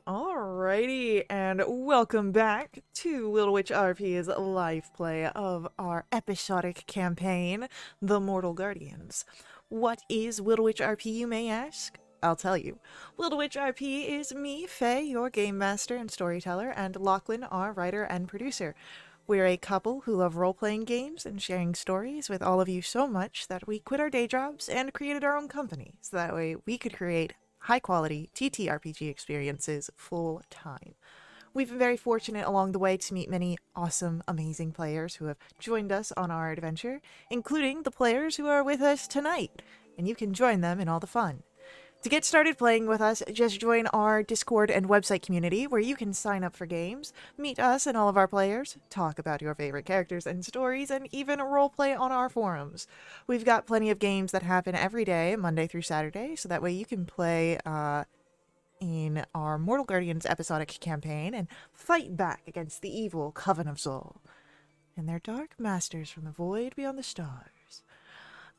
Alrighty, and welcome back to Little Witch RP's live play of our episodic campaign, The Mortal Guardians. What is Little Witch RP, you may ask? I'll tell you. Little Witch RP is me, Faye, your game master and storyteller, and Lachlan, our writer and producer. We're a couple who love role-playing games and sharing stories with all of you so much that we quit our day jobs and created our own company, so that way we could create high-quality TTRPG experiences full time. We've been very fortunate along the way to meet many awesome, amazing players who have joined us on our adventure, including the players who are with us tonight, and you can join them in all the fun. To get started playing with us, just join our Discord and website community where you can sign up for games, meet us and all of our players, talk about your favorite characters and stories, and even roleplay on our forums. We've got plenty of games that happen every day, Monday through Saturday, so that way you can play in our Mortal Guardians episodic campaign and fight back against the evil Coven of Zol and their dark masters from the void beyond the stars.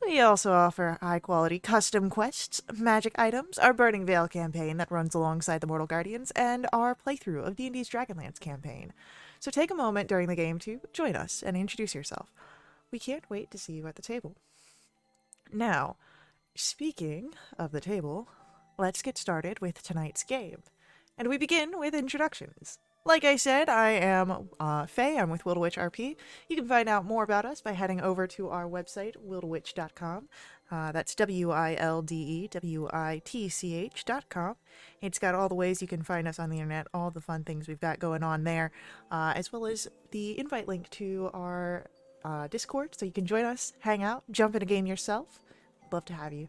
We also offer high-quality custom quests, magic items, our Burning Veil campaign that runs alongside the Mortal Guardians, and our playthrough of D&D's Dragonlance campaign. So take a moment during the game to join us and introduce yourself. We can't wait to see you at the table. Now, speaking of the table, let's get started with tonight's game. And we begin with introductions. Like I said, I am Faye. I'm with Little Witch RP. You can find out more about us by heading over to our website, wildewitch.com. That's WILDEWITCH.com. It's got all the ways you can find us on the internet, all the fun things we've got going on there, as well as the invite link to our Discord, so you can join us, hang out, jump in a game yourself. Love to have you.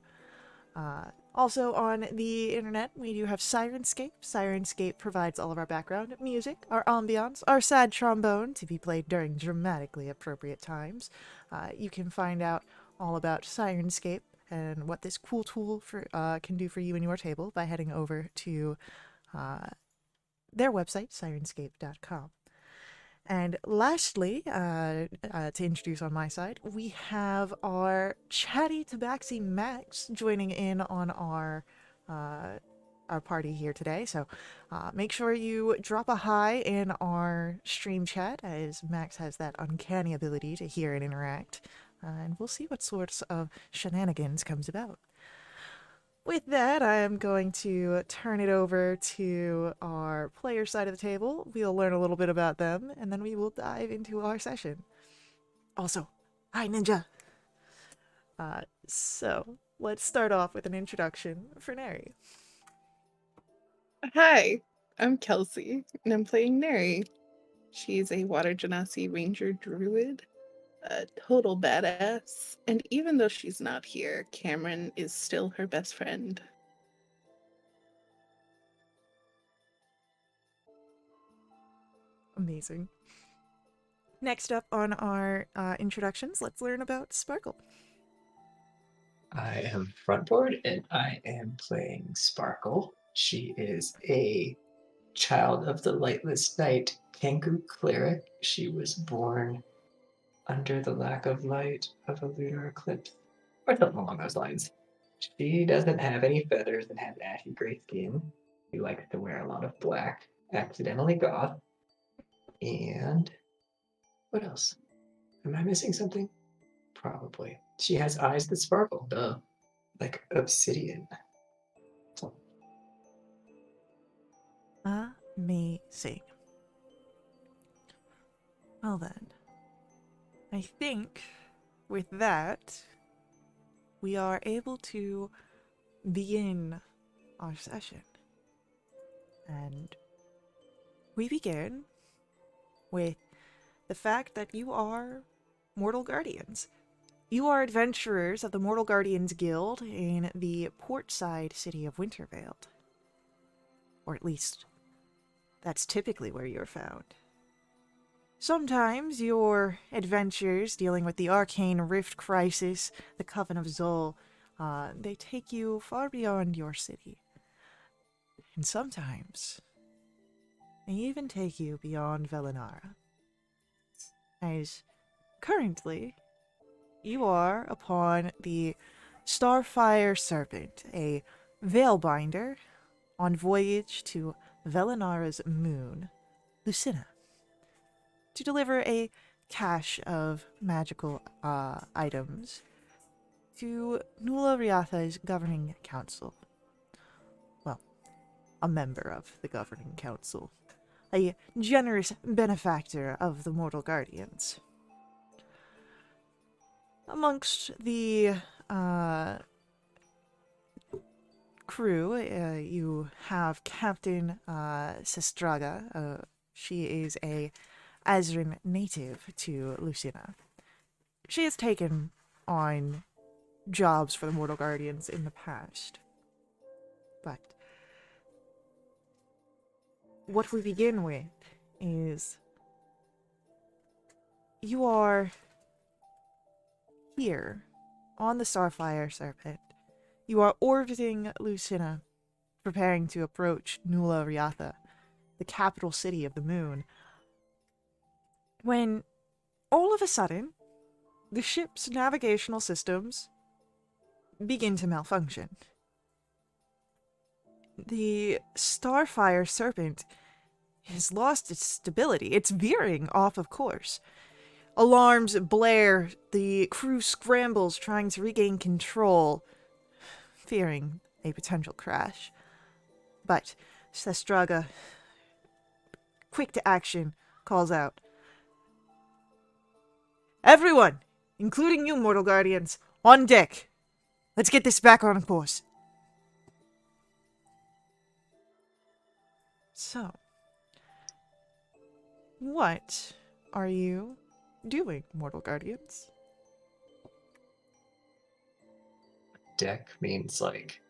Also on the internet, we do have Sirenscape. Sirenscape provides all of our background music, our ambiance, our sad trombone to be played during dramatically appropriate times. You can find out all about Sirenscape and what this cool tool can do for you and your table by heading over to their website, sirenscape.com. And lastly, to introduce on my side, we have our chatty tabaxi Max joining in on our party here today. So make sure you drop a hi in our stream chat, as Max has that uncanny ability to hear and interact. And we'll see what sorts of shenanigans comes about. With that, I am going to turn it over to our player side of the table. We'll learn a little bit about them, and then we will dive into our session. Also, hi, Ninja! So, let's start off with an introduction for Neri. Hi, I'm Kelsey, and I'm playing Neri. She's a Water Genasi Ranger Druid, a total badass, and even though she's not here, Cameron is still her best friend. Amazing. Next up on our introductions, let's learn about Sparkle. I am Frontboard, and I am playing Sparkle. She is a child of the Lightless Night Tengu cleric. She was born under the lack of light of a lunar eclipse, or something along those lines. She doesn't have any feathers and has ashy gray skin. She likes to wear a lot of black, accidentally goth. And what else? Am I missing something? Probably. She has eyes that sparkle, duh. Like obsidian. Amazing. Well then, I think with that, we are able to begin our session. And we begin with the fact that you are Mortal Guardians. You are adventurers of the Mortal Guardians Guild in the portside city of Wintervale. Or at least, that's typically where you're found. Sometimes your adventures dealing with the arcane rift crisis, the Coven of Zol, they take you far beyond your city. And sometimes, they even take you beyond Velinara. As currently, you are upon the Starfire Serpent, a Veilbinder, on voyage to Velinara's moon, Lucina, to deliver a cache of magical items to Nula Riatha's governing council. Well, a member of the governing council. A generous benefactor of the Mortal Guardians. Amongst the crew, you have Captain Sestraga. She is a Azrin native to Lucina. She has taken on jobs for the Mortal Guardians in the past. But what we begin with is you are here on the Starfire Serpent. You are orbiting Lucina, preparing to approach Nula Riatha, the capital city of the moon, when all of a sudden the ship's navigational systems begin to malfunction. The Starfire Serpent has lost its stability. It's veering off of course. Alarms blare, the crew scrambles trying to regain control, fearing a potential crash. But Sestraga, quick to action, calls out, "Everyone, including you, Mortal Guardians, on deck! Let's get this back on course." So, what are you doing, Mortal Guardians? Deck means like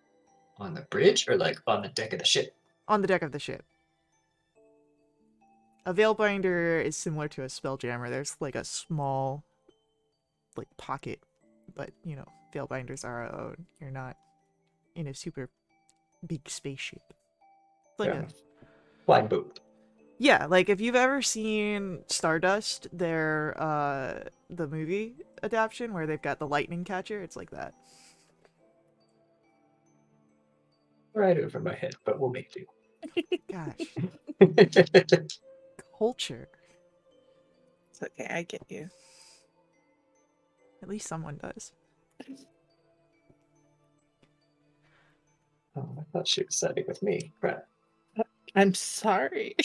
on the bridge or like on the deck of the ship? On the deck of the ship. A Veilbinder is similar to a Spelljammer. There's like a small, like, pocket, but, you know, Veilbinders are our own. You're not in a super big spaceship. Like Yeah. Flying boat. yeah, like if you've ever seen Stardust, the movie adaptation where they've got the lightning catcher, it's like that. Right over my head, but we'll make do. Gosh, culture. It's okay, I get you. At least someone does. Oh, I thought she was siding with me. Crap. I'm sorry.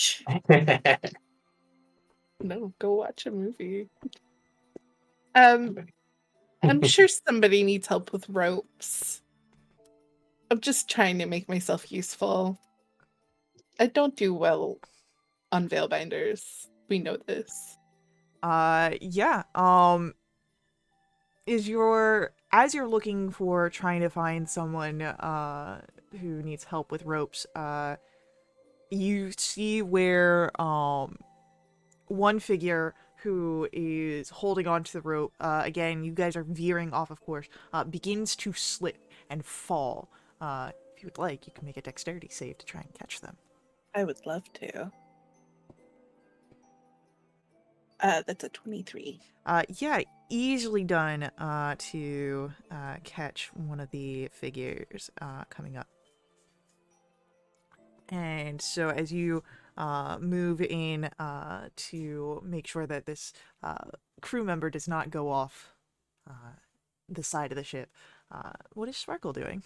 No, go watch a movie. I'm sure somebody needs help with ropes. I'm just trying to make myself useful. I don't do well on Veilbinders. We know this. Yeah. As you're looking for trying to find someone who needs help with ropes, you see where one figure who is holding onto the rope, again, you guys are veering off of course, begins to slip and fall. If you would like, you can make a dexterity save to try and catch them. I would love to. That's a 23. Yeah, easily done to catch one of the figures coming up. And so as you move in to make sure that this crew member does not go off the side of the ship, what is Sparkle doing?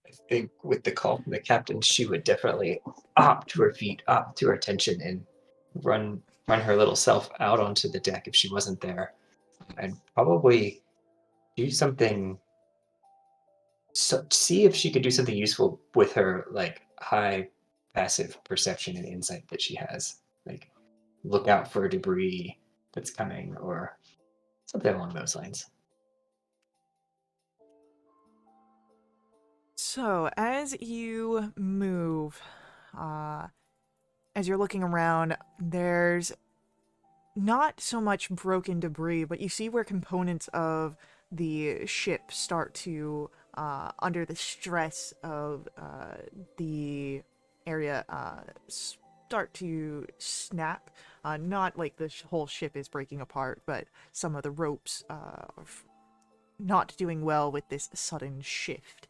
I think with the call from the captain, she would definitely hop to her feet, up to her attention, and run her little self out onto the deck if she wasn't there. I'd probably do something. So, see if she could do something useful with her like high passive perception and insight that she has. Like look out for debris that's coming or something along those lines. So as you move, as you're looking around, there's not so much broken debris, but you see where components of the ship start to, under the stress of the area, start to snap. Not like the whole ship is breaking apart, but some of the ropes are not doing well with this sudden shift.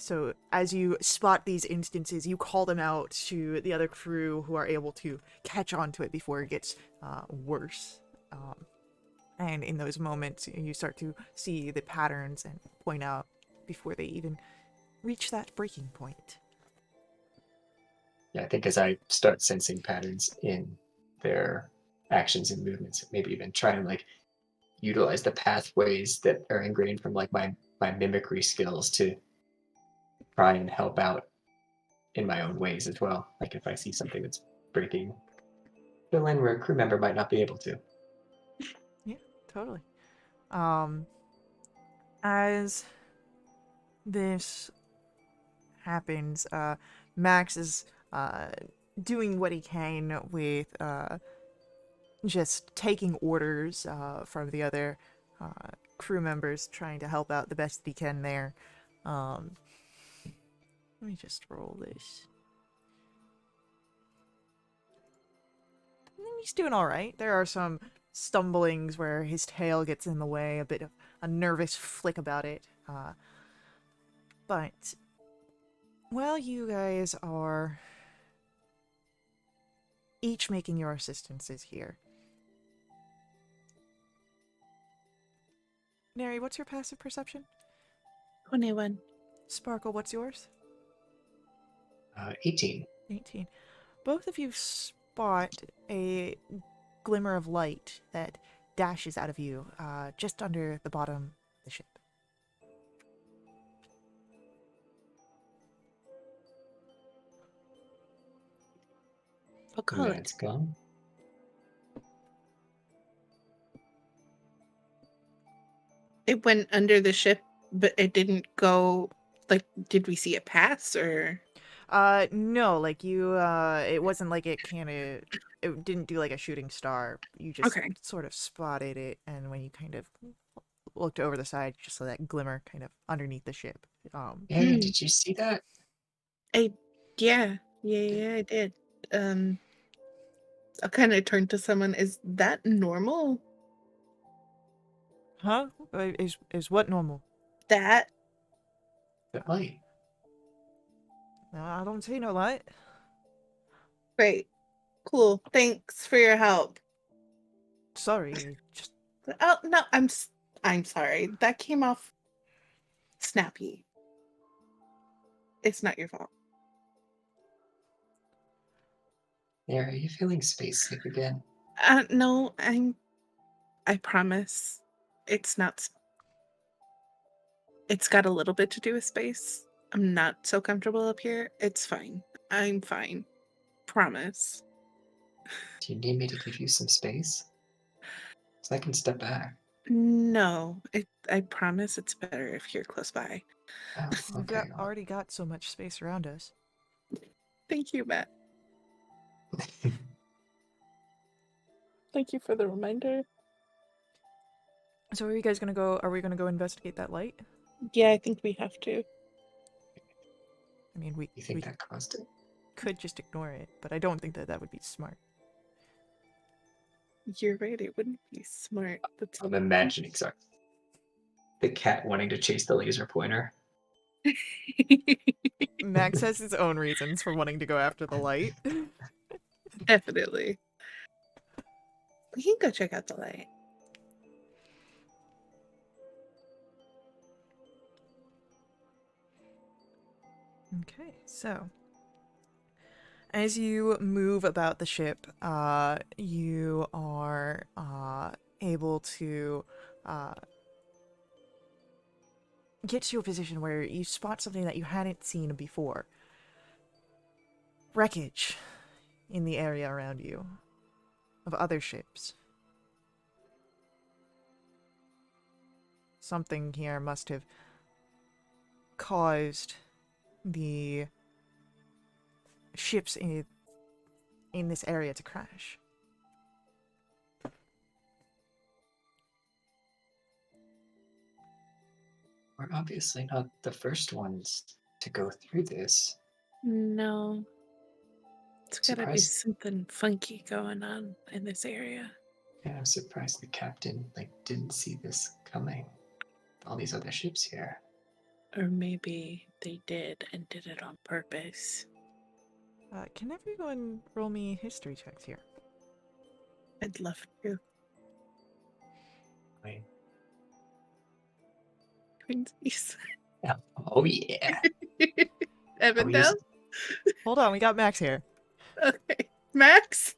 So as you spot these instances, you call them out to the other crew who are able to catch on to it before it gets worse. And in those moments, you start to see the patterns and point out before they even reach that breaking point. Yeah, I think as I start sensing patterns in their actions and movements, maybe even try and like utilize the pathways that are ingrained from like my mimicry skills to try and help out in my own ways as well. Like if I see something that's breaking, fill in where a crew member might not be able to. Yeah, totally. Um, as this happens, Max is doing what he can with just taking orders from the other crew members, trying to help out the best he can there. Um, let me just roll this. He's doing all right. There are some stumblings where his tail gets in the way, a bit of a nervous flick about it. But while you guys are each making your assistances here, Neri, what's your passive perception? 21. Sparkle, what's yours? 18. 18. Both of you spot a glimmer of light that dashes out of you just under the bottom of the ship. I'll call it. That's gone. It went under the ship, but it didn't go. Like, did we see it pass or? No, like you, it wasn't like it didn't do like a shooting star. You just Okay. sort of spotted it, and when you kind of looked over the side, you just saw that glimmer kind of underneath the ship. Yeah, did you see that? I, yeah, I did. I'll kind of turn to someone. Is that normal? Huh? Is what normal? That That light. I don't see no light. great, cool. Thanks for your help. Sorry, just Oh no, I'm sorry. That came off snappy. It's not your fault. Yeah, are you feeling space sick again? No, I promise. It's not. It's got a little bit to do with space. I'm not so comfortable up here. It's fine. I'm fine. Promise. Do you need me to give you some space? So I can step back. No, I promise it's better if you're close by. Oh, we've okay. already got so much space around us. Thank you, Matt. Thank you for the reminder. So are you guys gonna go? Are we gonna go investigate that light? Yeah, I think we have to. I mean, we You think that caused it? could just ignore it, but I don't think that would be smart. You're right, it wouldn't be smart. That's I'm imagining, sorry. The cat wanting to chase the laser pointer. Max has his own reasons for wanting to go after the light. definitely. We can go check out the light. Okay, so as you move about the ship, you are able to get to a position where you spot something that you hadn't seen before. Wreckage in the area around you of other ships. Something here must have caused the ships in this area to crash. We're obviously not the first ones to go through this. No. It's gotta be Surprised. something funky going on in this area. Yeah, I'm surprised the captain didn't see this coming. All these other ships here. Or maybe they did and did it on purpose. Can everyone roll me history checks here? I'd love to. Fine. Twinsies. Oh yeah. Are we Evandale? using- Hold on, we got Max here. Okay. Max?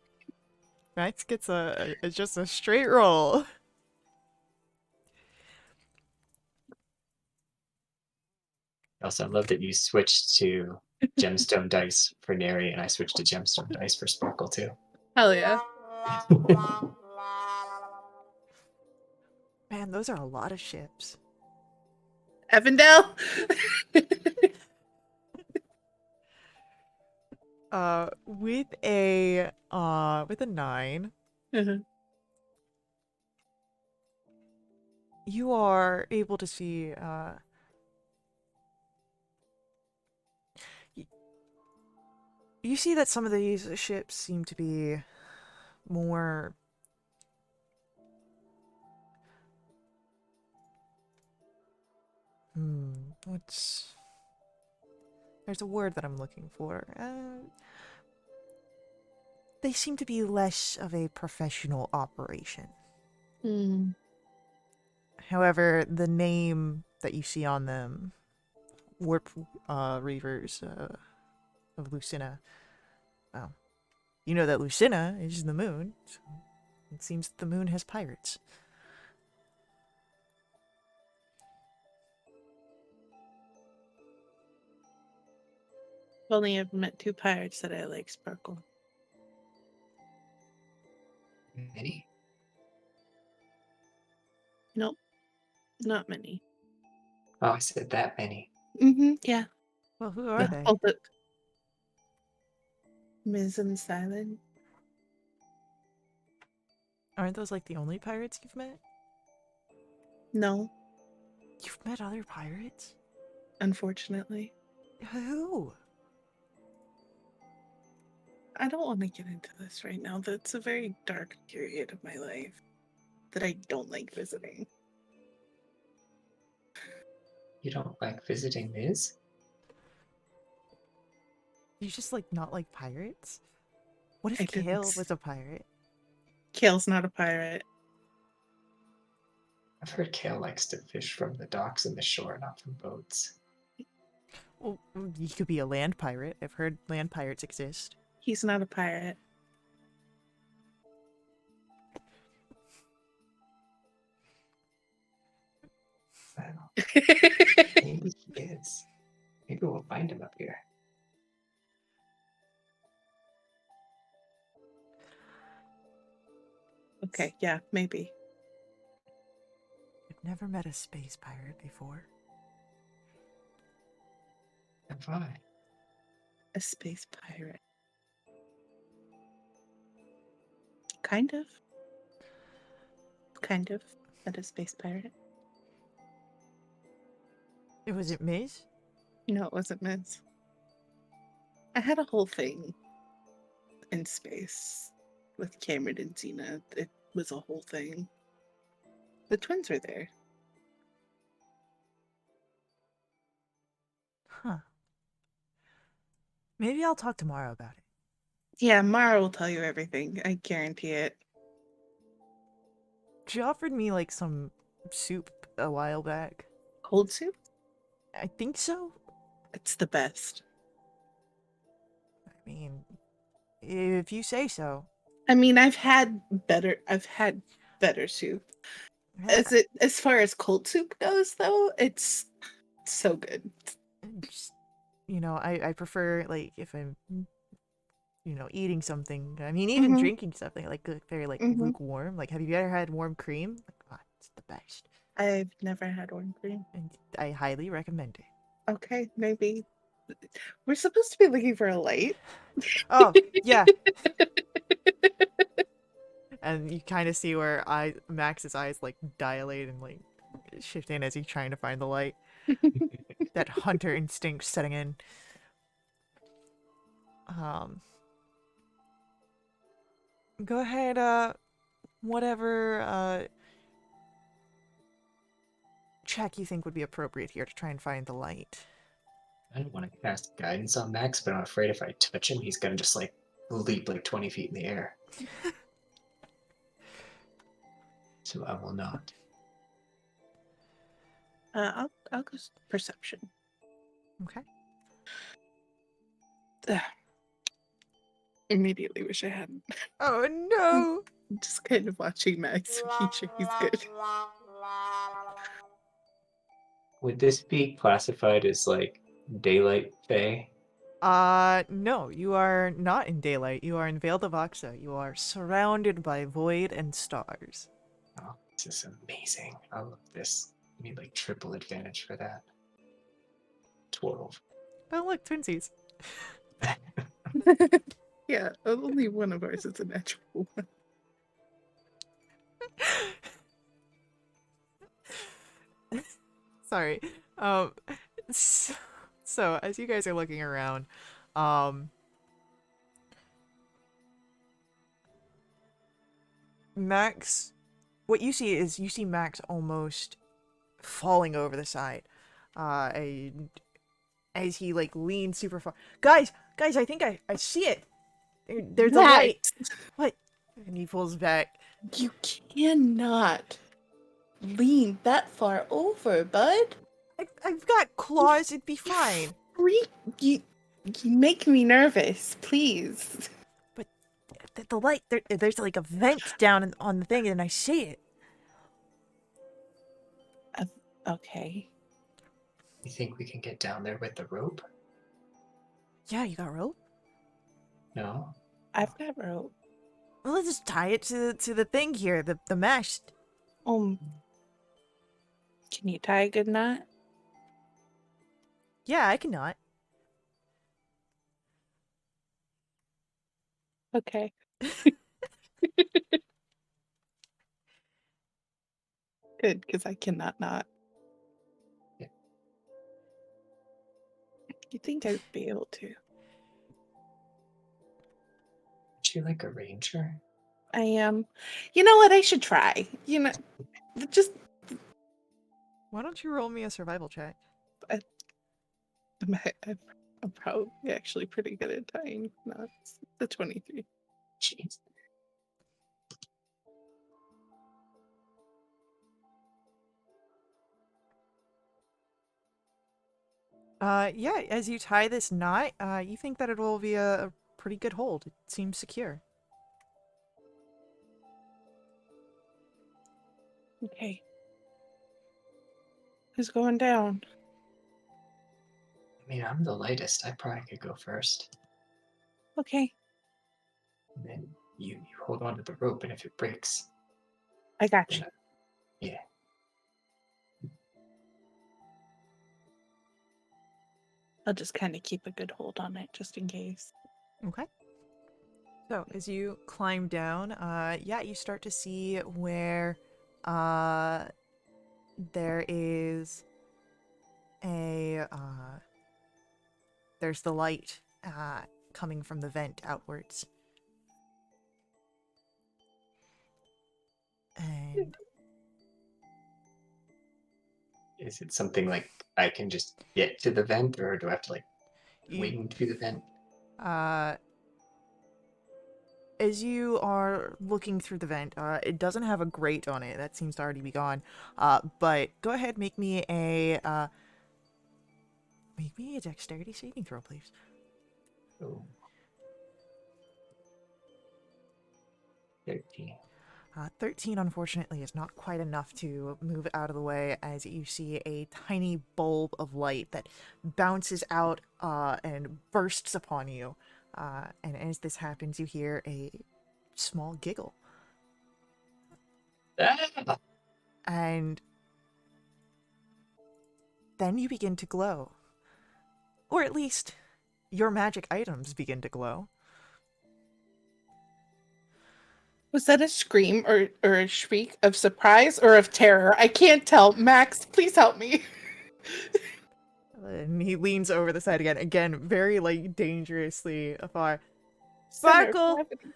Max gets just a straight roll. Also, I love that you switched to gemstone dice for Neri, and I switched to gemstone dice for Sparkle too. Hell yeah. Man, those are a lot of ships. Evandale? With a 9, Mhm. you are able to see you see that some of these ships seem to be more what's there's a word that I'm looking for. They seem to be less of a professional operation. Hmm. However, the name that you see on them, Warp Reavers of Lucina, well, you know that Lucina is the moon. So it seems that the moon has pirates. I've only ever met 2 pirates that I like, Sparkle. Many? Nope. Not many. Oh, I said that many. Yeah. Well, who are they? Hold it. Ms. and Silent. Aren't those like the only pirates you've met? No, You've met other pirates? unfortunately. Who? I don't want to get into this right now. That's a very dark period of my life that I don't like visiting. You don't like visiting Miz? You just like not like pirates? What I if didn't. Kale was a pirate? Kale's not a pirate. I've heard Kale likes to fish from the docks and the shore, not from boats. Well, you could be a land pirate. I've heard land pirates exist. He's not a pirate. Well, maybe he is. Maybe we'll find him up here. Okay, yeah, maybe. I've never met a space pirate before. Have I? A space pirate. Kind of. Kind of. But a space pirate. Was it Miz? No, it wasn't Miz. I had a whole thing in space with Cameron and Zena. It was a whole thing. The twins were there. Huh. Maybe I'll talk tomorrow about it. Yeah, Mara will tell you everything. I guarantee it. She offered me like some soup a while back. Cold soup? I think so. It's the best. I mean, if you say so. I mean, I've had better soup. Yeah, As far as cold soup goes though, it's so good. just, I prefer like if I'm eating something. I mean, even Mhm. drinking something like very like Mhm. lukewarm. Like, have you ever had warm cream? Like, oh, it's the best, I've never had warm cream. and I highly recommend it. Okay, maybe we're supposed to be looking for a light. Oh yeah, and you kind of see where Max's eyes like dilate and like shift in as he's trying to find the light. That hunter instinct setting in. Um, go ahead. Whatever. check you think would be appropriate here to try and find the light? I don't want to cast guidance on Max, but I'm afraid if I touch him, he's gonna just like leap like 20 feet in the air. So I will not. I'll go perception. Okay. Ugh. Immediately wish I hadn't. Oh no! Just kind of watching Max, making sure he's good. Would this be classified as like daylight Fae? No, you are not in daylight. You are in Vale of Oxa. You are surrounded by void and stars. Oh, this is amazing. I love this. I need like triple advantage for that. 12. Oh, look, twinsies. Yeah, only one of ours is a natural one. Sorry. Um, so as you guys are looking around, Max, what you see is you see Max almost falling over the side, and as he like leans super far. Guys, I think I see it. There's a light. What? And he pulls back. You cannot lean that far over, bud. I've got claws. It'd be fine. You make me nervous, please. The light. There's like a vent down on the thing, and I see it. Okay. You think we can get down there with the rope? Yeah, you got rope. No? I've got rope. Well, let's just tie it to the thing here, the mesh. Can you tie a good knot? Yeah, I cannot. Okay. Good, because I cannot not. Yeah. You think I'd be able to? Aren't you like a ranger? I am. You know what? I should try. Just. Why don't you roll me a survival check? I'm probably actually pretty good at tying knots. The 23. Jeez. Yeah, as you tie this knot, you think that it will be a pretty good hold. It seems secure. Okay. Who's going down? I mean, I'm the lightest. I probably could go first. Okay. And then you hold on to the rope, and if it breaks, I got you. then yeah. I'll just kind of keep a good hold on it just in case. Okay. So as you climb down, yeah, you start to see where there is there's the light coming from the vent outwards. And Is it something like I can just get to the vent, or do I have to like wing to the vent? As you are looking through the vent, it doesn't have a grate on it. That seems to already be gone. But go ahead, make me a dexterity saving throw, please. Oh. 13. 13, unfortunately, is not quite enough to move out of the way as you see a tiny bulb of light that bounces out and bursts upon you. And as this happens, you hear a small giggle. Ah! And then you begin to glow. Or at least, your magic items begin to glow. Was that a scream or a shriek of surprise or of terror? I can't tell. Max, please help me. And he leans over the side again. Again, very, like, dangerously afar. Center of Sparkle! gravity.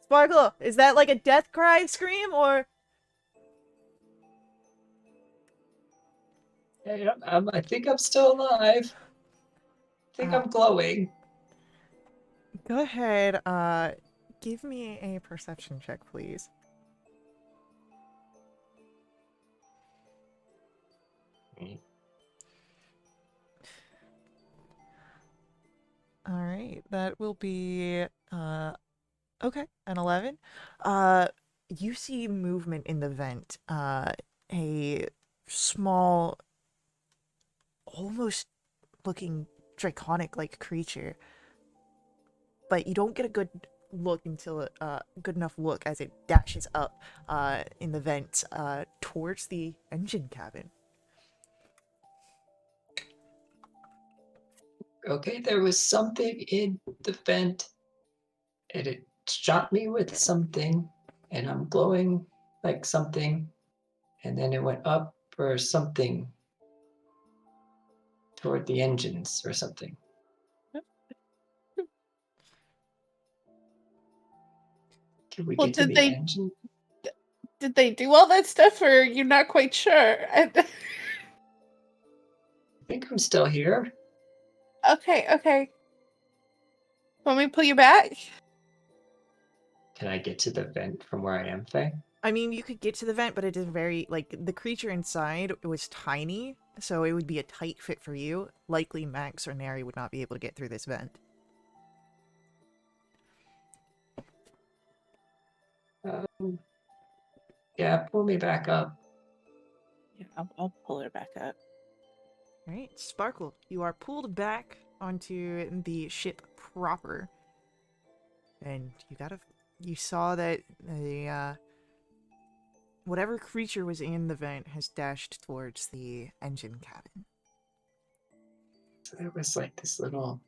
Sparkle! Is that like a death cry scream, or... Hey, I think I'm still alive. I think Uh, I'm glowing. Go ahead, give me a perception check, please. Alright, that will be, okay, an 11. Uh, you see movement in the vent. A small, almost looking draconic-like creature, but you don't get a good look until good enough look as it dashes up in the vent towards the engine cabin. Okay, there was something in the vent, and it shot me with something, and I'm glowing like something, and then it went up or something toward the engines or something. Can we Well, get to the engine? did they do all that stuff, or you're not quite sure? I think I'm still here. Okay. Want me to pull you back? Can I get to the vent from where I am, Faye? I mean, you could get to the vent, but it is very, like, the creature inside was tiny, so it would be a tight fit for you. Likely Max or Neri would not be able to get through this vent. Um, yeah, pull me back up. Yeah, I'll pull her back up. Alright, Sparkle, you are pulled back onto the ship proper. And you saw that the, whatever creature was in the vent has dashed towards the engine cabin. So there was like this little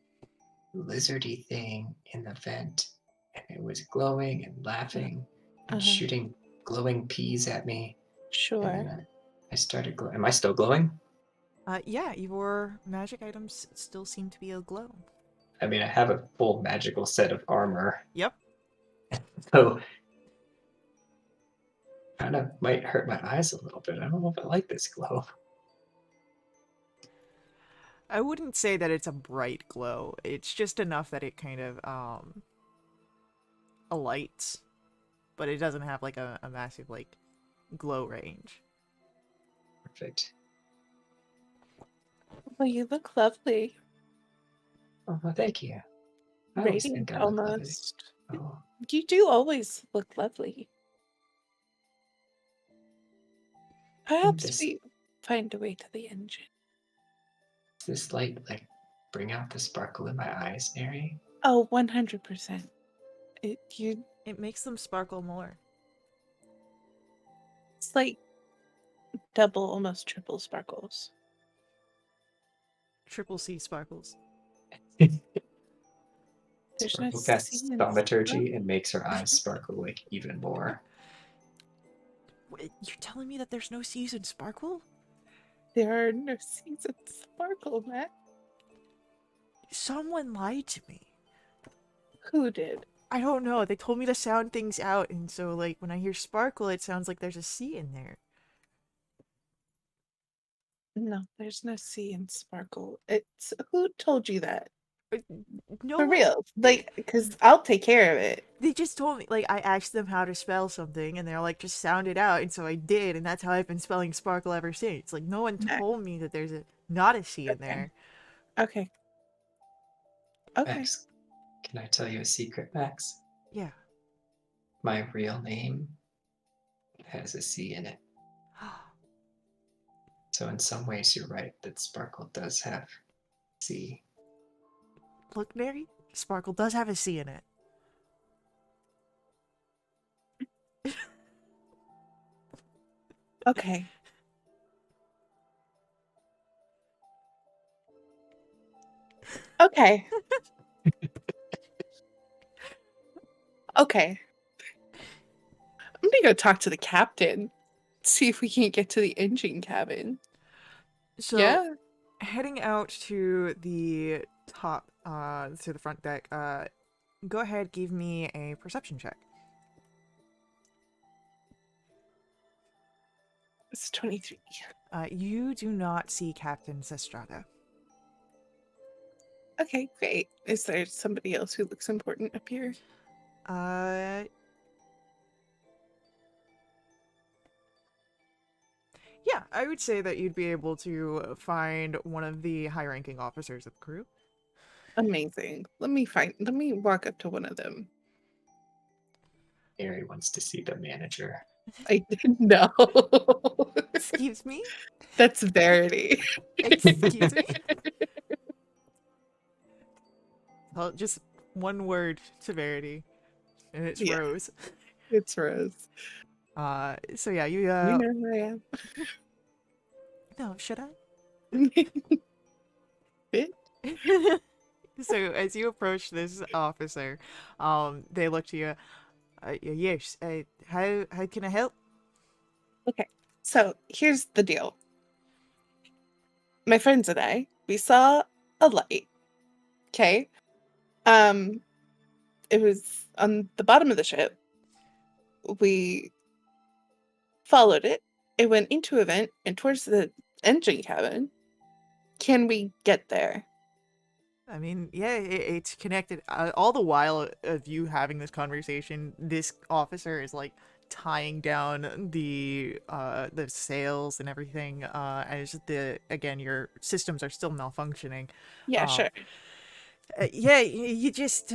lizardy thing in the vent, and it was glowing and laughing and Uh-huh. shooting glowing peas at me. And Sure. then I started glowing. Am I still glowing? Yeah, your magic items still seem to be aglow. I mean, I have a full magical set of armor, Yep. so kind of might hurt my eyes a little bit. I don't know if I like this glow. I wouldn't say that it's a bright glow. It's just enough that it kind of, alights, but it doesn't have, like, a massive, like, glow range. Perfect. Well, you look lovely. Oh, well, thank you. I always Radiant think I look lovely. almost. Oh, You do always look lovely. Perhaps this we find a way to the engine. this light like bring out the sparkle in my eyes, Mary? Oh, 100%. It's It makes them sparkle more. like double, almost triple sparkles. Triple C sparkles. There's no Sparkle C casts in thaumaturgy and sparkle. makes her eyes sparkle like even more. Wait, you're telling me that there's no C's in sparkle? There are no C's in sparkle, Matt. Someone lied to me. Who did? I don't know. They told me to sound things out, and so, like, when I hear sparkle, it sounds like there's a C in there. No, there's no C in sparkle. It's who told you that? But no For one. real. Like, because I'll take care of it. They just told me, like, I asked them how to spell something, and they're like, just sound it out, and so I did, and that's how I've been spelling sparkle ever since. Like, no one Max. told me that there's not a C in Okay. there. Okay. Okay. Max, can I tell you a secret, Max? Yeah. My real name has a C in it. So in some ways you're right that Sparkle does have C. Look, Mary, sparkle does have a C in it. Okay. Okay. Okay. I'm gonna go talk to the captain. See if we can't get to the engine cabin. So, Yeah. heading out to the top, to the front deck, go ahead, give me a perception check. It's 23. You do not see Captain Zestrada. Okay, great. Is there somebody else who looks important up here? Uh, yeah, I would say that you'd be able to find one of the high-ranking officers of the crew. Amazing. Let me walk up to one of them. Harry wants to see the manager. I didn't know. Excuse me? That's Verity. Excuse me? Well, just one word to Verity, and it's Yeah. Rose. It's Rose. So yeah, you, You know who I am. no, should Bit? I? So as you approach this officer, they look to you, yes, how can I help? Okay. So here's the deal. My friends and I, we saw a light. Okay. It was on the bottom of the ship. We followed it. It went into a vent and towards the engine cabin. Can we get there? I mean, yeah, it's connected. All the while of you having this conversation, this officer is like tying down the sails and everything. As again, your systems are still malfunctioning. Yeah, Um, sure. yeah, you just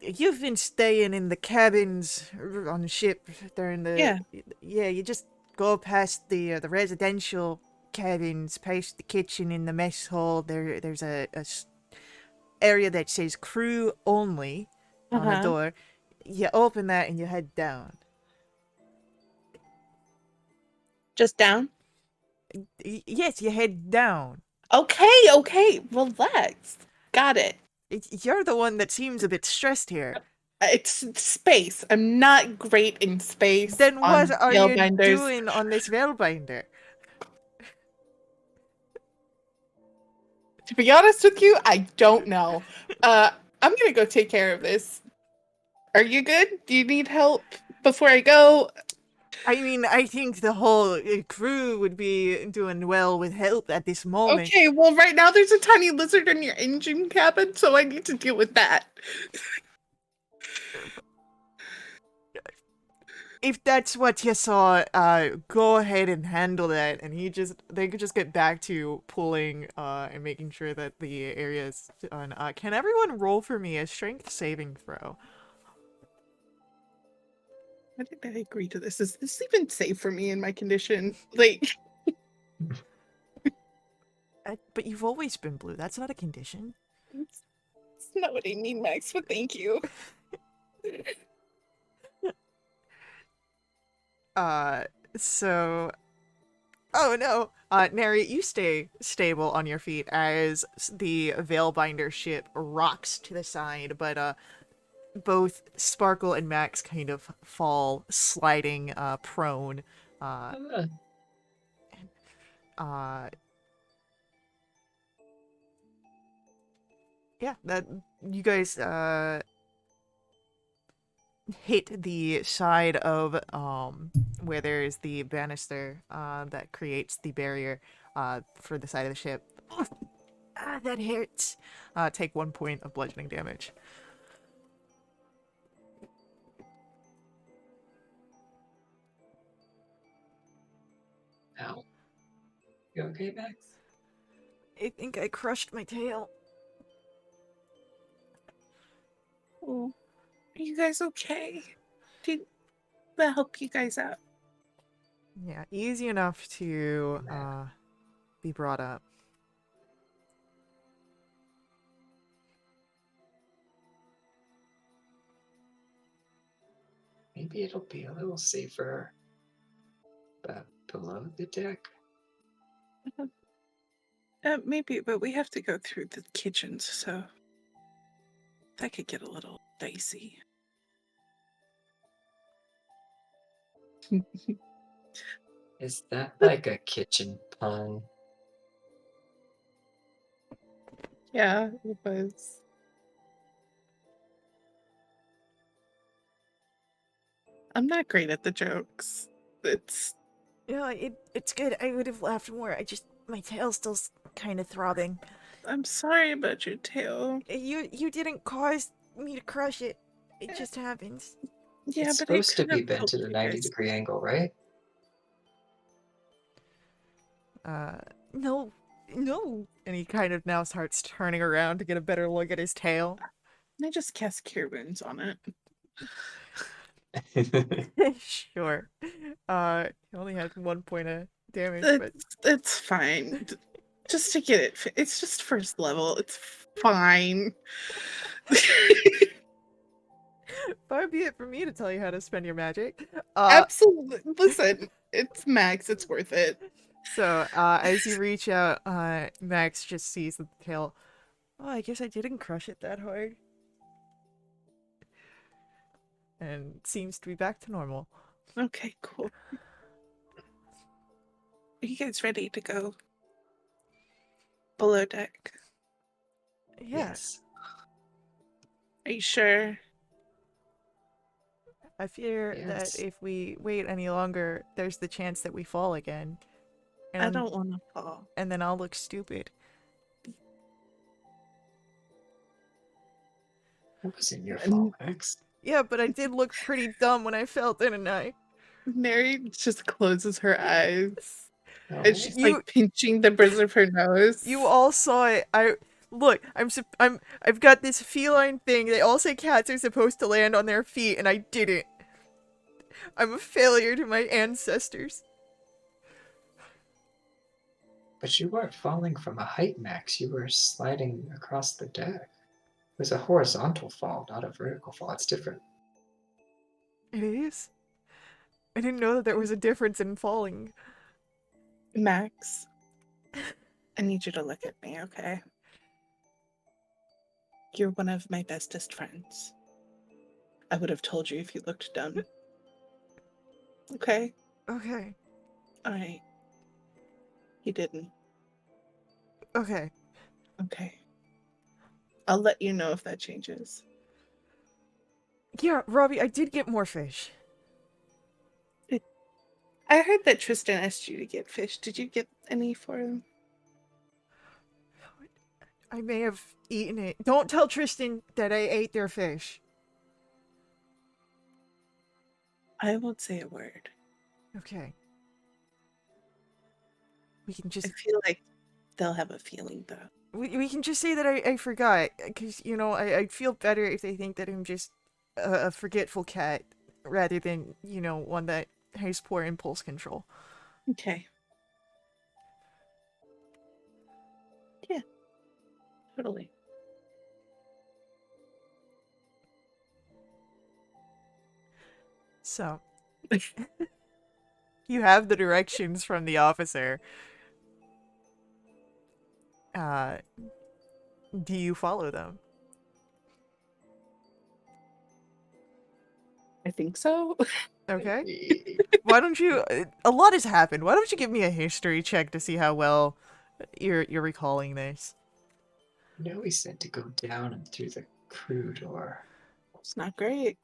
you've been staying in the cabins on the ship during the Yeah. yeah. You just go past the residential cabins, past the kitchen in the mess hall. There's a area that says crew only on the Uh-huh. door. You open that and you head down. Just down? Yes, you head down. Okay, relax. Got it. You're the one that seems a bit stressed here. It's space. I'm not great in space Then what on are you Spellbinders. doing on this Veilbinder? To be honest with you, I don't know. I'm gonna go take care of this. Are you good? Do you need help before I go? I mean, I think the whole crew would be doing well with help at this moment. Okay, well, right now there's a tiny lizard in your engine cabin, so I need to deal with that. If that's what you saw, go ahead and handle that. And they could just get back to pulling, and making sure that the area is done. Can everyone roll for me a strength saving throw? Why did I agree to this? Is this even safe for me in my condition? Like, But you've always been blue. That's not a condition. it's not what I mean, Max, but thank you. So oh no. Neri, you stay stable on your feet as the Veilbinder ship rocks to the side, but both Sparkle and Max kind of fall sliding prone. Uh uh yeah, that you guys hit the side of where there's the banister that creates the barrier for the side of the ship. That hurts. Take 1 point of bludgeoning damage. Ow. You okay, Max? I think I crushed my tail. Oh, are you guys okay? Did that help you guys out? Yeah, easy enough to be brought up. Maybe it'll be a little safer below the deck. Maybe, but we have to go through the kitchens, so that could get a little dicey. Is that like a kitchen pun? Yeah, it was. I'm not great at the jokes. It's No, it's good. I would have laughed more. My tail's still kind of throbbing. I'm sorry about your tail. You didn't cause me to crush it. It just happens. Yeah, It's but I supposed to could be have bent helped at a you guys. 90-degree angle, right? Uh, no, no. And he kind of now starts turning around to get a better look at his tail. I just cast Cure Wounds on it. Sure. He only had 1 point of damage, but It's fine. Just to get it, it's just first level. It's fine. far be it for me to tell you how to spend your magic. Uh, Absolutely. Listen, it's max. It's worth it. so as you reach out, Max just sees the tail. Oh, I guess I didn't crush it that hard. And seems to be back to normal. Okay, cool. Are you guys ready to go below deck? Yeah, Yes. Are you sure? I fear that Yes. if we wait any longer, there's the chance that we fall again. I And don't want to fall. and then I'll look stupid. That wasn't your And fault, Max. Yeah, but I did look pretty dumb when I fell, didn't I? Mary just closes her eyes and No. she's You like pinching the bridge of her nose. you all saw it. I've got this feline thing. They all say cats are supposed to land on their feet, and I didn't. I'm a failure to my ancestors. But you weren't falling from a height, Max. You were sliding across the deck. It was a horizontal fall, not a vertical fall. It's different. It is. I didn't know that there was a difference in falling. Max, I need you to look at me, okay? You're one of my bestest friends. I would have told you if you looked dumb. Okay? Okay. Alright. You didn't. Okay. Okay. I'll let you know if that changes. Yeah, Robbie, I did get more fish. I heard that Tristan asked you to get fish. Did you get any for him? I may have eaten it. Don't tell Tristan that I ate their fish. I won't say a word. Okay. We can I just feel like they'll have a feeling though. we can just say that I forgot, because I feel better if they think that I'm just a forgetful cat rather than one that has poor impulse control. Okay. Yeah, totally. So you have the directions from the officer. Uh, do you follow them? I think so. Okay. Why don't you? A lot has happened. Why don't you give me a history check to see how well you're recalling this? You know we said to go down and through the crew door. It's not great.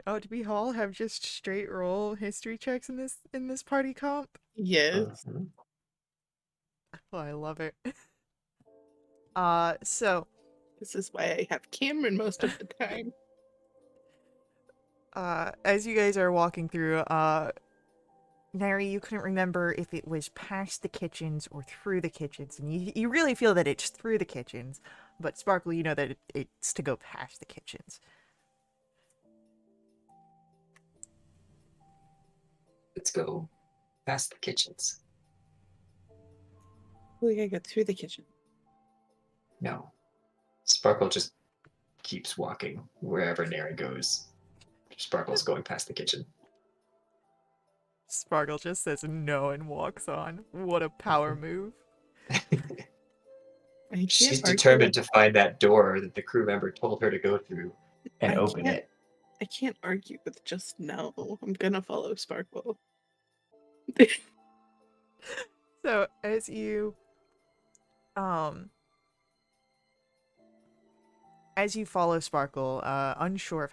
Oh, do we all have just straight roll history checks in this party comp? Yes. Mhm. Oh, I love it. So, This is why I have Cameron most of the time. as you guys are walking through, Nary, you couldn't remember if it was past the kitchens or through the kitchens, and you really feel that it's through the kitchens, but Sparkle, you know that it's to go past the kitchens. Let's go past the kitchens. We gotta go through the kitchen. No. Sparkle just keeps walking wherever Nary goes. Sparkle's going past the kitchen. Sparkle just says no and walks on. What a power move. I can't She's argue determined with to find that door that the crew member told her to go through and I open can't it. I can't argue with just no. I'm gonna follow Sparkle. So, um as you follow Sparkle, unsure of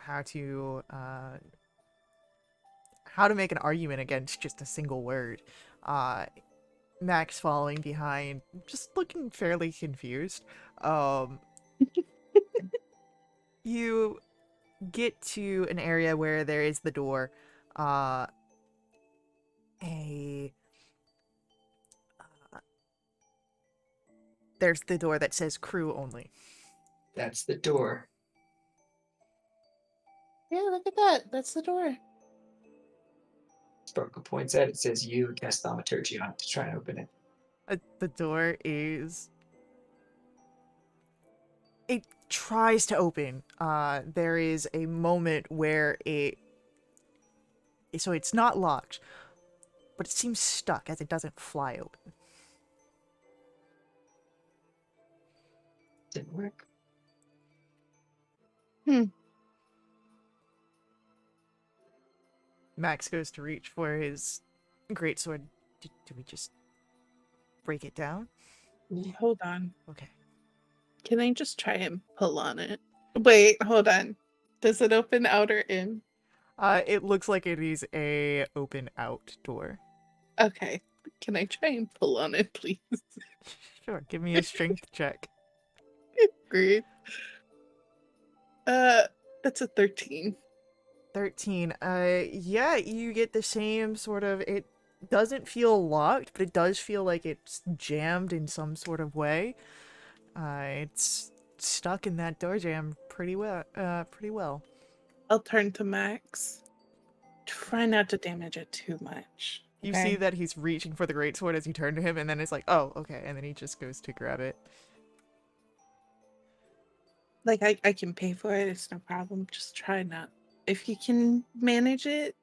how to make an argument against just a single word. Max following behind, just looking fairly confused. Um, you get to an area where there is the door. Uh, a There's the door that says crew only. That's the door. Yeah, look at that. That's the door. Sparkle points at it, says you cast thaumaturgy on it to try and open it. The door is. It tries to open. There is a moment where it. So it's not locked, but it seems stuck as it doesn't fly open. Didn't work. Max goes to reach for his greatsword. Do we just break it down? Hold on. Okay. Can I just try and pull on it? Wait, hold on. Does it open out or in? It looks like it is a open out door. Okay. Can I try and pull on it, please? Sure, give me a strength check. Great. That's a 13. 13. Yeah, you get the same sort of. It doesn't feel locked, but it does feel like it's jammed in some sort of way. It's stuck in that door jam pretty well. Pretty well. I'll turn to Max. Try not to damage it too much. You okay? see that he's reaching for the greatsword as you turn to him, and then it's like, oh, okay, and then he just goes to grab it. Like, I can pay for it. It's no problem. Just try not. If you can manage it,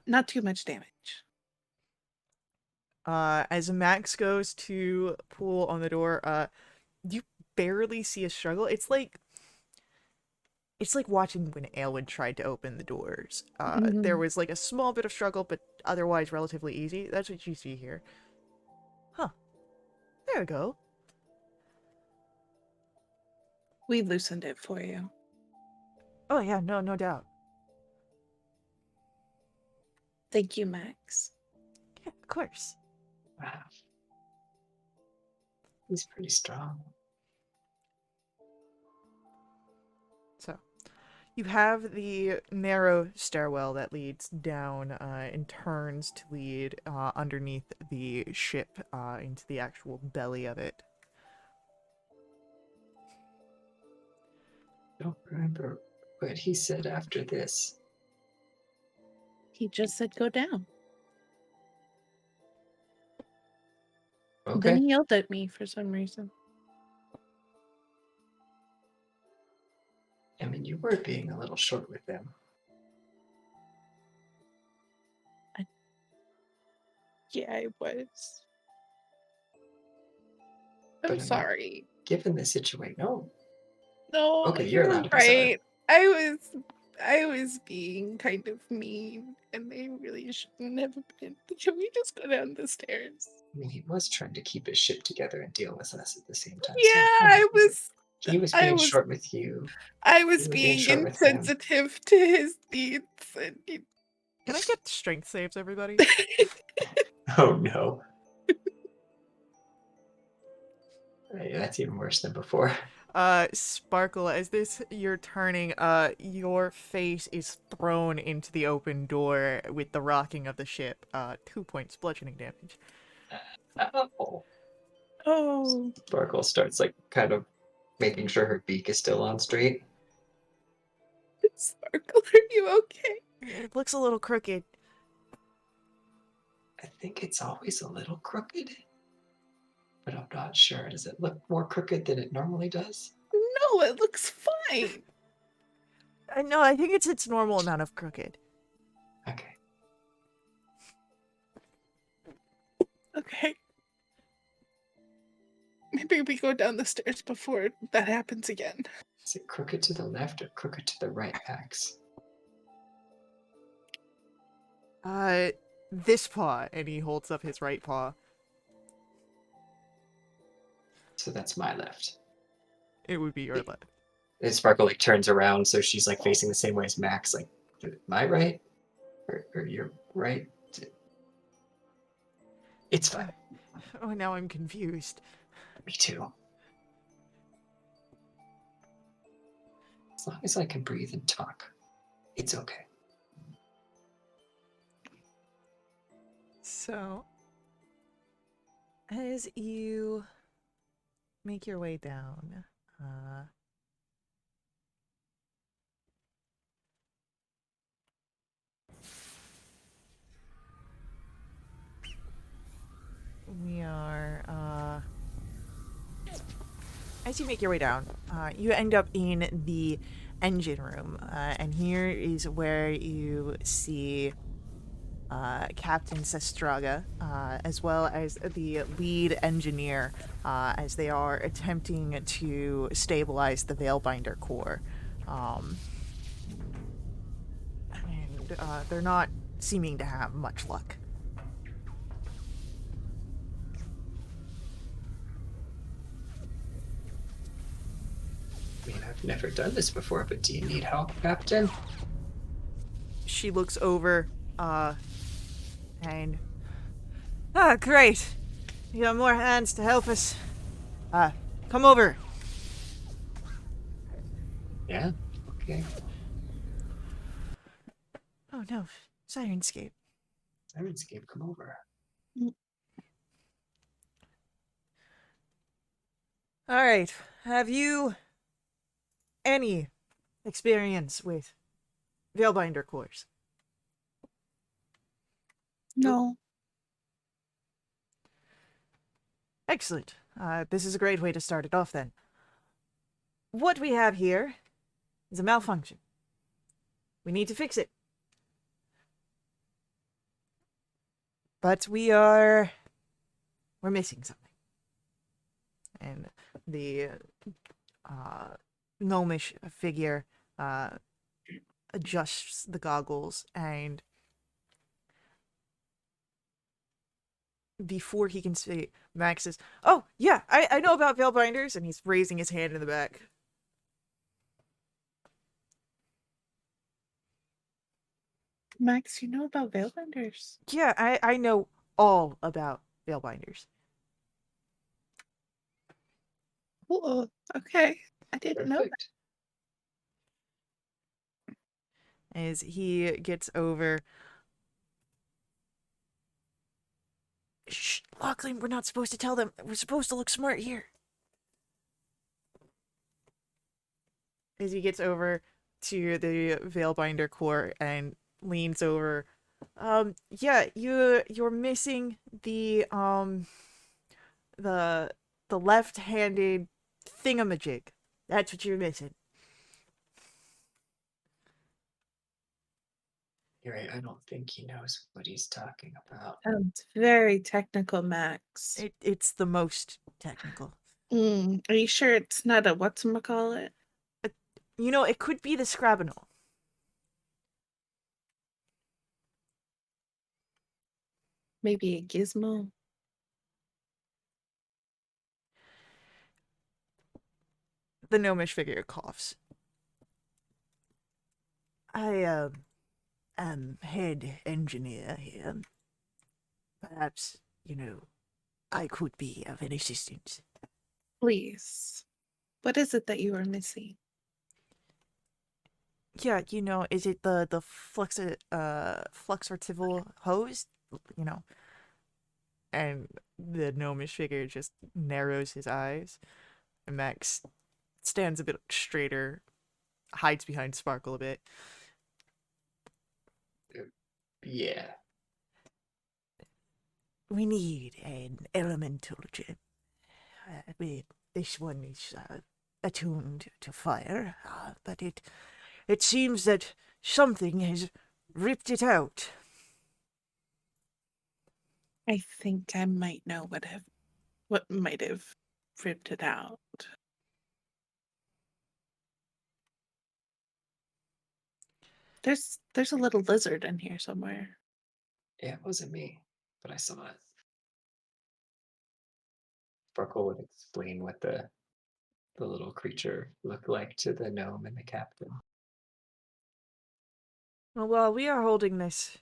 not too much damage. As Max goes to pull on the door, you barely see a struggle. It's like watching when Aelwyn tried to open the doors. There was like a small bit of struggle, but otherwise relatively easy. That's what you see here. Huh. There we go. We loosened it for you. Oh yeah, no doubt. Thank you, Max. Yeah, of course. Wow. He's pretty strong. So, you have the narrow stairwell that leads down and turns to lead underneath the ship into the actual belly of it. Don't remember what he said after this. He just said go down. Okay. Then he yelled at me for some reason. I mean, you were being a little short with them. Yeah, I was. But I I'm mean, sorry. Given the situation, no. No, Okay, you're allowed to be sorry. right. I was being kind of mean, and they really shouldn't have been. Can we just go down the stairs? I mean, he was trying to keep his ship together and deal with us at the same time. Yeah, He was being short with you. I was You were being being short with him. insensitive to his needs, and Can I get strength saves, everybody? Oh no. Hey, that's even worse than before. Sparkle, as this you're turning, your face is thrown into the open door with the rocking of the ship. 2 points bludgeoning damage. Oh. oh, Sparkle starts like kind of making sure her beak is still on straight. Sparkle, are you okay? It looks a little crooked. I think it's always a little crooked, but I'm not sure. Does it look more crooked than it normally does? No, it looks fine. No, I think it's its normal amount of crooked. Okay. Okay. Maybe we go down the stairs before that happens again. Is it crooked to the left or crooked to the right, Max? This paw, and he holds up his right paw. So that's my left. It would be your left. And Sparkle like turns around, so she's like facing the same way as Max. Like, am I right? or you're right. It's fine. Oh, now I'm confused. Me too. As long as I can breathe and talk, it's okay. So, as you make your way down, we are, as you make your way down, you end up in the engine room, and here is where you see Captain Sestraga, as well as the lead engineer, as they are attempting to stabilize the Veilbinder core. And they're not seeming to have much luck. I mean, I've never done this before, but do you need help, Captain? She looks over, and ah, great! You got more hands to help us. Come over. Yeah. Okay. Oh no, Sirenscape. Sirenscape, come over. All right. Have you any experience with Veilbinder cores? No. Excellent. This is a great way to start it off then. What we have here is a malfunction. We need to fix it. But we're missing something. And the gnomish figure adjusts the goggles, and before he can say, Max says, "Oh, yeah, I know about Veilbinders," and he's raising his hand in the back. Max, you know about Veilbenders? Yeah, I know all about Veilbinders. Cool. Okay. I didn't know that. Perfect. As he gets over, shh, Lachlan, we're not supposed to tell them. We're supposed to look smart here. As he gets over to the Veilbinder core and leans over, yeah, you're missing the the left-handed thingamajig. That's what you're missing. You're right. I don't think he knows what he's talking about. Sounds very technical, Max. It's the most technical. Are you sure it's not a whatchamacallit? You know, it could be the Scrabinal. Maybe a gizmo? The gnomish figure coughs. I am head engineer here. Perhaps, I could be of any assistance. Please. What is it that you are missing? Yeah, is it the fluxortival hose? You know, and the gnomish figure just narrows his eyes, and Max stands a bit straighter, hides behind Sparkle a bit. Yeah. We need an elemental gem. This one is attuned to fire, but it seems that something has ripped it out. I think I might know what might have ripped it out. There's a little lizard in here somewhere. Yeah, it wasn't me, but I saw it. Sparkle would explain what the little creature looked like to the gnome and the captain. Well, while we are holding this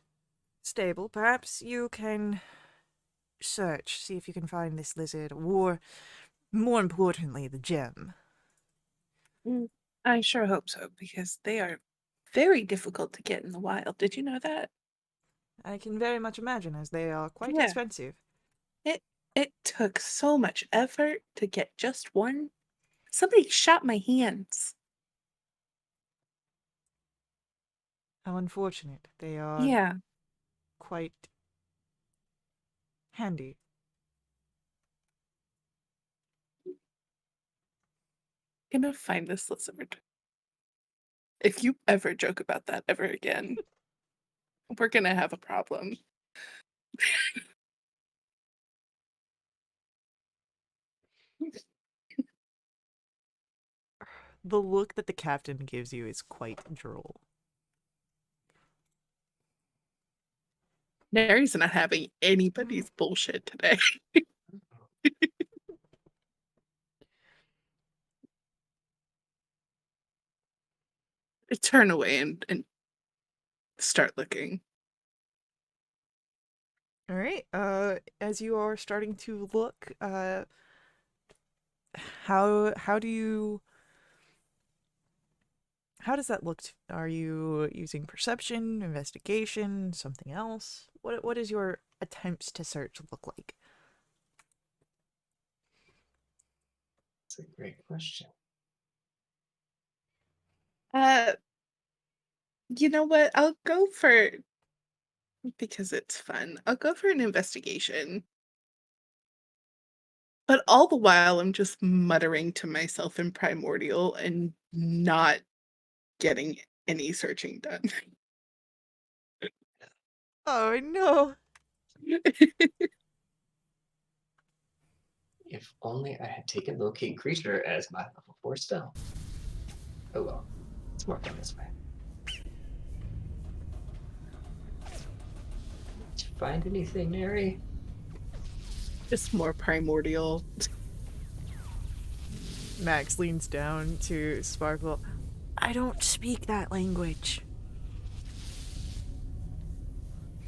stable, perhaps you can search, see if you can find this lizard, or more importantly, the gem. Mm, I sure hope so, because they are very difficult to get in the wild. Did you know that? I can very much imagine, as they are quite Yeah. expensive. It it took so much effort to get just one. Somebody shot my hands. How unfortunate. They are Yeah. quite handy. Gonna find this lizard. If you ever joke about that ever again, we're gonna have a problem. The look that the captain gives you is quite droll. Mary's not having anybody's bullshit today. Turn away and start looking. All right. As you are starting to look, how do you how does that look? Are you using perception, investigation, something else? What is your attempts to search look like? That's a great question. Uh, you know what? I'll go for because it's fun. I'll go for an investigation. But all the while, I'm just muttering to myself in primordial and not getting any searching done. Oh no! If only I had taken locate creature as my level 4 spell. Oh well, it's more fun this way. Did you find anything, Neri? Just more primordial. Max leans down to Sparkle. I don't speak that language.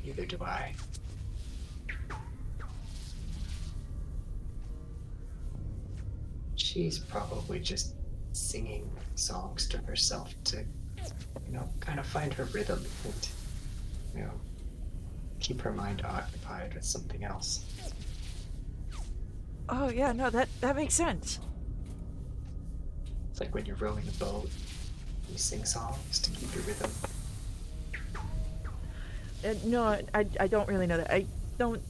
Neither do I. She's probably just singing songs to herself to, kind of find her rhythm and, you know, keep her mind occupied with something else. Oh yeah, no, that makes sense. It's like when you're rowing a boat, you sing songs to keep your rhythm. No, I don't really know that. Don't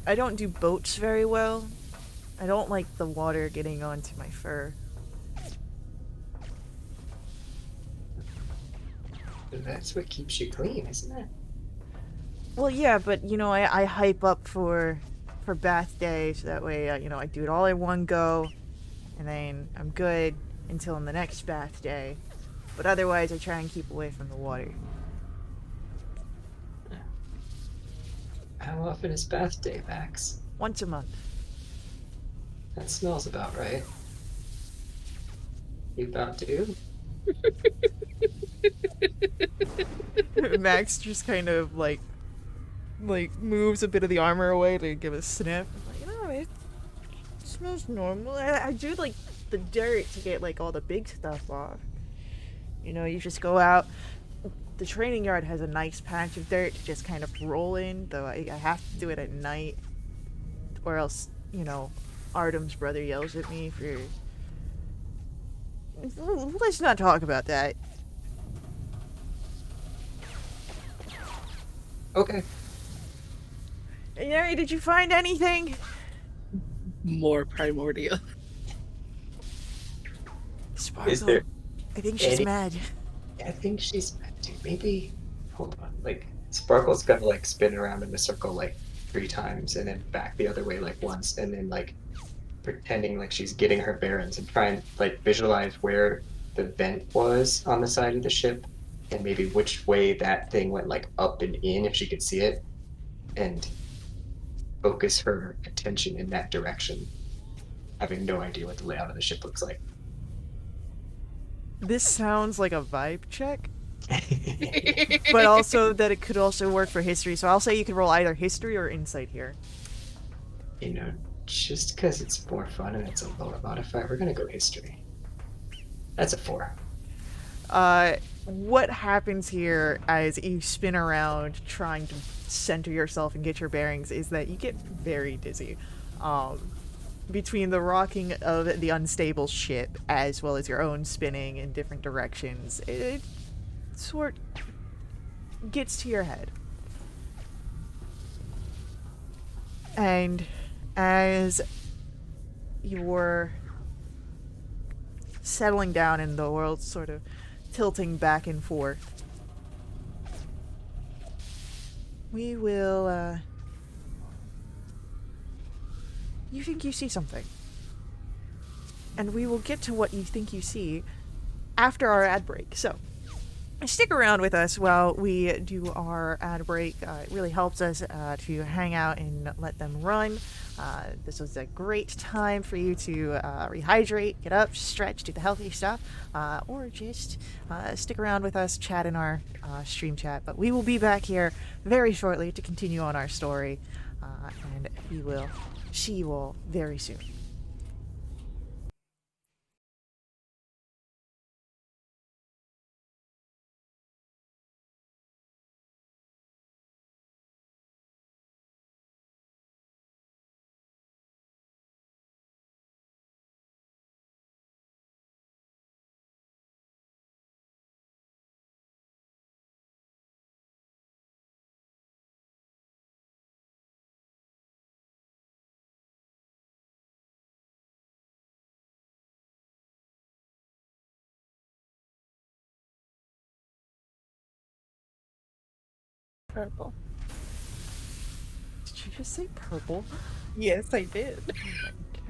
I don't do boats very well. I don't like the water getting onto my fur. But that's what keeps you clean, isn't it? Well, yeah, but I hype up for bath day, so that way, I do it all in one go, and then I'm good until the next bath day. But otherwise, I try and keep away from the water. How often is bath day, Max? Once a month. That smells about right. You about due? Max just kind of like moves a bit of the armor away to give a sniff. I'm like, it smells normal. I do like the dirt to get like all the big stuff off. You just go out. The training yard has a nice patch of dirt to just kind of roll in, though I have to do it at night, or else, Artem's brother yells at me for. Let's not talk about that. Okay. Hey, Neri, did you find anything? More primordial. Sparkle. Is there I think she's any- mad. I think she's meant to. Maybe. Hold on. Like, Sparkle's gonna, like, spin around in a circle, like, 3 times and then back the other way, like, once, and then, like, pretending like she's getting her bearings and try and, like, visualize where the vent was on the side of the ship and maybe which way that thing went, like, up and in if she could see it, and focus her attention in that direction, having no idea what the layout of the ship looks like. This sounds like a vibe check. but also that it could also work for history. So I'll say you can roll either history or insight here. You know, just because it's more fun and it's a lower modifier, we're gonna go history. That's a 4. What happens here as you spin around trying to center yourself and get your bearings is that you get very dizzy. Between the rocking of the unstable ship as well as your own spinning in different directions, it sort gets to your head. And as you're settling down and the world's sort of tilting back and forth, we will, you think you see something. And we will get to what you think you see after our ad break. So, stick around with us while we do our ad break. It really helps us to hang out and let them run. This was a great time for you to rehydrate, get up, stretch, do the healthy stuff, or just stick around with us, chat in our stream chat. But we will be back here very shortly to continue on our story, and we will see you all very soon. Purple. Did you just say purple? Yes, I did.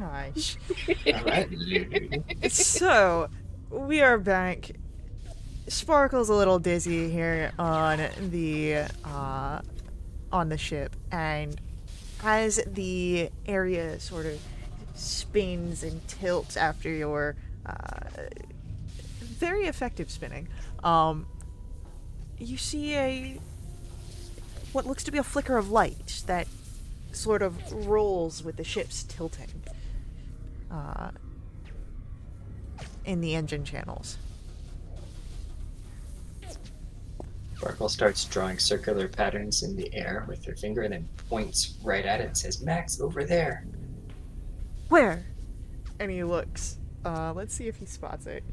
Gosh. All right, Lulu. So, we are back. Sparkle's a little dizzy here on the ship, and as the area sort of spins and tilts after your very effective spinning, you see what looks to be a flicker of light that sort of rolls with the ship's tilting in the engine channels. Sparkle starts drawing circular patterns in the air with her finger and then points right at it and says, Max, over there. Where? And he looks. Let's see if he spots it.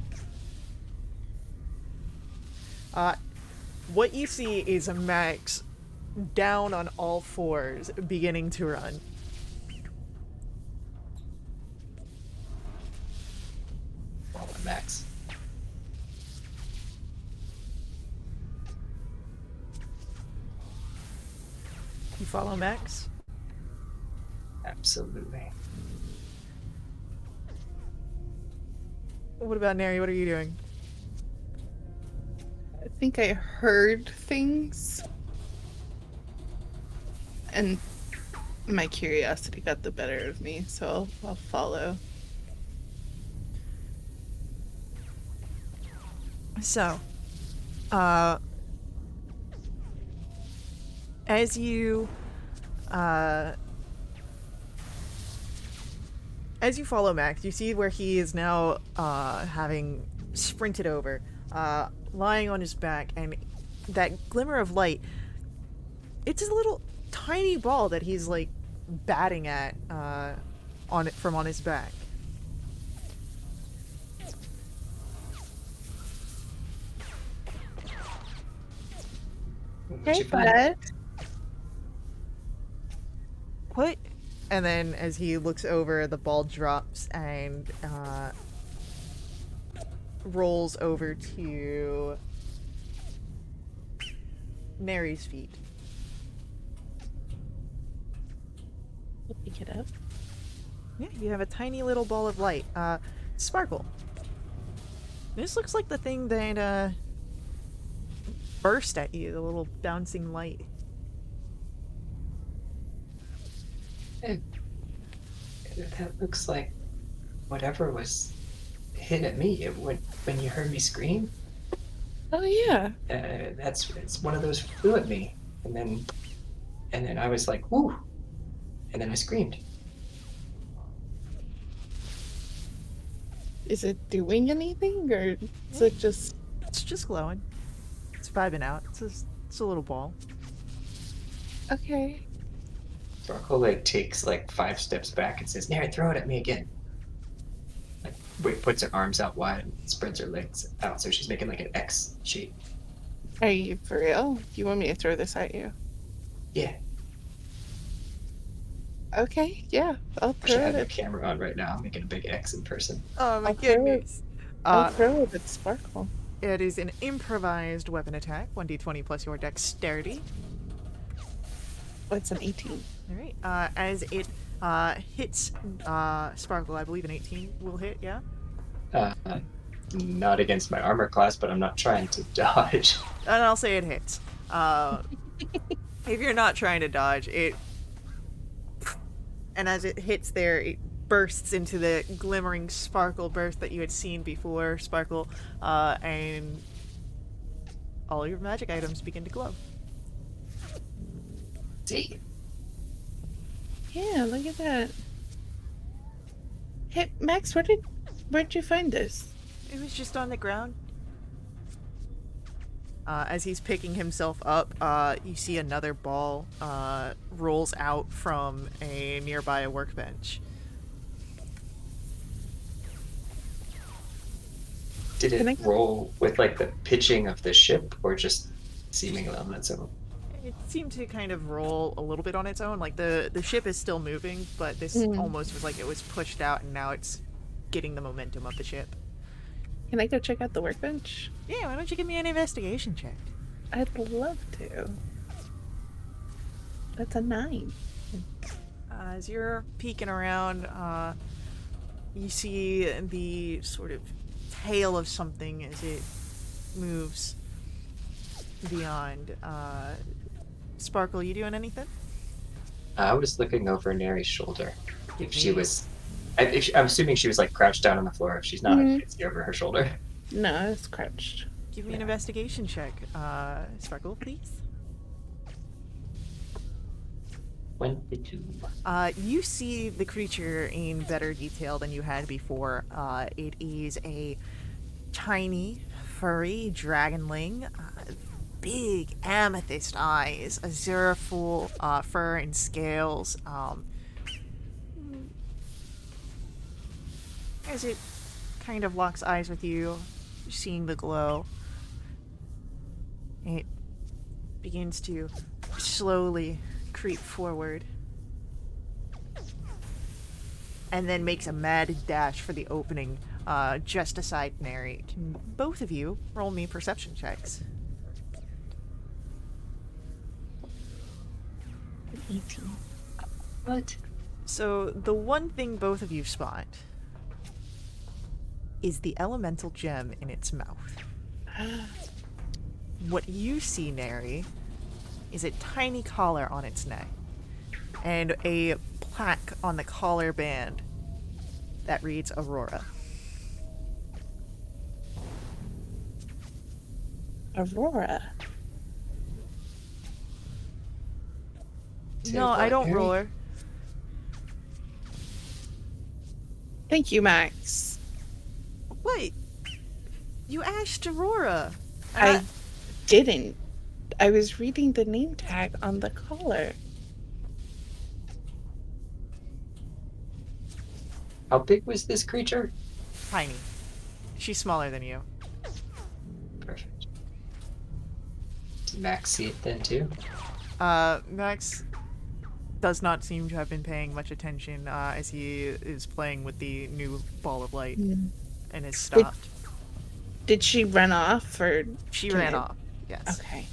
What you see is a Max down on all fours, beginning to run. Follow Max. You follow Max? Absolutely. What about Neri? What are you doing? I think I heard things. And my curiosity got the better of me, so I'll follow. So, as you follow Max, you see where he is now having sprinted over, lying on his back, and that glimmer of light, it's a little tiny ball that he's like batting at from his back. Hey, bud. What? And then as he looks over, the ball drops and rolls over to Neri's feet. Pick it up. Yeah, you have a tiny little ball of light. Sparkle. This looks like the thing that burst at you, the little bouncing light. That looks like whatever was hit at me when you heard me scream. Oh yeah. It's one of those flew at me, and then I was like, "Whoo!" And then I screamed. Is it doing anything, or is Eh, it just It's just glowing. It's vibing out. It's a little ball. okay? Sparkle like takes like 5 steps back and says, "Nary, throw it at me again." Like wait, puts her arms out wide and spreads her legs out, so she's making like an X shape. Are you for real? Do you want me to throw this at you? Yeah, Okay, yeah, I'll wish I throw had my it. camera on right now. I'm making a big X in person. Oh my I'll throw it. goodness. I'll Uh, throw it at Sparkle. it is an improvised weapon attack. 1d20 plus your dexterity. Oh, it's an 18. All right. As it hits Sparkle, I believe an 18 will hit. Yeah. Uh, Not against my armor class, but I'm not trying to dodge. And I'll say it hits. If you're not trying to dodge it, and as it hits there, it bursts into the glimmering sparkle burst that you had seen before, Sparkle, and all your magic items begin to glow. See, Yeah, look at that. Hey, Max, where'd you find this? It was just on the ground. As he's picking himself up, you see another ball rolls out from a nearby workbench. did Can it I- roll with like the pitching of the ship, or just seemingly on its own? It seemed to kind of roll a little bit on its own. Like the ship is still moving, but this almost was like it was pushed out, and now it's getting the momentum of the ship. Can I go check out the workbench? Yeah, why don't you give me an investigation check? I'd love to. That's a 9. As you're peeking around, you see the sort of tail of something as it moves beyond. Sparkle, you doing anything? I was looking over Nary's shoulder. Give If she me- was, I'm assuming she was like crouched down on the floor. If she's not, I can see over her shoulder. No, it's crouched. Give me an investigation check. Sparkle, please. 22. You see the creature in better detail than you had before. It is a tiny, furry dragonling, big amethyst eyes, azure-full fur and scales. As it kind of locks eyes with you, seeing the glow, it begins to slowly creep forward and then makes a mad dash for the opening just aside Nary. Can both of you roll me perception checks? 18. What? So the one thing both of you spot is the elemental gem in its mouth. What you see, Nary, is a tiny collar on its neck and a plaque on the collar band that reads Aurora. Aurora. No, I don't Nary? roar. Thank you, Max. Wait, you asked Aurora. I didn't. I was reading the name tag on the collar. How big was this creature? Tiny. She's smaller than you. Perfect. Did Max see it then too? Max does not seem to have been paying much attention as he is playing with the new ball of light and has stopped. Did she run off, or She can ran I- off. Yes. Okay,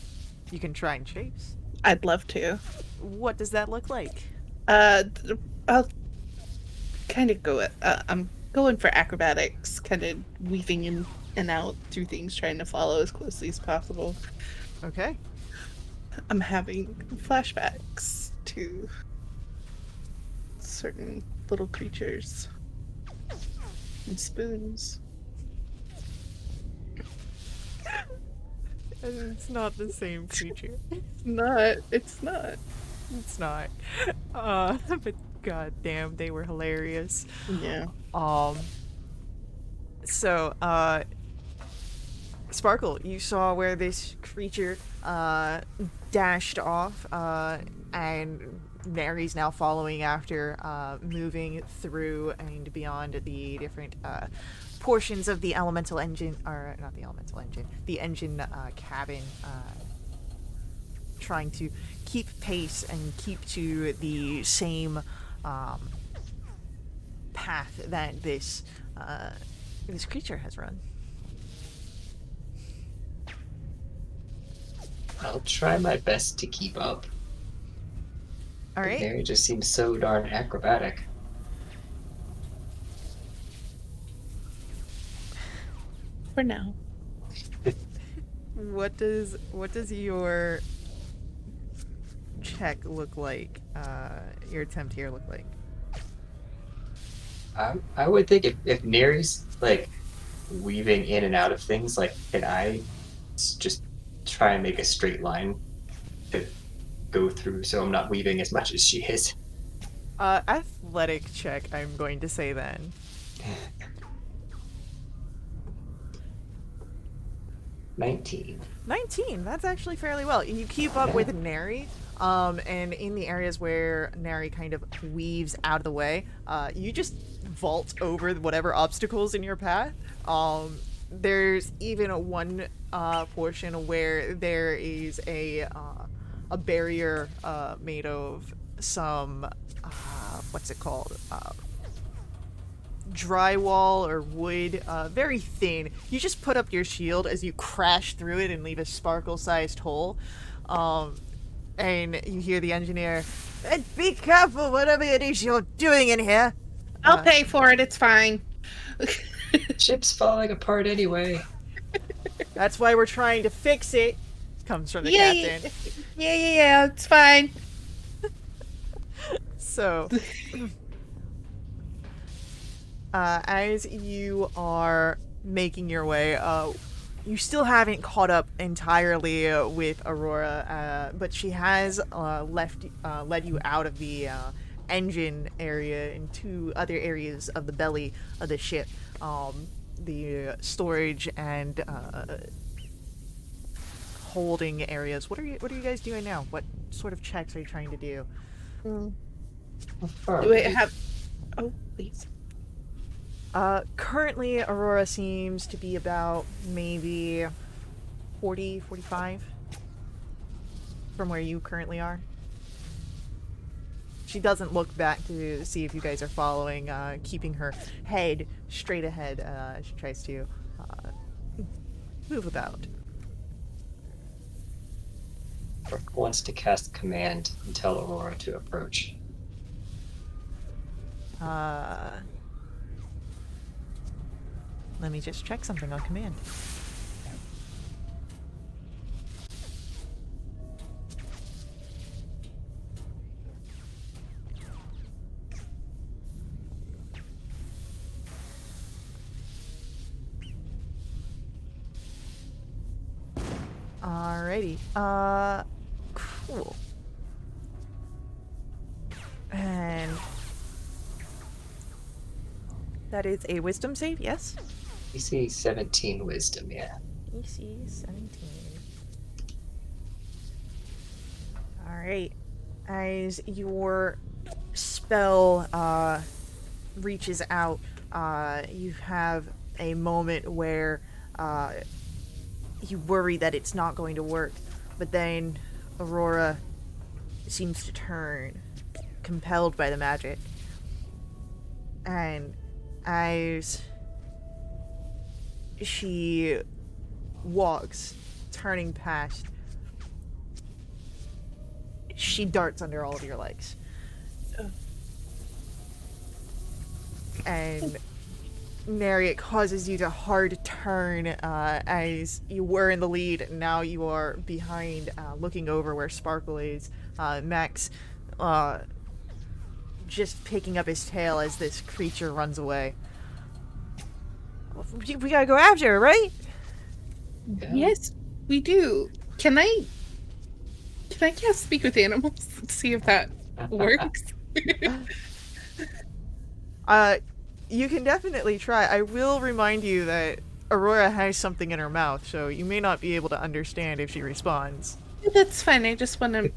You can try and chase. I'd love to. What does that look like? I'll kind of go. I'm going for acrobatics, kind of weaving in and out through things, trying to follow as closely as possible. Okay. I'm having flashbacks to certain little creatures and spoons. It's not the same creature. Not. It's not. It's not. But goddamn, they were hilarious. Yeah. So, Sparkle, you saw where this creature dashed off, and Mary's now following after, moving through and beyond the different portions of the elemental engine, or not the elemental engine, the engine cabin, trying to keep pace and keep to the same path that this creature has run. I'll try my best to keep up. All right. Mary just seems so darn acrobatic. For now. What does your check look like? Your attempt here look like? I would think if Neri's like weaving in and out of things, like can I just try and make a straight line to go through so I'm not weaving as much as she is? Athletic check, I'm going to say then. 19. 19, that's actually fairly well. You keep up with Neri, and in the areas where Neri kind of weaves out of the way, you just vault over whatever obstacles in your path. There's even one portion where there is a barrier made of some, what's it called? Drywall or wood, very thin. You just put up your shield as you crash through it and leave a sparkle-sized hole. And you hear the engineer, "And be careful, whatever it is you're doing in here." I'll pay for it. It's fine. Ship's falling apart anyway. That's why we're trying to fix it. Comes from the captain. Yeah. It's fine. So, as you are making your way, you still haven't caught up entirely with Aurora, but she has led you out of the engine area into other areas of the belly of the ship, the storage and holding areas. What are you guys doing now? What sort of checks are you trying to do? Wait, Oh, please. Currently, Aurora seems to be about maybe 40, 45 from where you currently are. She doesn't look back to see if you guys are following, keeping her head straight ahead as she tries to move about. Brooke wants to cast command and tell Aurora to approach. Let me just check something on command. Alrighty. Cool. And that is a wisdom save, yes? DC 17 wisdom, yeah. EC 17. Alright. As your spell reaches out, you have a moment where you worry that it's not going to work, but then Aurora seems to turn, compelled by the magic. And as she walks, turning past, she darts under all of your legs. And Mary, it causes you to hard turn as you were in the lead, and now you are behind, looking over where Sparkle is. Max just picking up his tail as this creature runs away. We gotta go after her, right? Yeah. Yes. We do. Can I cast speak with animals and see if that works? You can definitely try. I will remind you that Aurora has something in her mouth, so you may not be able to understand if she responds. Yeah, that's fine. I just want to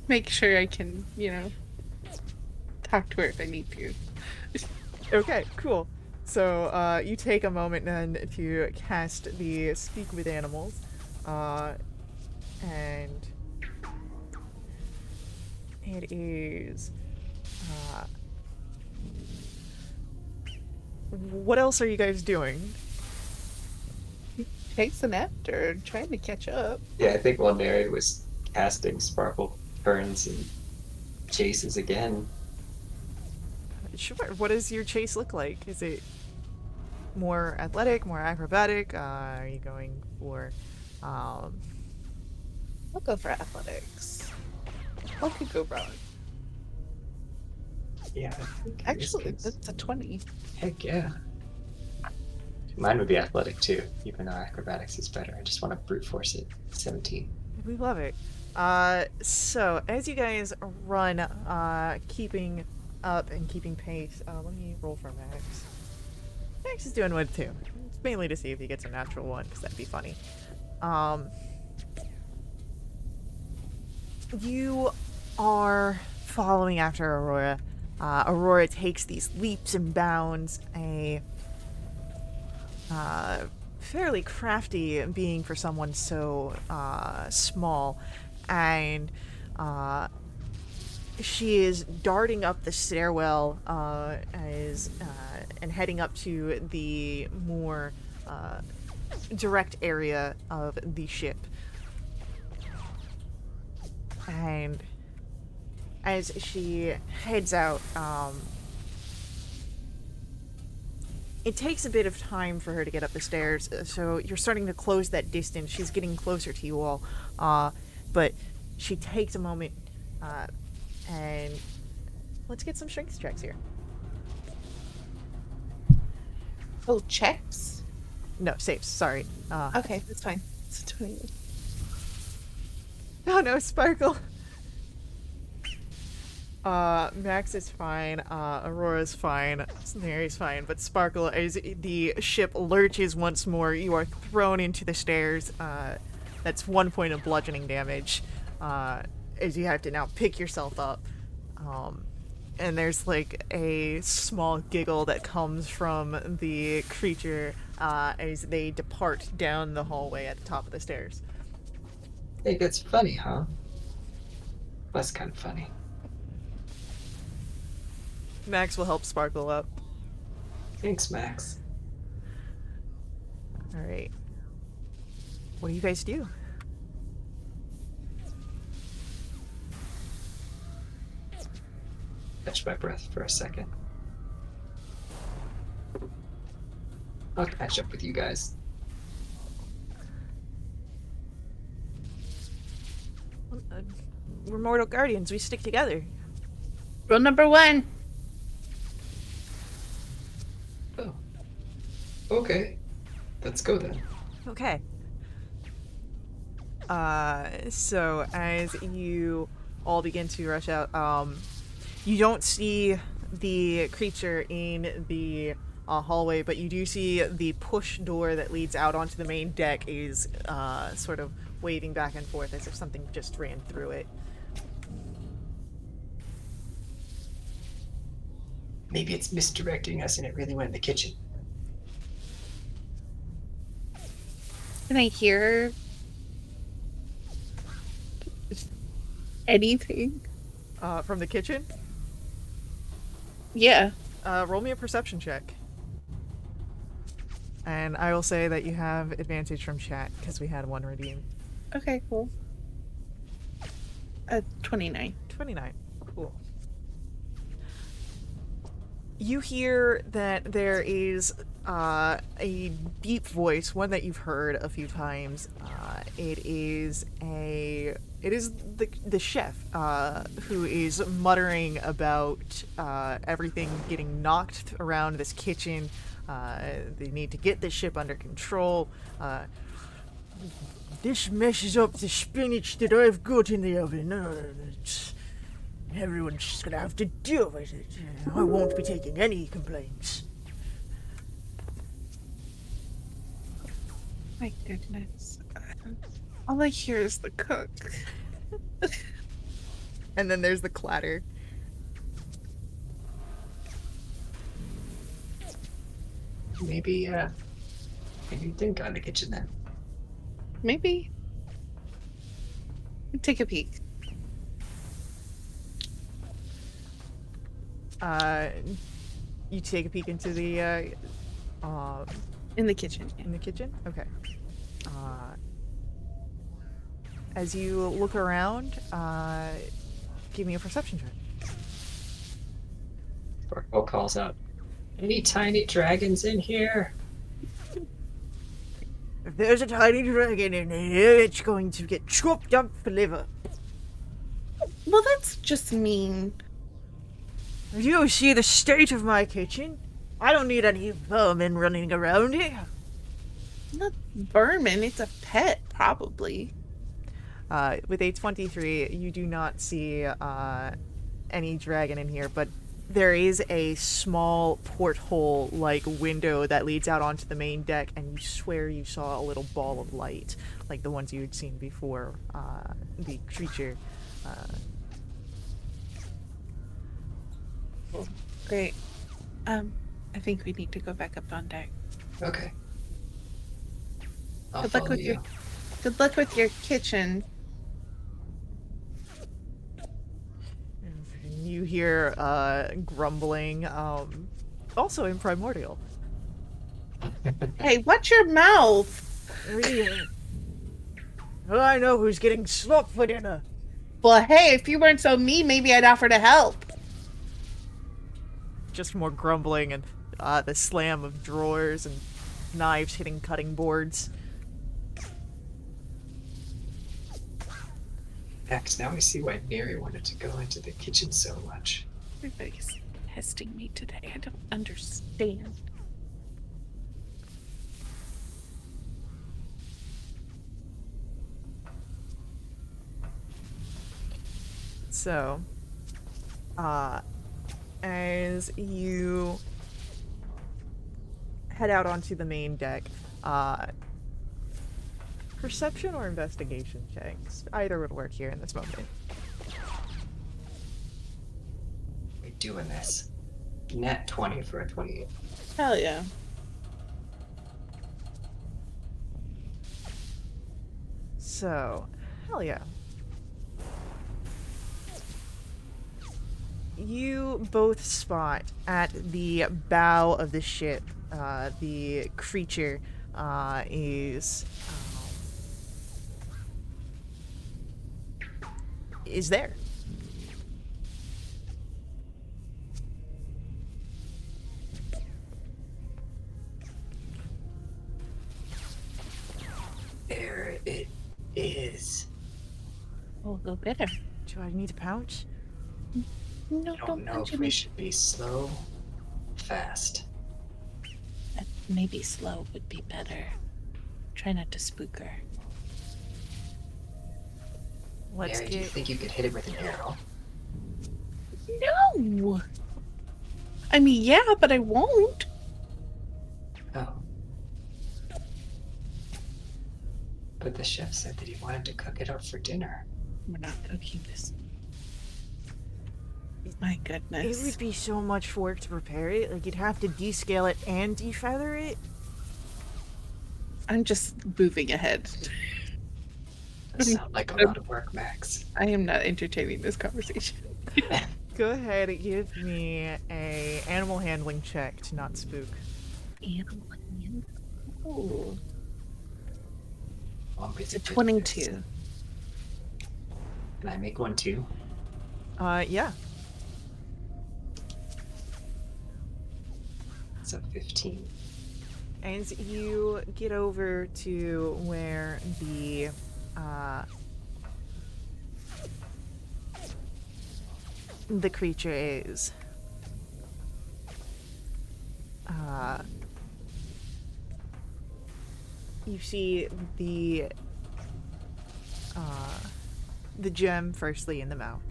make sure I can, talk to her if I need to. Okay, cool. So you take a moment then to cast the Speak with Animals, and it is. Uh, what else are you guys doing? Chasing after, trying to catch up. Yeah, I think while Neri was casting, Sparkle turns and chases again. Sure. What does your chase look like? Is it more athletic, more acrobatic? Are you going for? I'll go for athletics. What could go wrong? Yeah, I think Actually, that's a 20. Heck yeah. Mine would be athletic too, even though acrobatics is better. I just want to brute force it. 17. We love it. So as you guys run, keeping up and keeping pace, let me roll for Max. Max is doing one too. It's mainly to see if he gets a natural one, because that'd be funny. You are following after Aurora. Aurora takes these leaps and bounds, a fairly crafty being for someone so small, and she is darting up the stairwell and heading up to the more direct area of the ship. And as she heads out, it takes a bit of time for her to get up the stairs, so you're starting to close that distance. She's getting closer to you all, but she takes a moment, and let's get some strength checks here. Oh, checks? No, saves, sorry. Okay, that's fine. It's a 20. Oh no, Sparkle! Max is fine, Aurora's fine, Snary's fine, but Sparkle, as the ship lurches once more, you are thrown into the stairs. That's 1 point of bludgeoning damage, as you have to now pick yourself up. And there's like a small giggle that comes from the creature, as they depart down the hallway at the top of the stairs. Hey, that's funny, huh? That's kind of funny. Max will help Sparkle up. Thanks, Max. Alright. What do you guys do? Catch my breath for a second. I'll catch up with you guys. We're mortal guardians, we stick together. Rule number 1. Oh. Okay. Let's go then. Okay. So as you all begin to rush out, you don't see the creature in the hallway, but you do see the push door that leads out onto the main deck is sort of waving back and forth as if something just ran through it. Maybe it's misdirecting us and it really went in the kitchen. Can I hear anything? From the kitchen? Yeah. Roll me a perception check. And I will say that you have advantage from chat, because we had one redeemed. Okay, cool. 29. 29. Cool. You hear that there is a deep voice, one that you've heard a few times. It is the chef who is muttering about everything getting knocked around this kitchen. They need to get this ship under control. This messes up the spinach that I've got in the oven. Everyone's just gonna have to deal with it. I won't be taking any complaints. My goodness. All I hear is the cook. And then there's the clatter. Maybe think on the kitchen then. Maybe. Take a peek. You take a peek into the In the kitchen. in the kitchen? Okay. As you look around, give me a perception check. Sparkle calls out, "Any tiny dragons in here?" If there's a tiny dragon in here, it's going to get chopped up for liver. Well, that's just mean. Do you see the state of my kitchen? I don't need any vermin running around here. Not vermin, it's a pet, probably. With a 23, you do not see any dragon in here, but there is a small porthole-like window that leads out onto the main deck, and you swear you saw a little ball of light, like the ones you had seen before the creature. Great. I think we need to go back up on deck. Okay. I'll Good luck follow with you. Good luck with your kitchen. You hear grumbling, also in Primordial. Hey, watch your mouth! Well, I know who's getting slop for dinner. Well, hey, if you weren't so mean, maybe I'd offer to help. Just more grumbling and the slam of drawers and knives hitting cutting boards. Max, now I see why Mary wanted to go into the kitchen so much. Everybody's testing me today. I don't understand. So, as you head out onto the main deck, perception or investigation checks, either would work here in this moment. We're doing this. Net 20 for a 28. Hell yeah. So, hell yeah. You both spot at the bow of the ship, the creature is there. There it is. We'll go get her. Do I need to pounce? No, I don't don't know punch if me. we should be slow, fast. Maybe slow would be better. Try not to spook her. Let's Mary, do you get. think you could hit it with an arrow? No! I mean, yeah, but I won't. Oh. But the chef said that he wanted to cook it up for dinner. We're not cooking this. My goodness. It would be so much work to prepare it. Like, you'd have to descale it and defeather it. I'm just moving ahead. That sounds like a lot of work, Max. I am not entertaining this conversation. Go ahead and give me a animal handling check to not spook. Oh, It's a 22. Can I make one too? Yeah. It's a 15. As you get over to where the creature is, You see the gem firstly in the mouth,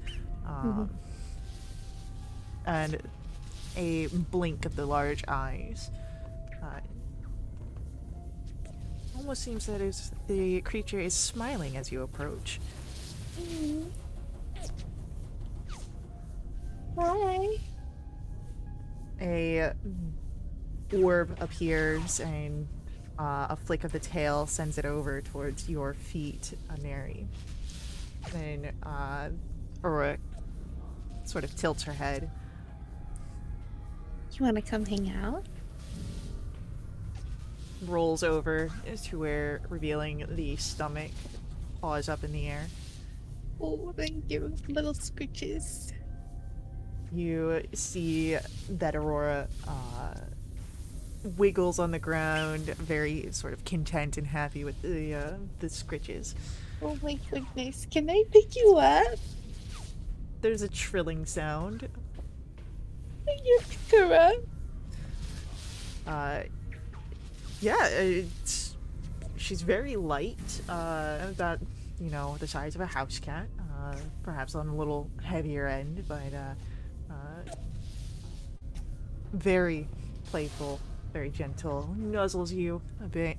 and a blink of the large eyes. Almost seems that the creature is smiling as you approach. Hi. A orb appears, and a flick of the tail sends it over towards your feet, Neri. Then Aurora sort of tilts her head. You want to come hang out? Rolls over to where, revealing the stomach, paws up in the air. Oh, thank you. Little scritches. You see that Aurora wiggles on the ground, very sort of content and happy with the scritches. Oh my goodness. Can I pick you up? There's a trilling sound. Can you pick her up? Yeah, she's very light, about, the size of a house cat, perhaps on a little heavier end, but very playful, very gentle, nuzzles you a bit,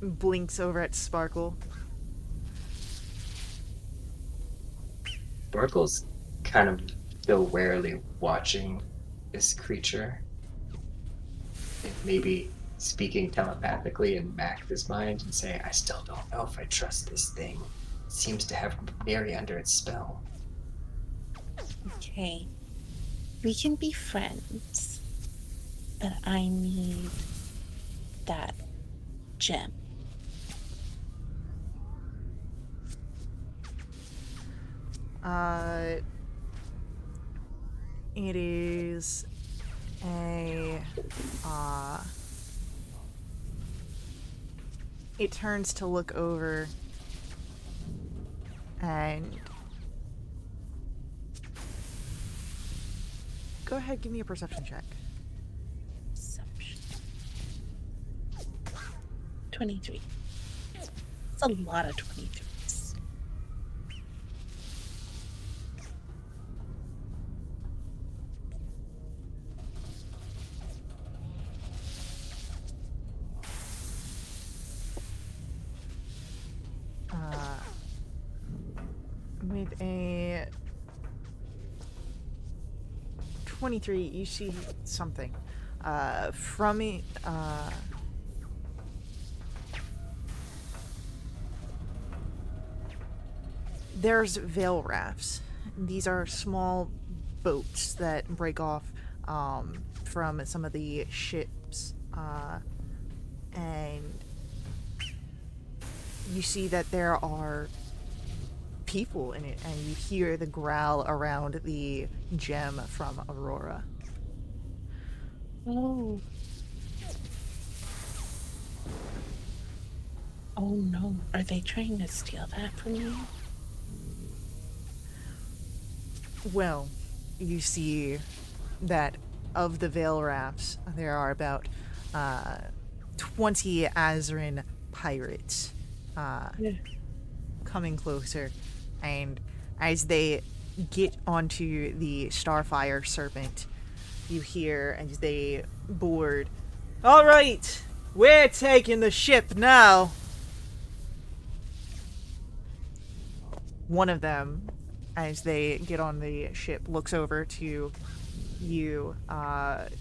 blinks over at Sparkle. Sparkle's kind of still warily watching this creature, and maybe speaking telepathically in Max's mind and saying, I still don't know if I trust this thing. It seems to have Mary under its spell. Okay. We can be friends. But I need that gem. It is a, it turns to look over and go ahead, give me a perception check. Perception. 23. It's a lot of 23s. With a 23, you see something. From it, there's veil rafts. These are small boats that break off from some of the ships, and you see that there are people in it, and you hear the growl around the gem from Aurora. Oh. Oh no. Are they trying to steal that from me? Well, you see that of the veil rafts, there are about 20 Azran pirates coming closer, and as they get onto the Starfire Serpent, you hear as they board, "All right, we're taking the ship now." One of them, as they get on the ship, looks over to you,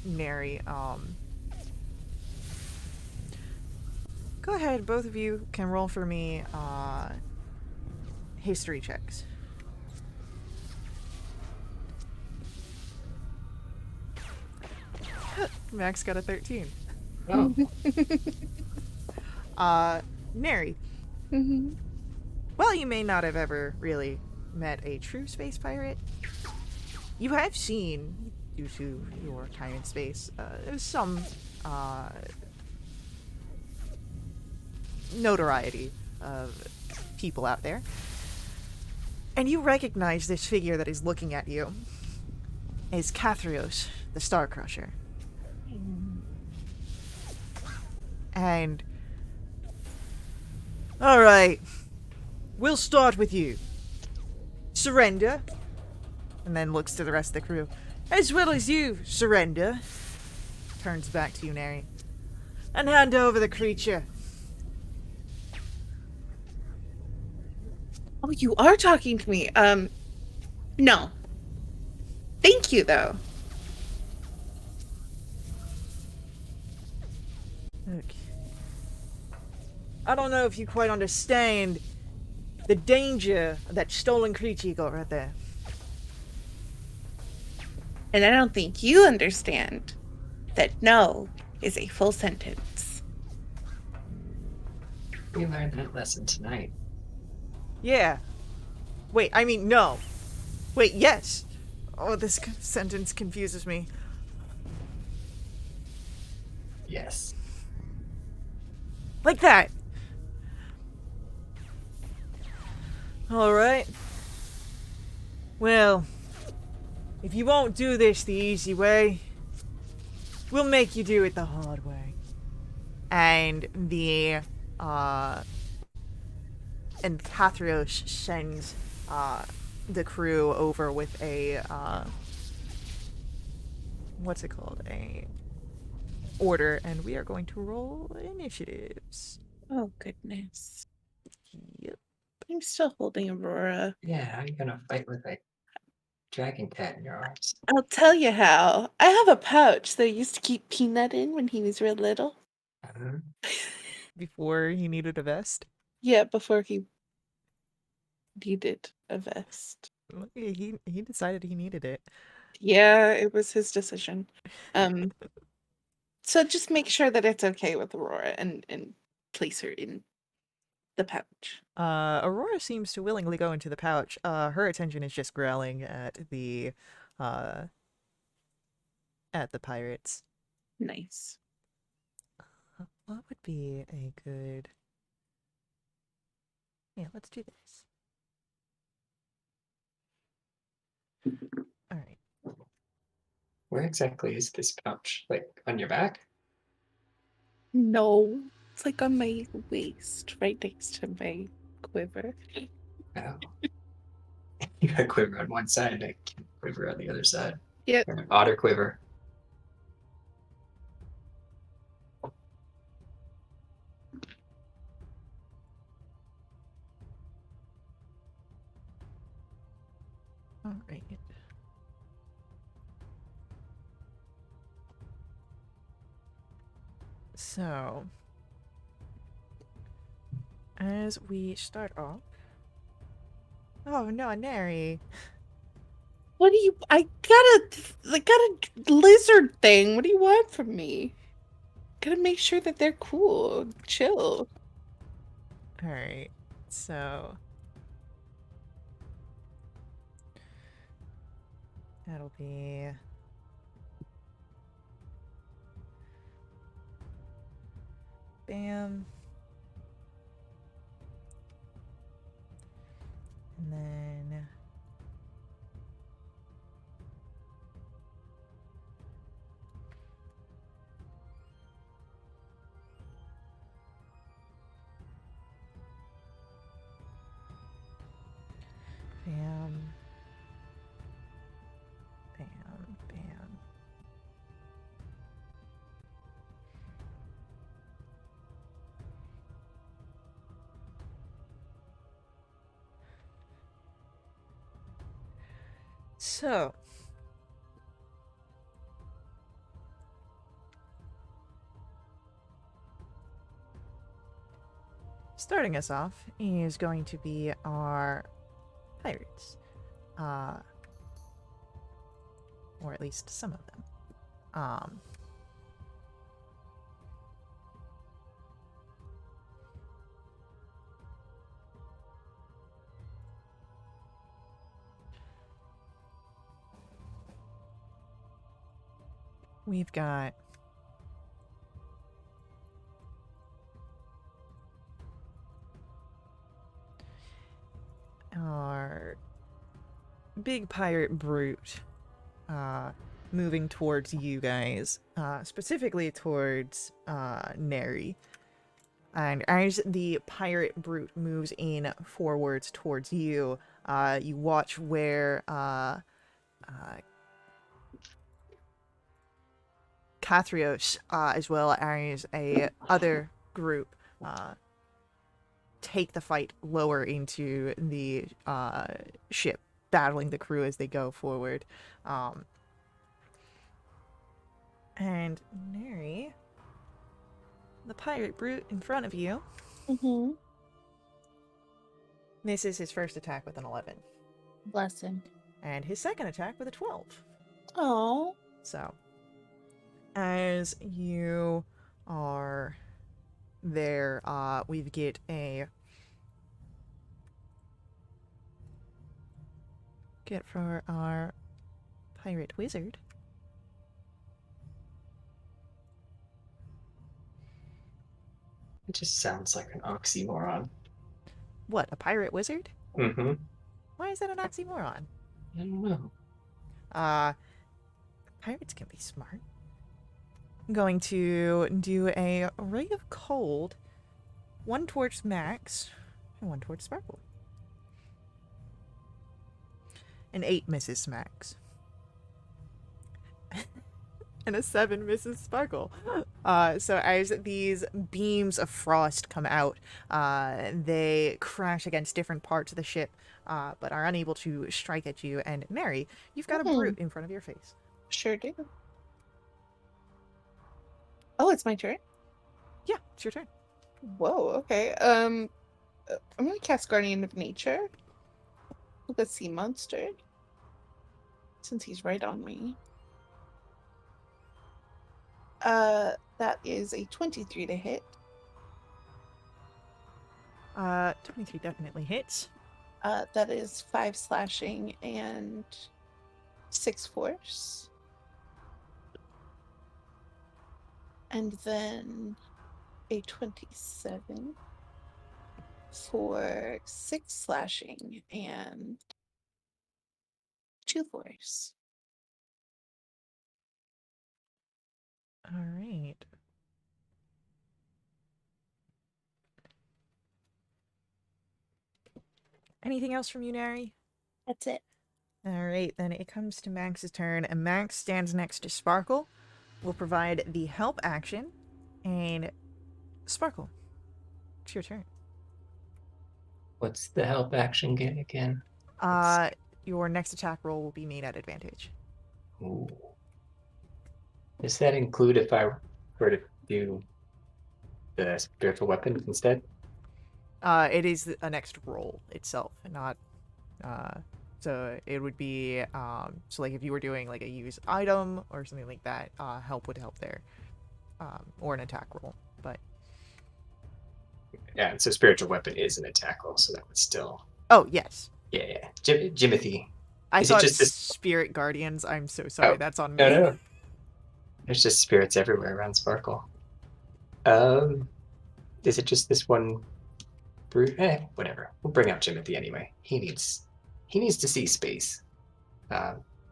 Neri. Go ahead, both of you can roll for me history checks. Max got a 13. Oh, Neri. Mm-hmm. Well, you may not have ever really met a true space pirate. You have seen, due to your time in space, some notoriety of people out there. And you recognize this figure that is looking at you as Cathrios, the Star Crusher. And all right, we'll start with you. Surrender. And then looks to the rest of the crew. As well as you, Surrender. Turns back to you, Neri. And hand over the creature. Oh, you are talking to me. No. Thank you, though. Look. I don't know if you quite understand the danger of that stolen creature you got right there. And I don't think you understand that no is a full sentence. We learned that lesson tonight. Yeah. Wait, I mean, no. Wait, yes. Oh, this sentence confuses me. Yes. Like that. Alright. Well, if you won't do this the easy way, we'll make you do it the hard way. And Cathrios sends, the crew over with a, what's it called? A order, and we are going to roll initiatives. Oh, goodness. Yep. I'm still holding Aurora. Yeah, how are you gonna fight with a dragon cat in your arms? I'll tell you how. I have a pouch that I used to keep Peanut in when he was real little. Uh-huh. Before he needed a vest. Yeah, before he needed a vest. Well, he decided he needed it. Yeah, it was his decision. So just make sure that it's okay with Aurora and place her in the pouch. Aurora seems to willingly go into the pouch. Her attention is just growling at the pirates. Nice. What would be a good... Yeah, let's do this. Alright. Where exactly is this pouch? Like on your back? No, it's like on my waist, right next to my quiver. No. You got a quiver on one side, and a quiver on the other side. Yep. Or an otter quiver. Alright. So... As we start off... Oh no, Neri. What do you? I got a lizard thing. What do you want from me? Gotta make sure that they're cool, chill. Alright, so... That'll be... Bam. And then... Bam. Bam. Bam. So... Starting us off is going to be our pirates. Or at least some of them. We've got our big pirate brute, moving towards you guys, specifically towards Neri. And as the pirate brute moves in forwards towards you, you watch where Cathrios, as well as a other group, take the fight lower into the ship, battling the crew as they go forward. And Neri, the pirate brute in front of you, Mm-hmm. misses his first attack with an 11, Bless him. and his second attack with a 12. Oh. So, as you are there, we get for our pirate wizard. It just sounds like an oxymoron. What, a pirate wizard? Mm-hmm. Why is that an oxymoron? I don't know. Pirates can be smart. I'm going to do a ray of cold, one towards Max, and one towards Sparkle. An 8 misses Max. And a 7 misses Sparkle. So as these beams of frost come out, they crash against different parts of the ship, but are unable to strike at you. And Mary, you've got a brute in front of your face. Sure do. Oh, it's my turn? Yeah, it's your turn. Whoa, okay. I'm gonna cast Guardian of Nature with a sea monster. Since he's right on me. That is a 23 to hit. 23 definitely hits. That is 5 slashing and 6 force. And then a 27 for 6 slashing and 2 force. All right. Anything else from you, Nary? That's it. All right, then it comes to Max's turn, and Max stands next to Sparkle. Will provide the help action, and Sparkle, it's your turn. What's the help action get again? Your next attack roll will be made at advantage. Ooh. Does that include if I were to do the spiritual weapon instead? It is a next roll itself, and not. So it would be so like if you were doing like a use item or something like that, help would help there, or an attack roll. But Yeah, so spiritual weapon is an attack roll, so that would still. oh yes, Yeah. Jimothy. I Is thought it just this? spirit guardians. I'm so sorry. Oh, That's on no, me. no. There's just spirits everywhere around Sparkle. Is it just this one brute? Whatever. We'll bring out Jimothy anyway. He needs to see space.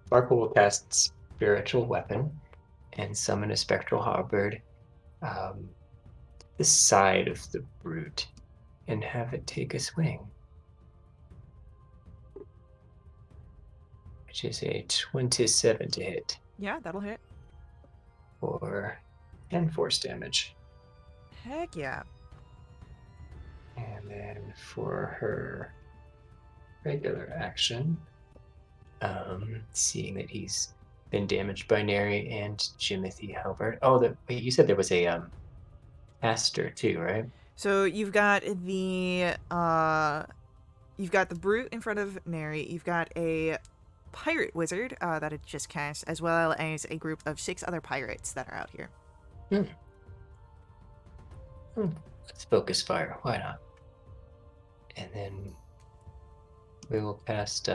Sparkle will cast spiritual weapon and summon a spectral halberd this side of the brute and have it take a swing. Which is a 27 to hit. Yeah, that'll hit. For 10 force damage. Heck yeah. And then for her regular action, seeing that he's been damaged by Neri and Jimothy Halbert. Oh, wait, you said there was a caster too, right? So you've got the brute in front of Neri. You've got a pirate wizard that it just cast, as well as a group of 6 other pirates that are out here. Let's focus fire. Why not? And then we will cast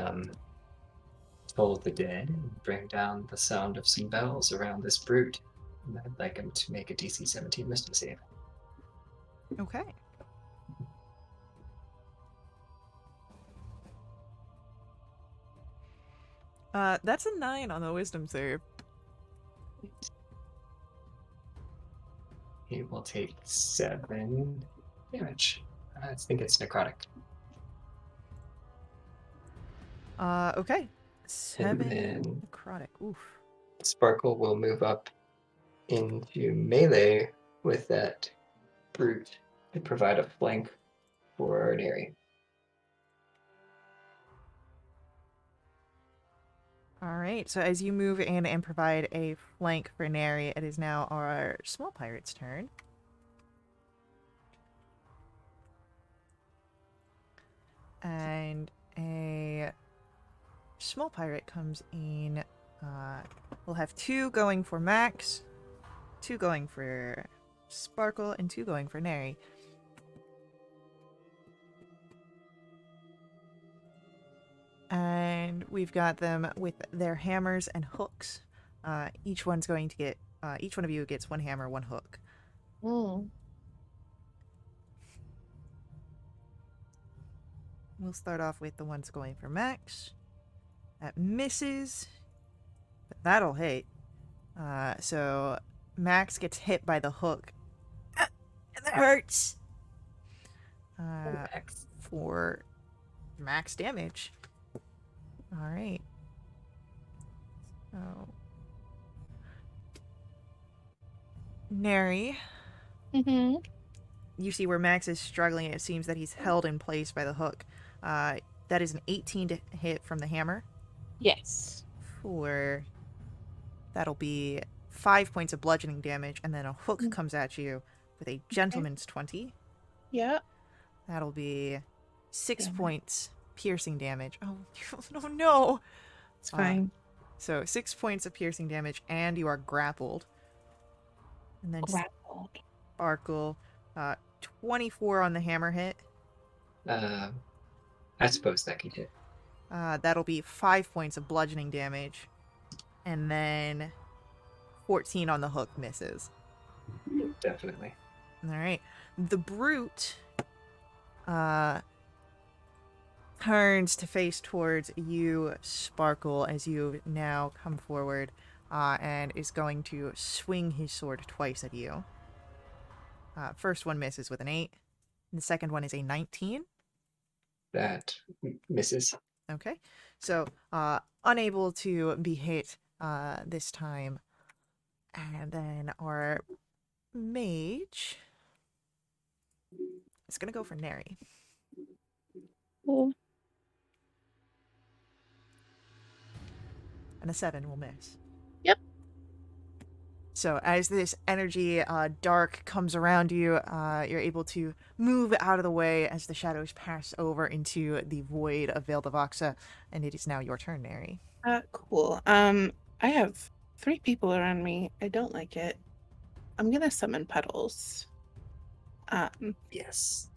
Toll the Dead and bring down the sound of some bells around this brute. And I'd like him to make a DC 17 wisdom save. Okay. That's a 9 on the wisdom save. He will take 7 damage. I think it's necrotic. Okay. And 7 then necrotic. Oof. Sparkle will move up into melee with that brute to provide a flank for Neri. All right. So as you move in and provide a flank for Neri, it is now our small pirate's turn. And a small pirate comes in. We'll have 2 going for Max, 2 going for Sparkle, and 2 going for Neri. And we've got them with their hammers and hooks. Each one's going to get. Each one of you gets 1 hammer, 1 hook. Mm. We'll start off with the ones going for Max. That misses, but that'll hit. So Max gets hit by the hook. And that hurts. For max damage. All right. So, Neri, Mm-hmm. you see where Max is struggling. It seems that he's held in place by the hook. That is an 18 to hit from the hammer. Yes. That'll be 5 points of bludgeoning damage, and then a hook Mm. comes at you with a gentleman's 20. Yeah. That'll be 6 Damn it. points piercing damage. Oh, no, no. It's fine. So 6 points of piercing damage, and you are grappled. And then Grappled. Sparkle, 24 on the hammer hit. I suppose that can hit. That'll be 5 points of bludgeoning damage. And then 14 on the hook misses. Definitely. All right. The brute turns to face towards you, Sparkle, as you now come forward, and is going to swing his sword twice at you. First one misses with an 8. And the second one is a 19. That misses. Okay. So, unable to be hit this time. And then our mage is going to go for Neri. Cool. And a 7 will miss. Yep. So as this energy dark comes around you, you're able to move out of the way as the shadows pass over into the void of Veil of Voxa, and it is now your turn, Neri. Cool. I have 3 people around me. I don't like it. I'm gonna summon Puddles. Yes.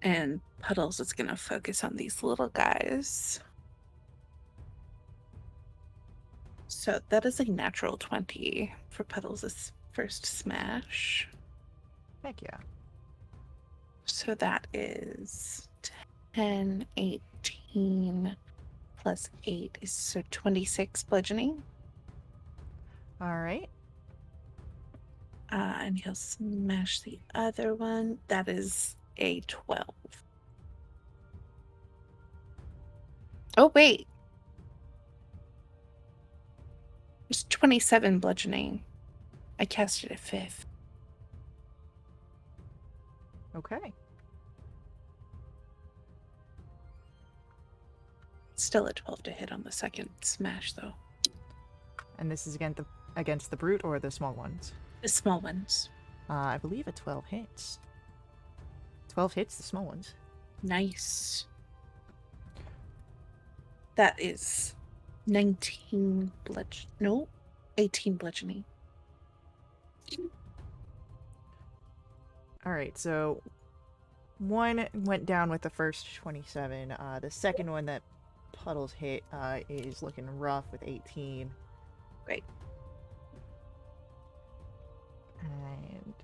And Puddles is gonna focus on these little guys. So that is a natural 20 for Puddles' first smash. Heck yeah. So that is 10, 18 plus 8 is so 26 bludgeoning. All right. And he'll smash the other one. That is a 12. Oh, wait. It's 27 bludgeoning. I cast it at 5th. Okay. Still a 12 to hit on the second smash, though. And this is against the brute or the small ones? The small ones. I believe a 12 hits. 12 hits the small ones. Nice. That is 19 bludgeoning. No, 18 bludgeoning. All right, so one went down with the first 27. The second one that Puddles hit is looking rough with 18. Great. And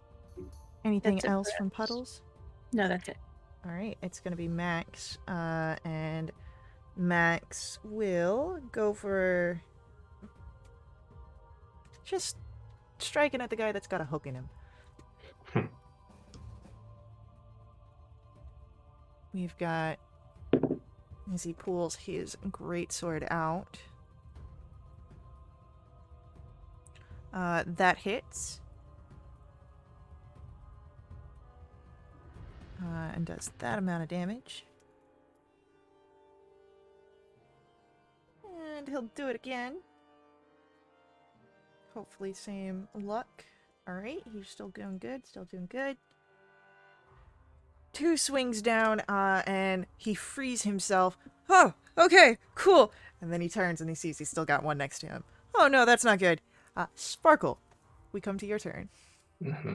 anything That's it else for from us. Puddles? No, that's it. All right, it's going to be Max. And Max will go for Just striking at the guy that's got a hook in him. Hmm. We've got, as he pulls his greatsword out. That hits. And does that amount of damage. And he'll do it again. Hopefully same luck. Alright, he's still doing good, still doing good. 2 swings down, and he frees himself. Oh, okay, cool. And then he turns and he sees he's still got one next to him. Oh no, that's not good. Sparkle, we come to your turn. Mm-hmm.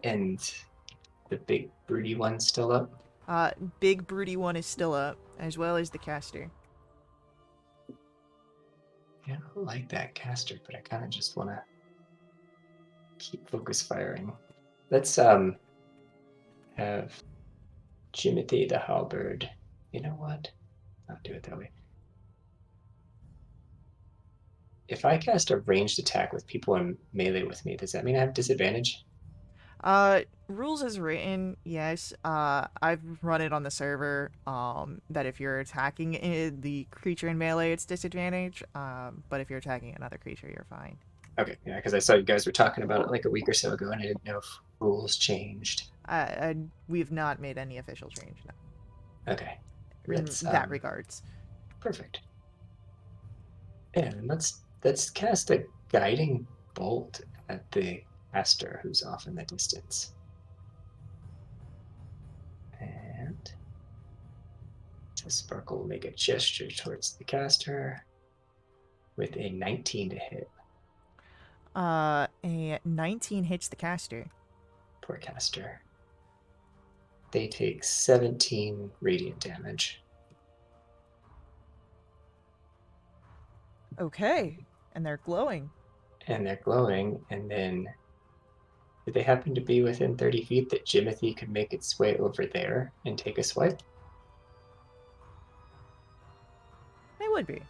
And the big broody one's still up? Big broody one is still up, as well as the caster. Yeah, I like that caster, but I kind of just want to keep focus firing. Let's have Jimothy the halberd. You know what? I'll do it that way. If I cast a ranged attack with people in melee with me, does that mean I have disadvantage? Rules as written, yes. I've run it on the server, that if you're attacking the creature in melee, it's disadvantage. But if you're attacking another creature, you're fine. Okay, yeah, because I saw you guys were talking about it like a week or so ago, and I didn't know if rules changed. We've not made any official change, no. Okay, In let's that regards. perfect. And let's cast a guiding bolt at the caster who's off in the distance. And so Sparkle will make a gesture towards the caster with a 19 to hit. A 19 hits the caster. Poor caster. They take 17 radiant damage. Okay, and they're glowing. And they're glowing, and then did they happen to be within 30 feet that Jimothy could make its way over there and take a swipe? They would be.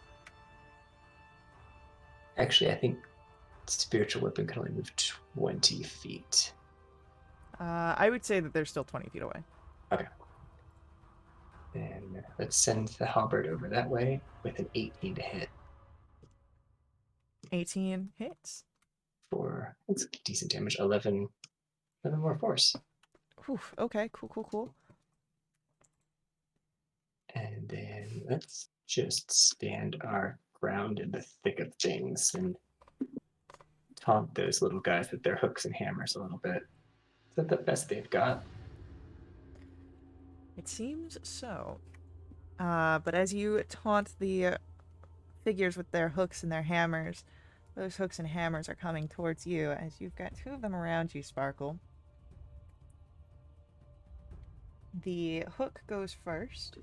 Actually, I think Spiritual Weapon can only move 20 feet. I would say that they're still 20 feet away. Okay. Then let's send the halberd over that way with an 18 to hit 18 hits. for it's decent damage. 11 more force. Whew, okay, cool. And then let's just stand our ground in the thick of things and taunt those little guys with their hooks and hammers a little bit. Is that the best they've got? It seems so. But as you taunt the figures with their hooks and their hammers, those hooks and hammers are coming towards you as you've got 2 of them around you, Sparkle. The hook goes first,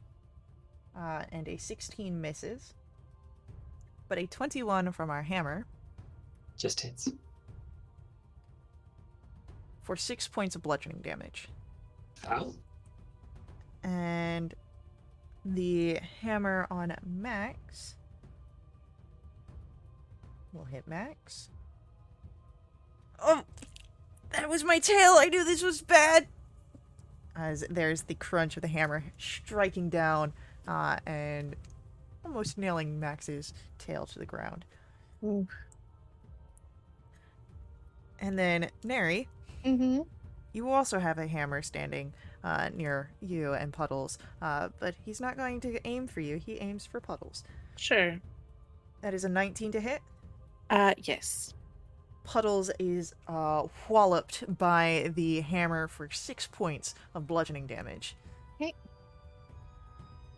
and a 16 misses, but a 21 from our hammer Just hits. for 6 points of bludgeoning damage. Ow. And the hammer on Max will hit Max. Oh, that was my tail. I knew this was bad. As there's the crunch of the hammer striking down, and almost nailing Max's tail to the ground. Ooh. And then Neri, Mm-hmm. you also have a hammer standing near you and Puddles, but he's not going to aim for you. He aims for Puddles. Sure. That is a 19 to hit. Yes. Puddles is walloped by the hammer for 6 points of bludgeoning damage. Okay.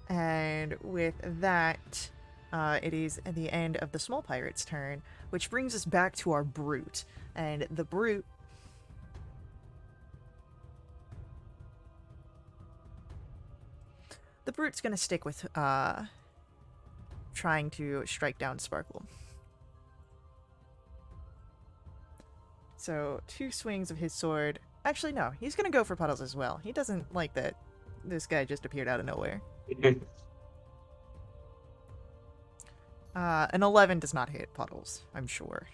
And with that, it is at the end of the small pirate's turn, which brings us back to our brute. And the brute brute's gonna stick with trying to strike down Sparkle. So 2 swings of his sword. Actually, no, he's gonna go for Puddles as well. He doesn't like that this guy just appeared out of nowhere. An 11 does not hit Puddles, I'm sure.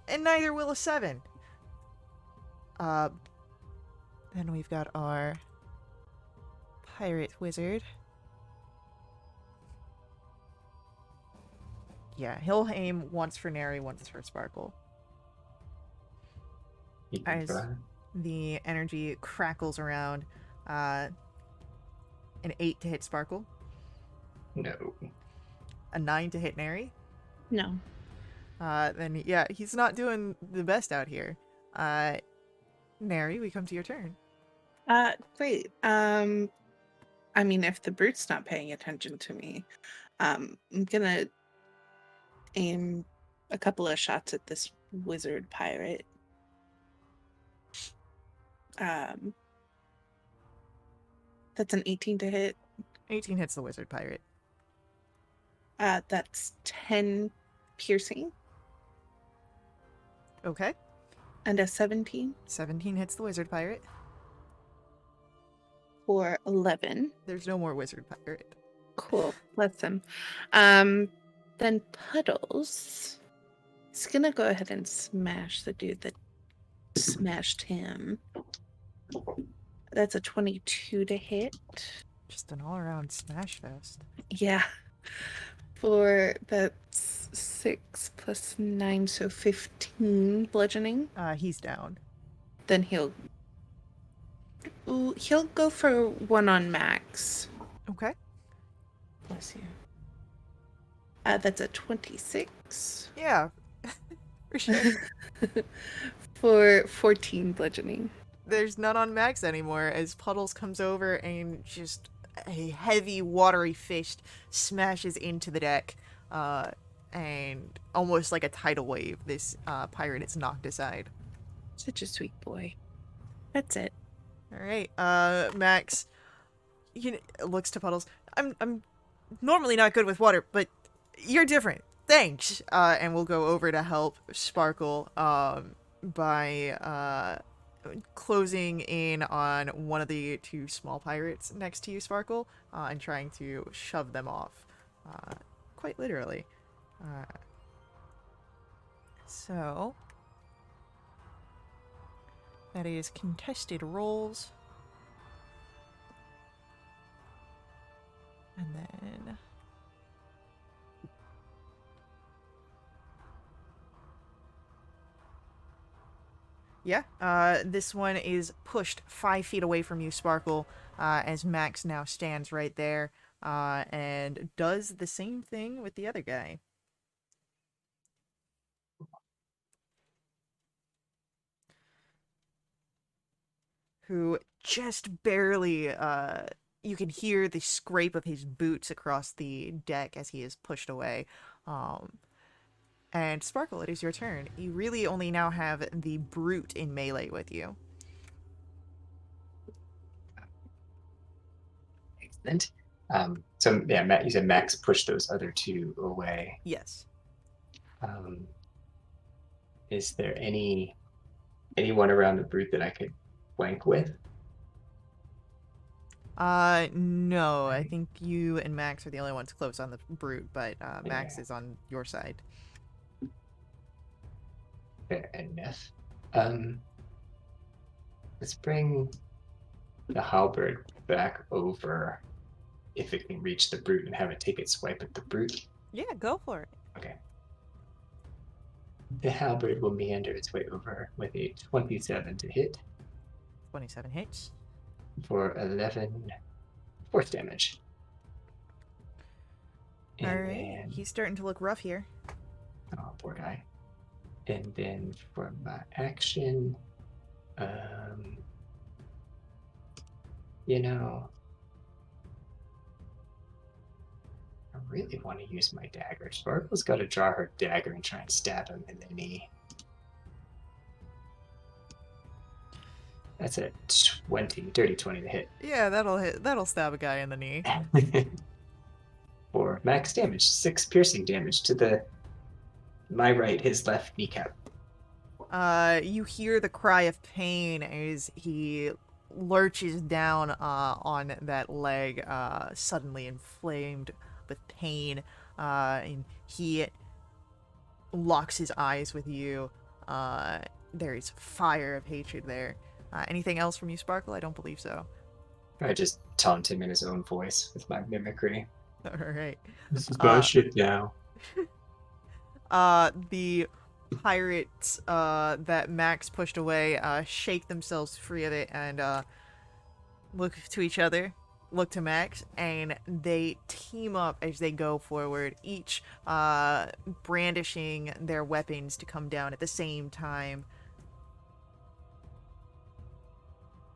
And neither will a 7. Then we've got our pirate wizard. Yeah, he'll aim once for Neri, once for Sparkle. You can As try. the energy crackles around, an 8 to hit Sparkle, No. a 9 to hit Neri. No. Then yeah, he's not doing the best out here. Neri, we come to your turn. Great. I mean, if the brute's not paying attention to me, I'm gonna aim a couple of shots at this wizard pirate. That's an 18 to hit. 18 hits the wizard pirate. That's 10 piercing Okay. and a 17 17 hits the wizard pirate. for 11. There's no more wizard pirate. Cool. Bless him. Then Puddles is gonna go ahead and smash the dude that smashed him. That's a 22 to hit. Just an all-around smash fest. Yeah. That's 6 plus 9, so 15 bludgeoning. He's down. Then he'll go for one on Max. Okay. Bless you. That's a 26 Yeah. For sure. for 14 bludgeoning. There's none on Max anymore as Puddles comes over and just a heavy watery fist smashes into the deck. And almost like a tidal wave, this pirate is knocked aside. Such a sweet boy. That's it. All right, Max, looks to Puddles. I'm normally not good with water, but you're different. Thanks. And we'll go over to help Sparkle by closing in on one of the two small pirates next to you, Sparkle, and trying to shove them off, quite literally. So that is contested rolls. And then this one is pushed 5 feet away from you, Sparkle, as Max now stands right there, and does the same thing with the other guy. Who just barely, you can hear the scrape of his boots across the deck as he is pushed away. And Sparkle, it is your turn. You really only now have the brute in melee with you. Excellent. So yeah, Matt, you said Max pushed those other two away. Yes. Is there anyone around the brute that I could flank with? No. I think you and Max are the only ones close on the brute, but Max is on your side. Fair enough. Let's bring the halberd back over if it can reach the brute and have it take its swipe at the brute. Yeah, go for it. Okay. The halberd will meander its way over with a 27 to hit 27 hits. for 11 force damage. And All right. then, He's starting to look rough here. oh, poor guy. And then for my action, I really want to use my dagger. Sparkle's got to draw her dagger and try and stab him in the knee. That's a dirty 20 to hit. Yeah, that'll hit. That'll stab a guy in the knee. For max damage, 6 piercing damage to my right, his left kneecap. You hear the cry of pain as he lurches down on that leg, suddenly inflamed with pain. and he locks his eyes with you. There is fire of hatred there. Anything else from you, Sparkle? I don't believe so. I just taunt him in his own voice with my mimicry. All right. This is my shit now. The pirates that Max pushed away shake themselves free of it and look to each other, look to Max, and they team up as they go forward, each brandishing their weapons to come down at the same time.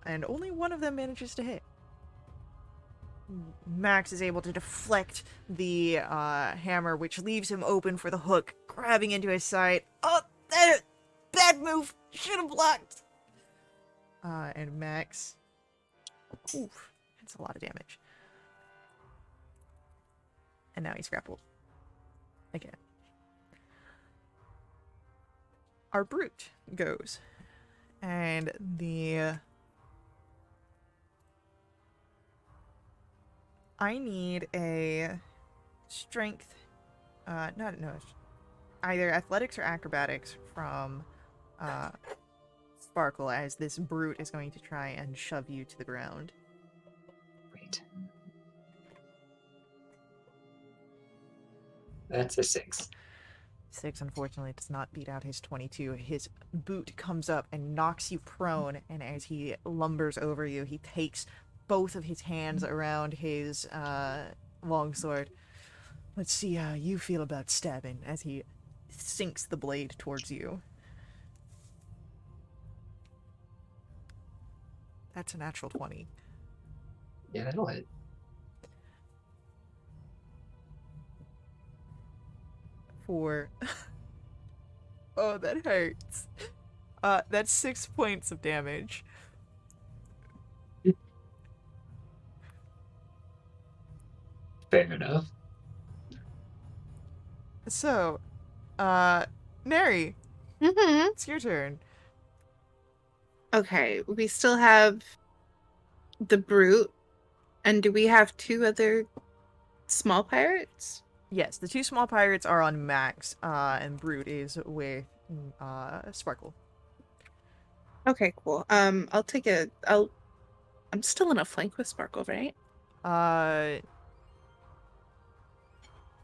And only one of them manages to hit. Max is able to deflect the hammer, which leaves him open for the hook, grabbing into his side. Oh, that bad move! Should have blocked! And Max... Oof, that's a lot of damage. And now he's grappled. Again. Our brute goes. And the... I need a strength, either athletics or acrobatics from Sparkle, as this brute is going to try and shove you to the ground. Wait. That's a 6. 6, unfortunately, does not beat out his 22. His boot comes up and knocks you prone, and as he lumbers over you, he takes both of his hands around his longsword. Let's see how you feel about stabbing, as he sinks the blade towards you. That's a natural 20. Yeah, that'll hit. For... oh, that hurts. That's 6 points of damage. Fair enough. So, Neri, Mm-hmm. it's your turn. Okay, we still have the brute, and do we have 2 other small pirates? Yes, the 2 small pirates are on Max, and Brute is with Sparkle. Okay, cool. I'm still in a flank with Sparkle, right?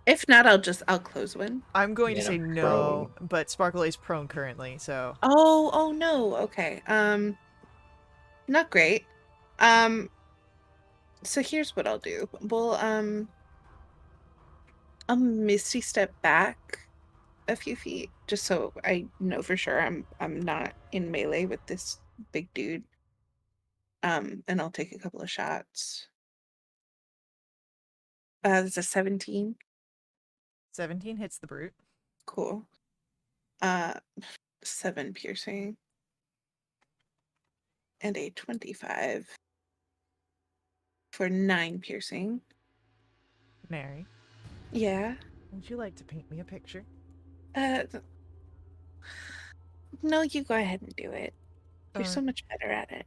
If not, I'll close one. I'm going to Yeah, say I'm no, prone. but Sparkle is prone currently, so... Oh no. Okay. Not great. So here's what I'll do. Well, I'll Misty step back a few feet just so I know for sure I'm not in melee with this big dude. And I'll take a couple of shots. That's a 17. 17 hits the Brute. Cool. 7 piercing. And a 25 for 9 piercing. Neri, Yeah. would you like to paint me a picture? No, you go ahead and do it. You're so Alright. much better at it.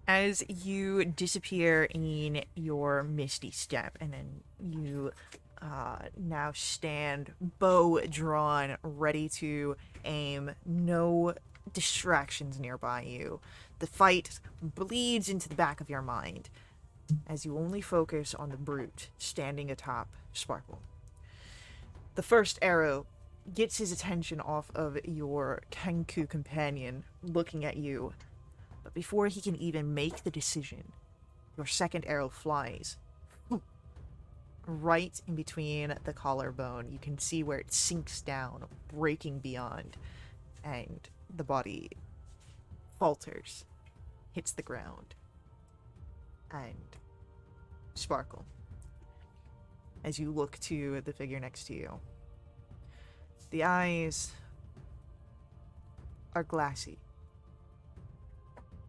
As you disappear in your misty step, and then you now stand bow drawn, ready to aim, no distractions nearby you. The fight bleeds into the back of your mind as you only focus on the brute standing atop Sparkle. The first arrow gets his attention off of your Kenku companion looking at you. But before he can even make the decision, your second arrow flies. Right in between the collarbone. You can see where it sinks down, breaking beyond. And the body falters, hits the ground. And Sparkle, as you look to the figure next to you, the eyes are glassy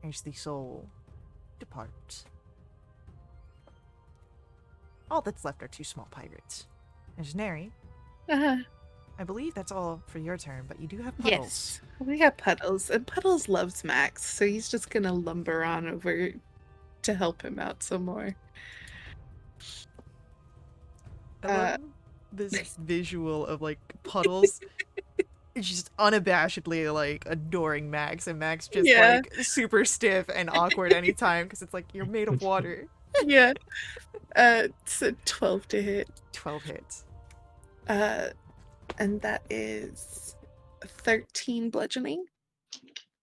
as the soul departs. All that's left are 2 small pirates. There's Neri. Uh-huh. I believe that's all for your turn, but you do have Puddles. Yes. We got Puddles, and Puddles loves Max, so he's just gonna lumber on over to help him out some more. I Uh, love this visual of like Puddles just unabashedly like adoring Max, and Max just yeah, like super stiff and awkward anytime because it's like you're made of water. yeah. It's a 12 to hit. 12 hits. Uh, and that is 13 bludgeoning.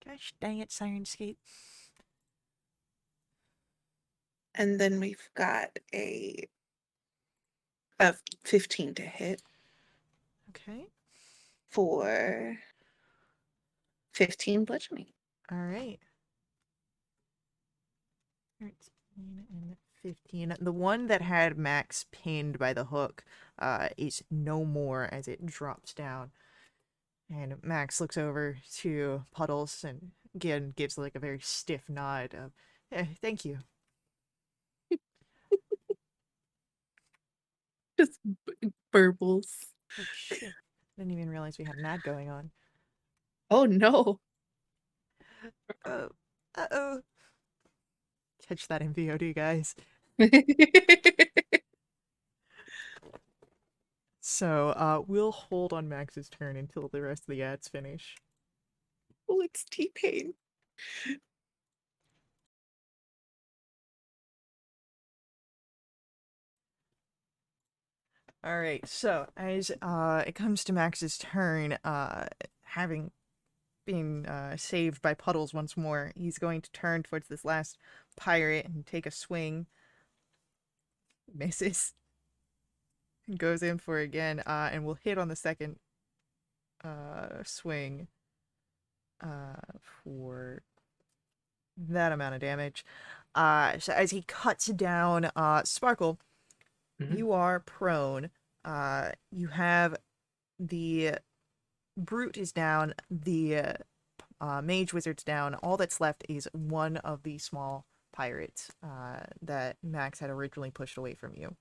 Gosh dang it, Sirenscape. And then we've got a 15 to hit Okay. for 15 bludgeoning. All right. 13 and 15. The one that had Max pinned by the hook is no more as it drops down. And Max looks over to Puddles and again gives like a very stiff nod of, thank you. Just burbles. Oh shit. Didn't even realize we had an ad going on. Oh no. Oh, uh-oh. Catch that in VOD, guys. So, we'll hold on Max's turn until the rest of the ads finish. Oh, it's T-Pain. Alright, so as it comes to Max's turn, having been saved by Puddles once more, he's going to turn towards this last pirate and take a swing. Misses. Goes in for it again, and will hit on the second swing for that amount of damage. So as he cuts down Sparkle, Mhm. you are prone. You have the Brute is down, the Mage Wizard's down. All that's left is one of the small pirates that Max had originally pushed away from you.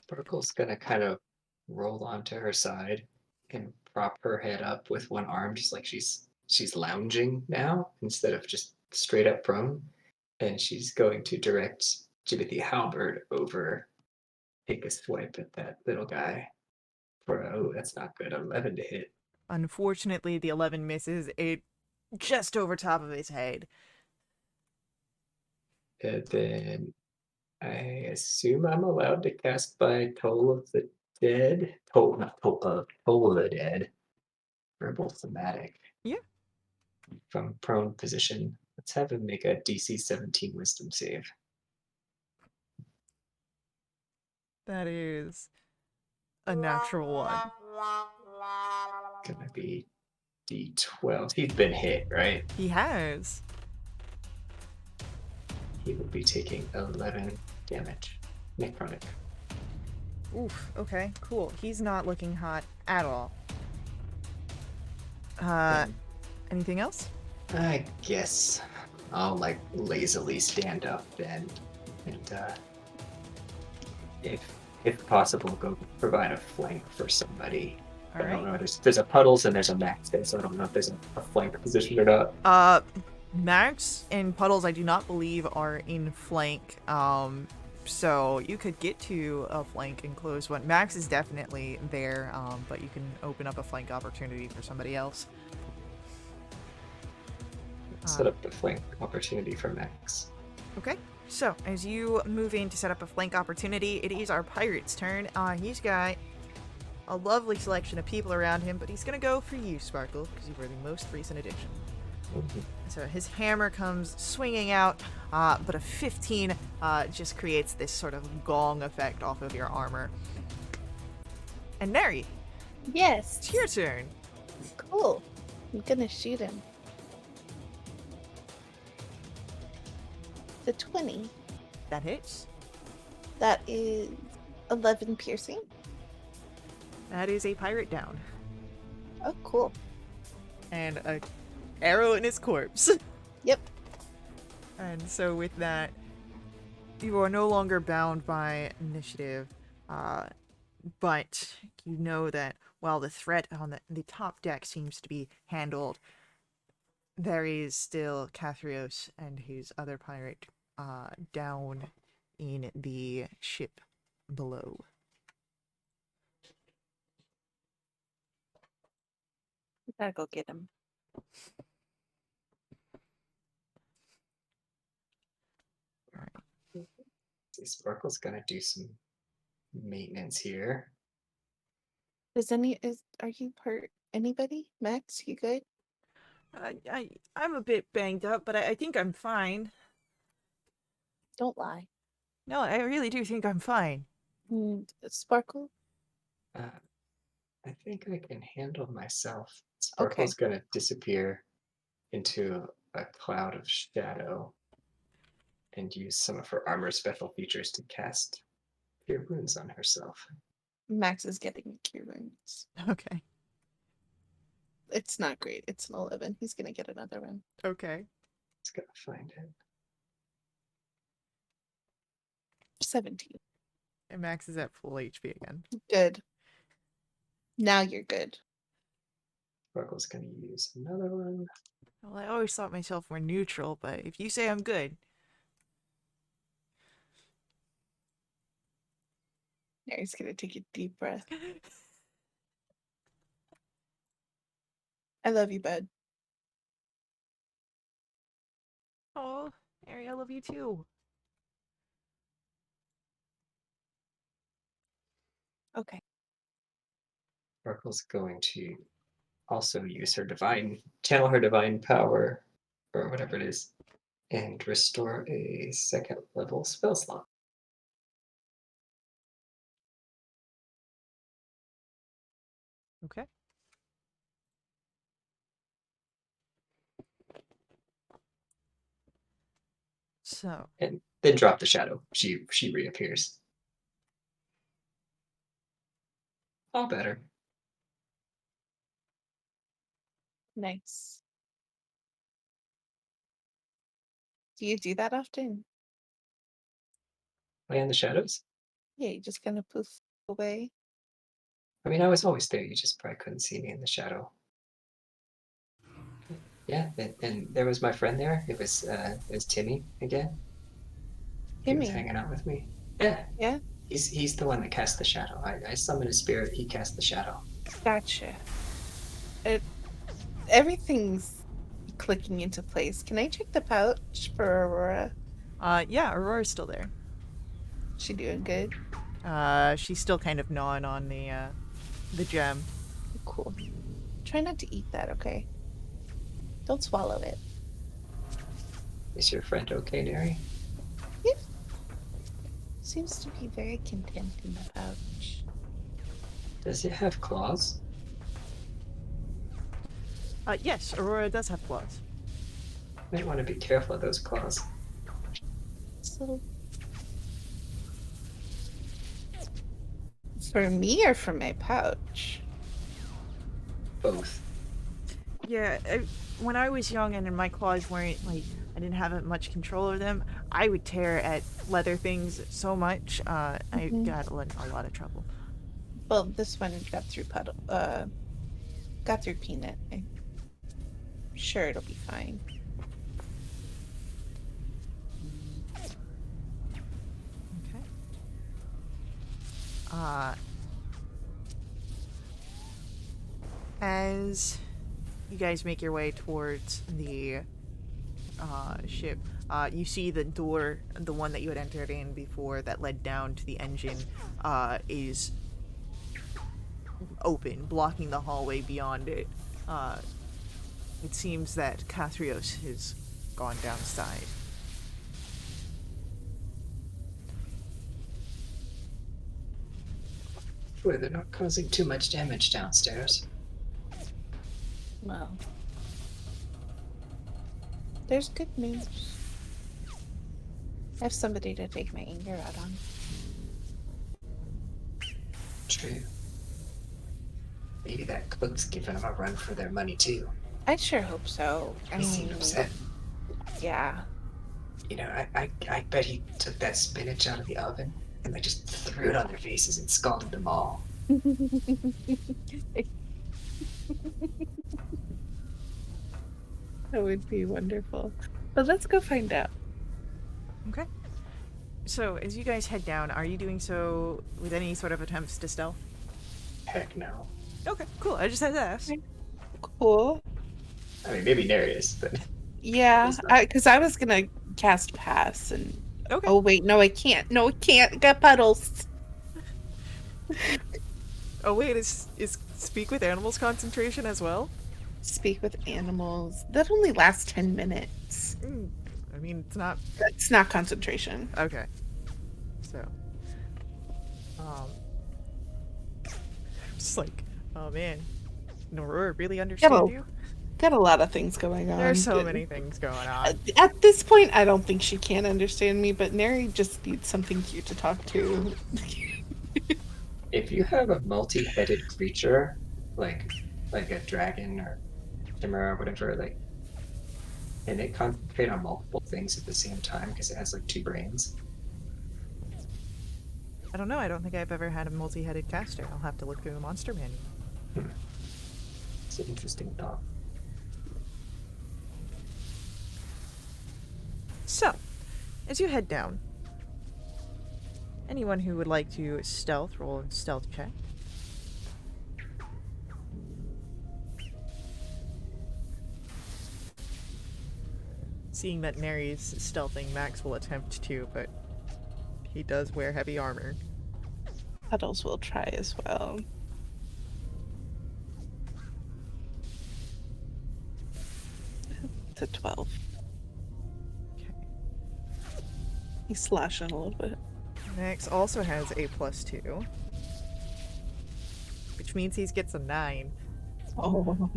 Sparkle's gonna kind of roll onto her side and prop her head up with one arm, just like she's lounging now instead of just straight up prone. And she's going to direct Jimothy Halberd over, take a swipe at that little guy for that's not good. 11 to hit. Unfortunately, the 11 misses it just over top of his head. And then I assume I'm allowed to cast by Toll of the Dead. Toll, not Toll Toll of the Dead. Verbal thematic. Yeah. From prone position. Let's have him make a DC 17 Wisdom save. That is a natural one. Gonna be D12. He's been hit, right? He has. He will be taking 11 damage. Necrotic. Oof, okay, cool. He's not looking hot at all. Then Anything else? I guess I'll like lazily stand up then, and if possible, go provide a flank for somebody. All I don't right. know. There's a Puddles and there's a Max there, so I don't know if there's a flank position or not. Max and Puddles, I do not believe are in flank. So you could get to a flank and close one. Max is definitely there, but you can open up a flank opportunity for somebody else. Set up the flank opportunity for Max. Okay. So as you move in to set up a flank opportunity, it is our pirate's turn. He's got a lovely selection of people around him, but he's gonna go for you, Sparkle, because you were the most recent addition. Mhm. So his hammer comes swinging out, but a 15 just creates this sort of gong effect off of your armor. And Neri, Yes. it's your turn. Cool. I'm gonna shoot him. The 20. That hits. That is 11 piercing. That is a pirate down. Oh, cool. And a arrow in his corpse. Yep. And so with that, you are no longer bound by initiative, but you know that while the threat on the top deck seems to be handled, there is still Cathrios and his other pirate down in the ship below. We gotta go get him. See, Sparkle's gonna do some maintenance here. Are you hurt? Anybody? Max, you good? I'm a bit banged up, but I think I'm fine. Don't lie. No, I really do think I'm fine. Sparkle? I think I can handle myself. Okay. Sparkle's gonna disappear into a cloud of shadow and use some of her armor special features to cast Cure Wounds on herself. Max is getting cure wounds. Okay. It's not great. It's an 11. He's gonna get another one. Okay. Just gotta find it. 17. And Max is at full HP again. Good. Now you're good. Sparkle's gonna use another one. Well, I always thought myself more neutral, but if you say I'm good. Now he's gonna take a deep breath. I love you, bud. Oh, Ari, I love you too. Okay. Sparkle's going to also use her channel her divine power, or whatever it is, and restore a second level spell slot. Okay. So, And then drop the shadow. She reappears. All better. Nice. Do you do that often? Play in the shadows? Yeah, you just kind of poof away. I mean, I was always there. You just probably couldn't see me in the shadow. Yeah, and there was my friend there. It was Timmy again. He was Timmy. hanging out with me. Yeah, Yeah? he's the one that cast the shadow. I summoned a spirit. He cast the shadow. Gotcha. Everything's clicking into place. Can I check the pouch for Aurora? yeah, Aurora's still there. She doing good? She's still kind of gnawing on the gem. Cool. Try not to eat that, okay? Don't swallow it. Is your friend okay, Neri? Yeah. Seems to be very content in the pouch. Does it have claws? Yes, Aurora does have claws. Might want to be careful of those claws. So, for me or for my pouch? Both. Yeah, when I was young and my claws weren't like I didn't have much control over them, I would tear at leather things so much. I got in a lot of trouble. Well, this one got through got through Peanut. I'm sure it'll be fine. Okay. As you guys make your way towards the ship, you see the door, the one that you had entered in before that led down to the engine, is open, blocking the hallway beyond it. It seems that Cathrios has gone downside. Boy, they're not causing too much damage downstairs. Well, there's good news. I have somebody to take my anger out on. True. Maybe that cook's giving them a run for their money too. I sure hope so. He seemed upset. Yeah. You know, I bet he took that spinach out of the oven and like just threw it on their faces and scalded them all. That would be wonderful. But let's go find out. Okay. So, as you guys head down, are you doing so with any sort of attempts to stealth? Heck no. Okay, cool. I just had to ask. Cool. I mean, maybe Nereus, but Yeah, it's not. because I was gonna cast pass and. Okay. Oh wait, no, I can't. No, I can't. I got puddles. Oh wait, is speak with animals concentration as well? Speak with animals. That only lasts 10 minutes. I mean, it's not That's not concentration. okay. So, um, just like, oh man, Aurora really understand you. Got a lot of things going on. There's so but many things going on. At this point, I don't think she can understand me, but Neri just needs something cute to talk to. If you have a multi-headed creature, like a dragon or chimera or whatever, like, can it concentrate on multiple things at the same time because it has like two brains? I don't know. I don't think I've ever had a multi-headed caster. I'll have to look through the monster manual. It's an interesting thought. So, as you head down, anyone who would like to stealth, roll a stealth check. Seeing that Neri's stealthing, Max will attempt to, but he does wear heavy armor. Puddles will try as well. It's a 12. Okay. He's slashing a little bit. Max also has a +2, which means he gets a 9. Oh.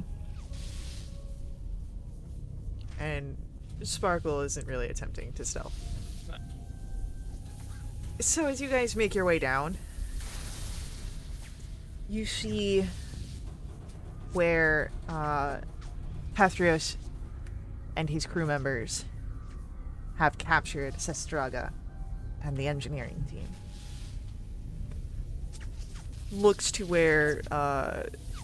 And Sparkle isn't really attempting to stealth. So as you guys make your way down, you see where Pathrios and his crew members have captured Sestraga and the engineering team. Looks to where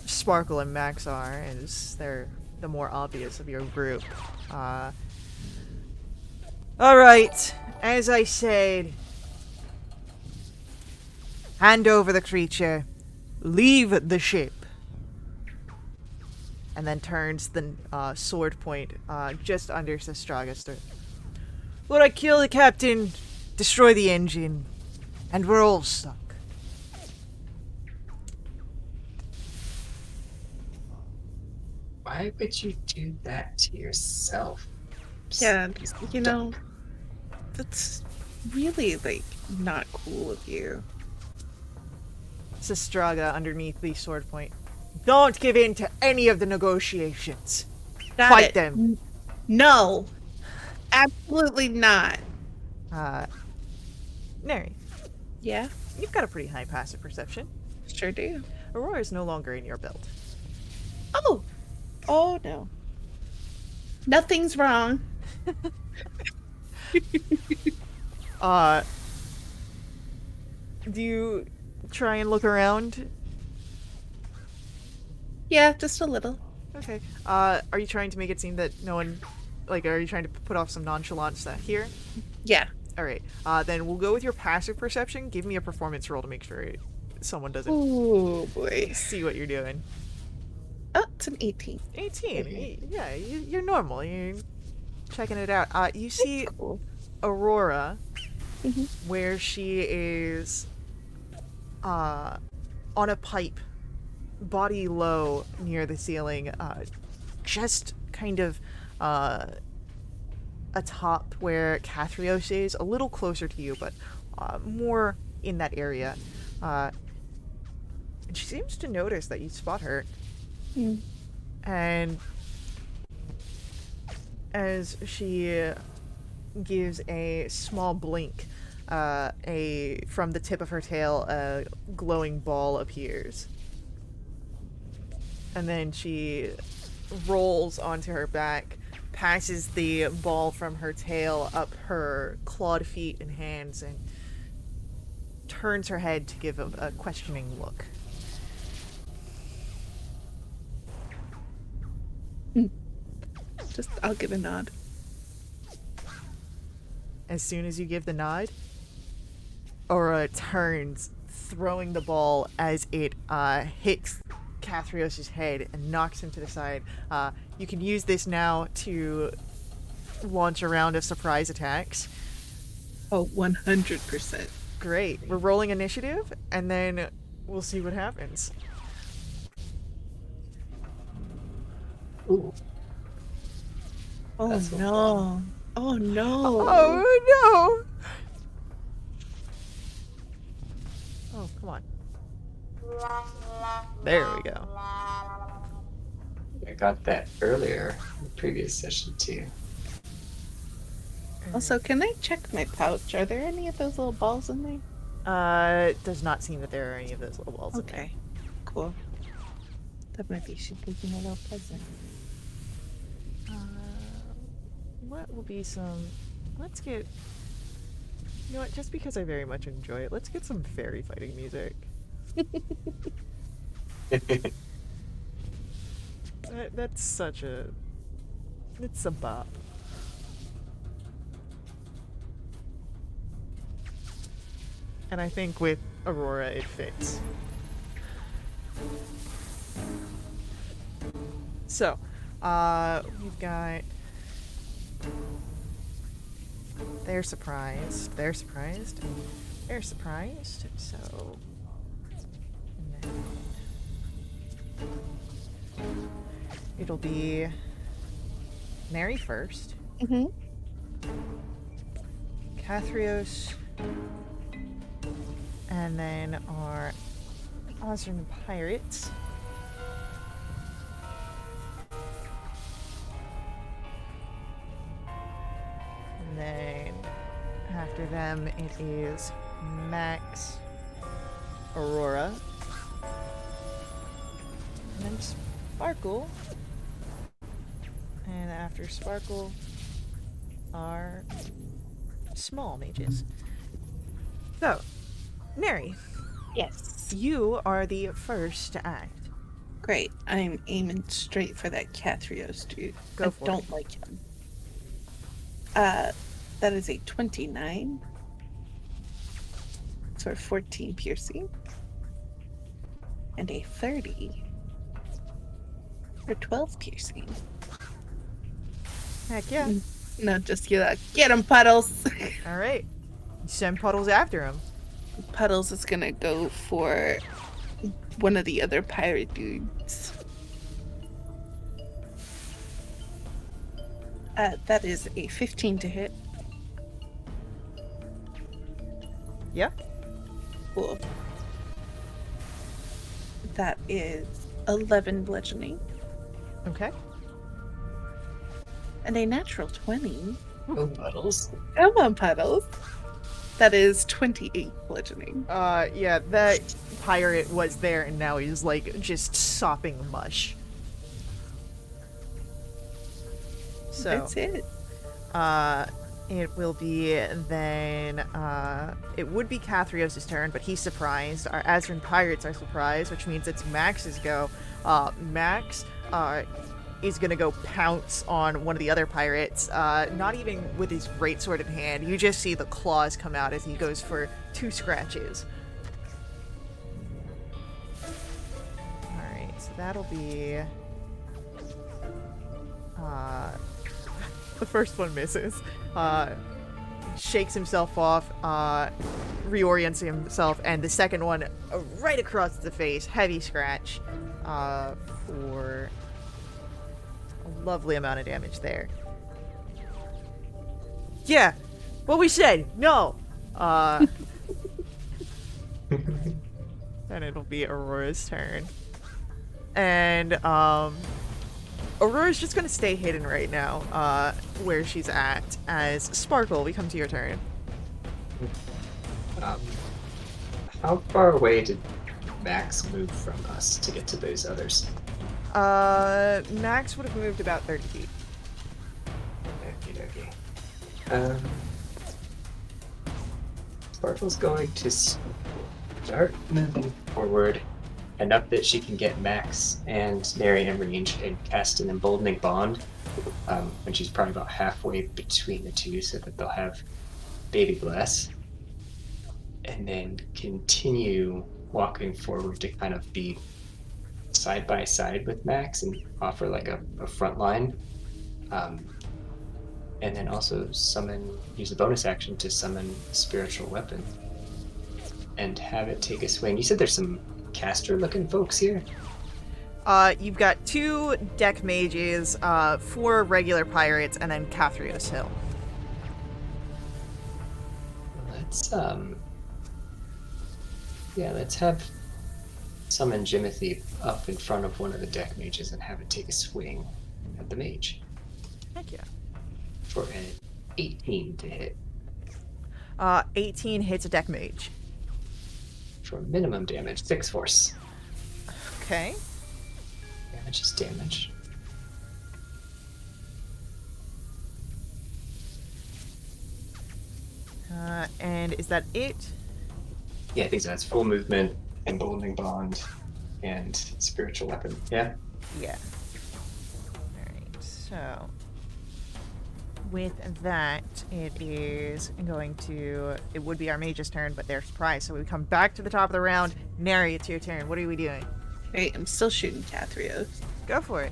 Sparkle and Max are, as they're the more obvious of your group. Alright, as I said, hand over the creature, leave the ship, and then turns the sword point just under Sestraga's throat. Would I kill the captain, destroy the engine, and we're all stuck. Why would you do that to yourself? Yeah, you know, that's really, like, not cool of you. Sestraga underneath the sword point. Don't give in to any of the negotiations. Got Fight it. them. No. Absolutely not. Neri, Yeah, you've got a pretty high passive perception. sure do. Aurora is no longer in your build. Oh. Oh, no. Nothing's wrong. Do you try and look around? Yeah, just a little. Okay. Are you trying to make it seem that no one, like, are you trying to put off some nonchalance here? Yeah. Alright. Then we'll go with your passive perception. Give me a performance roll to make sure someone doesn't Oh, boy. see what you're doing. Oh, it's an 18. 18. Okay. Yeah, you're normal. You're checking it out. You see Cool. Aurora, Mhm. where she is on a pipe, body low near the ceiling, just kind of atop where Cathrios is, a little closer to you, but more in that area. And she seems to notice that you spot her. Mm. And as she gives a small blink, from the tip of her tail, a glowing ball appears. And then she rolls onto her back, passes the ball from her tail up her clawed feet and hands, and turns her head to give a questioning look. I'll give a nod. As soon as you give the nod, Aurora turns, throwing the ball as it hits Cathrios' head and knocks him to the side. You can use this now to launch a round of surprise attacks. Oh, 100%. Great. We're rolling initiative, and then we'll see what happens. Ooh, Oh That's so no. Oh no. Oh no! Oh, come on. There we go. I got that earlier in the previous session too. Also, can I check my pouch? Are there any of those little balls in there? It does not seem that there are any of those little balls in there. Okay. Cool. That might be she taking a little present. What will be some... Let's get... You know what? Just because I very much enjoy it, let's get some fairy fighting music. That's such a... It's a bop. And I think with Aurora it fits. So, we've got... They're surprised. They're surprised. They're surprised. So... and then it'll be... Mary first. Mm-hmm. Cathrios. And then our Ozran pirates. And then after them it is Max, Aurora, and then Sparkle. And after Sparkle are small mages. So, Neri, Yes. you are the first to act. Great. I'm aiming straight for that Cathrios dude. Go for I don't like him. That is a 29. For 14 piercing. And a 30 for 12 piercing. Heck yeah. No, just get him, Puddles. All right. Send Puddles after him. Puddles is gonna go for one of the other pirate dudes. That is a 15 to hit. Yeah. Cool. That is 11 bludgeoning. Okay. And a natural 20. Oh, Puddles. Come on, Puddles. That is 28 bludgeoning. Yeah, that pirate was there and now he's like just sopping mush. So That's it. it will be then it would be Cathrios' turn, but he's surprised. Our Azran pirates are surprised, which means it's Max's go. Max is gonna go pounce on one of the other pirates, not even with his greatsword in hand. You just see the claws come out as he goes for 2 scratches. Alright, so that'll be the first one misses. Shakes himself off, reorients himself, and the second one right across the face, heavy scratch, for a lovely amount of damage there. Yeah, what we said, no! And it'll be Aurora's turn. And, Aurora's just gonna stay hidden right now, where she's at, as Sparkle, we come to your turn. How far away did Max move from us to get to those others? Max would have moved about 30 feet. Okay. Sparkle's going to start moving forward enough that she can get Max and Neri in range and cast an emboldening bond. When she's probably about halfway between the two, so that they'll have baby glass. and then continue walking forward to kind of be side by side with Max and offer like a front line. Um, and then also use a bonus action to summon spiritual weapon and have it take a swing. You said there's some caster looking folks here? You've got 2 deck mages, 4 regular pirates, and then Cathrios Hill. Let's have summon Jimothy up in front of one of the deck mages and have it take a swing at the mage. Heck yeah. For an 18 to hit. 18 hits a deck mage. For minimum damage, 6 force. Okay. Damage is damage. And is that it? Yeah, I think so. That's full movement, emboldening bond, and spiritual weapon. Yeah? Yeah. Alright, so with that, it would be our mage's turn, but they're surprised. So we come back to the top of the round. Neri, it's your turn. What are we doing? Right, I'm still shooting Cathrios. Go for it.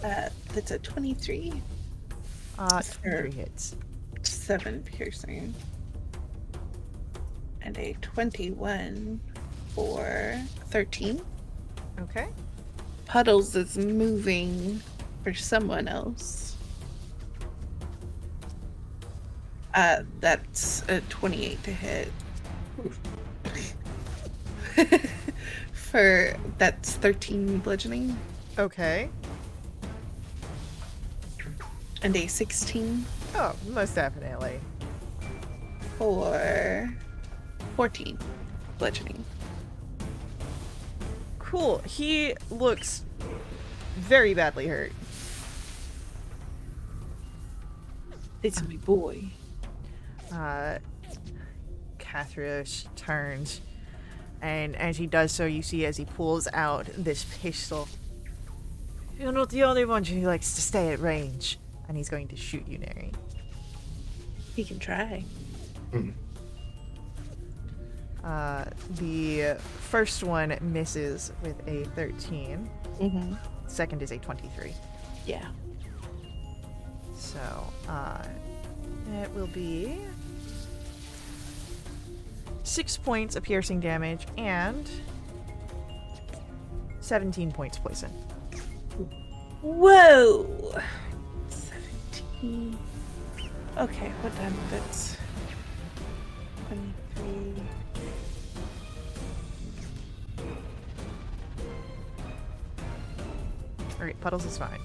That's a 23. 3 hits. 7 piercing. And a 21 for 13. Okay. Puddles is moving for someone else. That's a 28 to hit. That's 13 bludgeoning. Okay. And a 16 Oh, most definitely. for 14 bludgeoning. Cool. He looks very badly hurt. It's my boy. Cathrios turns, and as he does so, you see as he pulls out this pistol. You're not the only one who likes to stay at range. And he's going to shoot you, Neri. He can try. The first one misses with a 13. Mm-hmm. Second is a 23. Yeah. So, it will be 6 points of piercing damage and 17 points poison. Whoa! 17. Okay, what time is it? 23. Alright, Puddles is fine.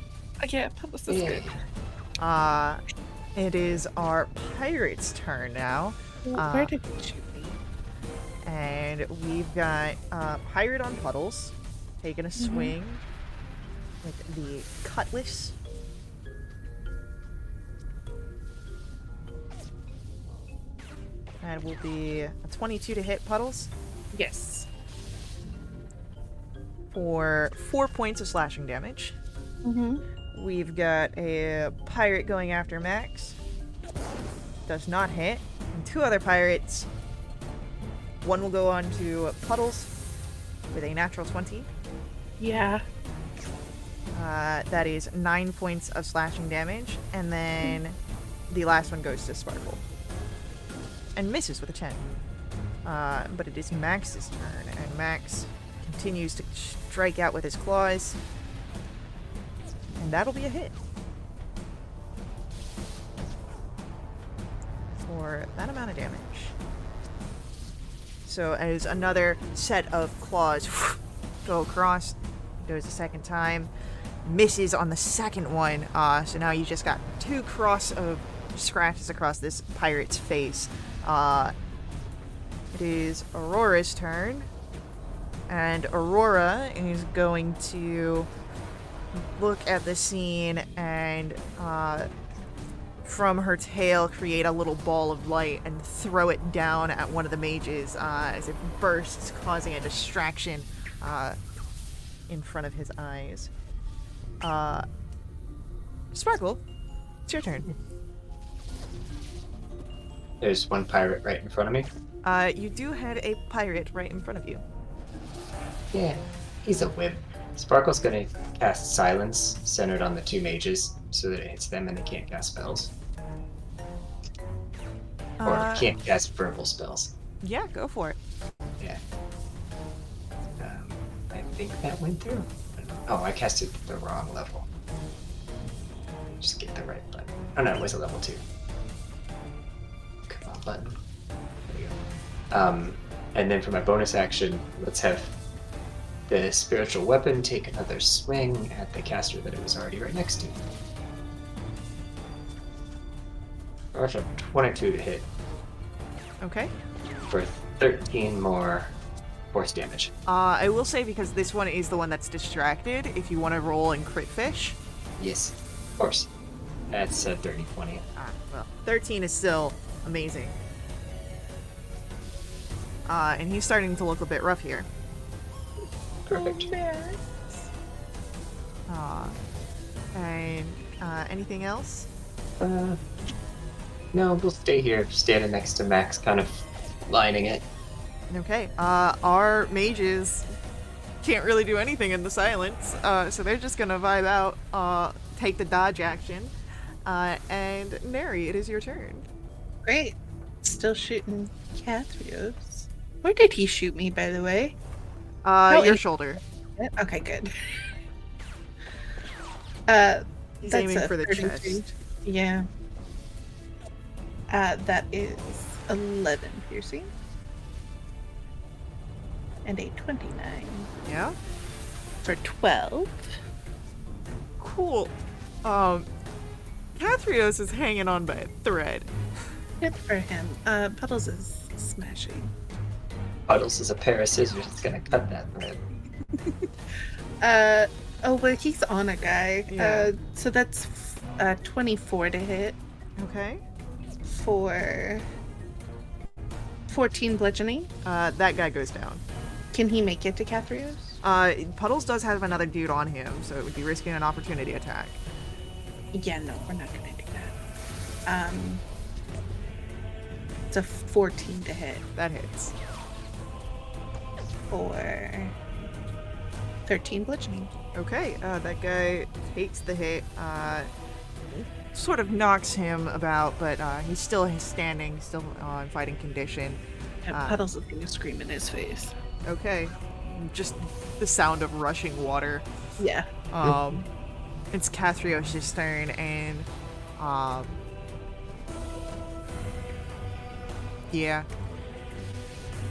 Okay, Puddles is good. It is our pirate's turn now. Where did he shoot me? And we've got Pirate on Puddles, taking a swing with the cutlass. That will be a 22 to hit Puddles Yes. for 4 points of slashing damage. Mm-hmm. We've got a pirate going after Max. Does not hit. And 2 other pirates. One will go on to Puddles with a natural 20. Yeah. That is 9 points of slashing damage. And then the last one goes to Sparkle. And misses with a 10. But it is Max's turn. And Max continues to strike out with his claws. And that'll be a hit. For that amount of damage. So as another set of claws go across, goes a second time, misses on the second one. So now you just got 2 scratches across this pirate's face. It is Aurora's turn. And Aurora is going to look at the scene and from her tail create a little ball of light and throw it down at one of the mages as it bursts, causing a distraction in front of his eyes. Sparkle, it's your turn. There's one pirate right in front of me. You do have a pirate right in front of you. Yeah, he's a wimp. Sparkle's gonna cast Silence centered on the two mages so that it hits them and they can't cast spells. Or Uh, can't cast verbal spells. yeah, go for it. Yeah. I think that went through. Oh, I casted the wrong level. Just get the right button. Oh no, it was a level 2. Come on, button. There we go. And then for my bonus action, let's have the spiritual weapon take another swing at the caster that it was already right next to. Or 22 to hit Okay. for 13 more force damage. I will say, because this one is the one that's distracted, if you want to roll and crit fish. Yes, of course. That's 30, 20. Well, 13 is still amazing. And he's starting to look a bit rough here. Perfect. And anything else? No, we'll stay here, standing next to Max, kind of lining it. Okay. Our mages can't really do anything in the silence, so they're just gonna vibe out, take the dodge action. And Neri, it is your turn. Great. Still shooting Cathrios. Where did he shoot me, by the way? Your in- shoulder. Okay, good. He's That's aiming a for the 32. chest. Yeah. That is 11 piercing. And a 29 Yeah? for 12. Cool. Cathrios is hanging on by a thread. Good for him. Puddles is smashing. Puddles is a pair of scissors. It's gonna cut that thread. Well, he's on a guy. Yeah. So that's 24 to hit Okay. for 14 bludgeoning. That guy goes down. Can he make it to Cathrios? Puddles does have another dude on him, so it would be risking an opportunity attack. Yeah, no, we're not gonna do that. It's a 14 to hit That hits. for 13 bludgeoning. Okay, that guy takes the hit, sort of knocks him about, but he's still standing, still in fighting condition. And Puddles is gonna scream in his face. Okay, just the sound of rushing water. Yeah. It's Cathrios' turn, and yeah,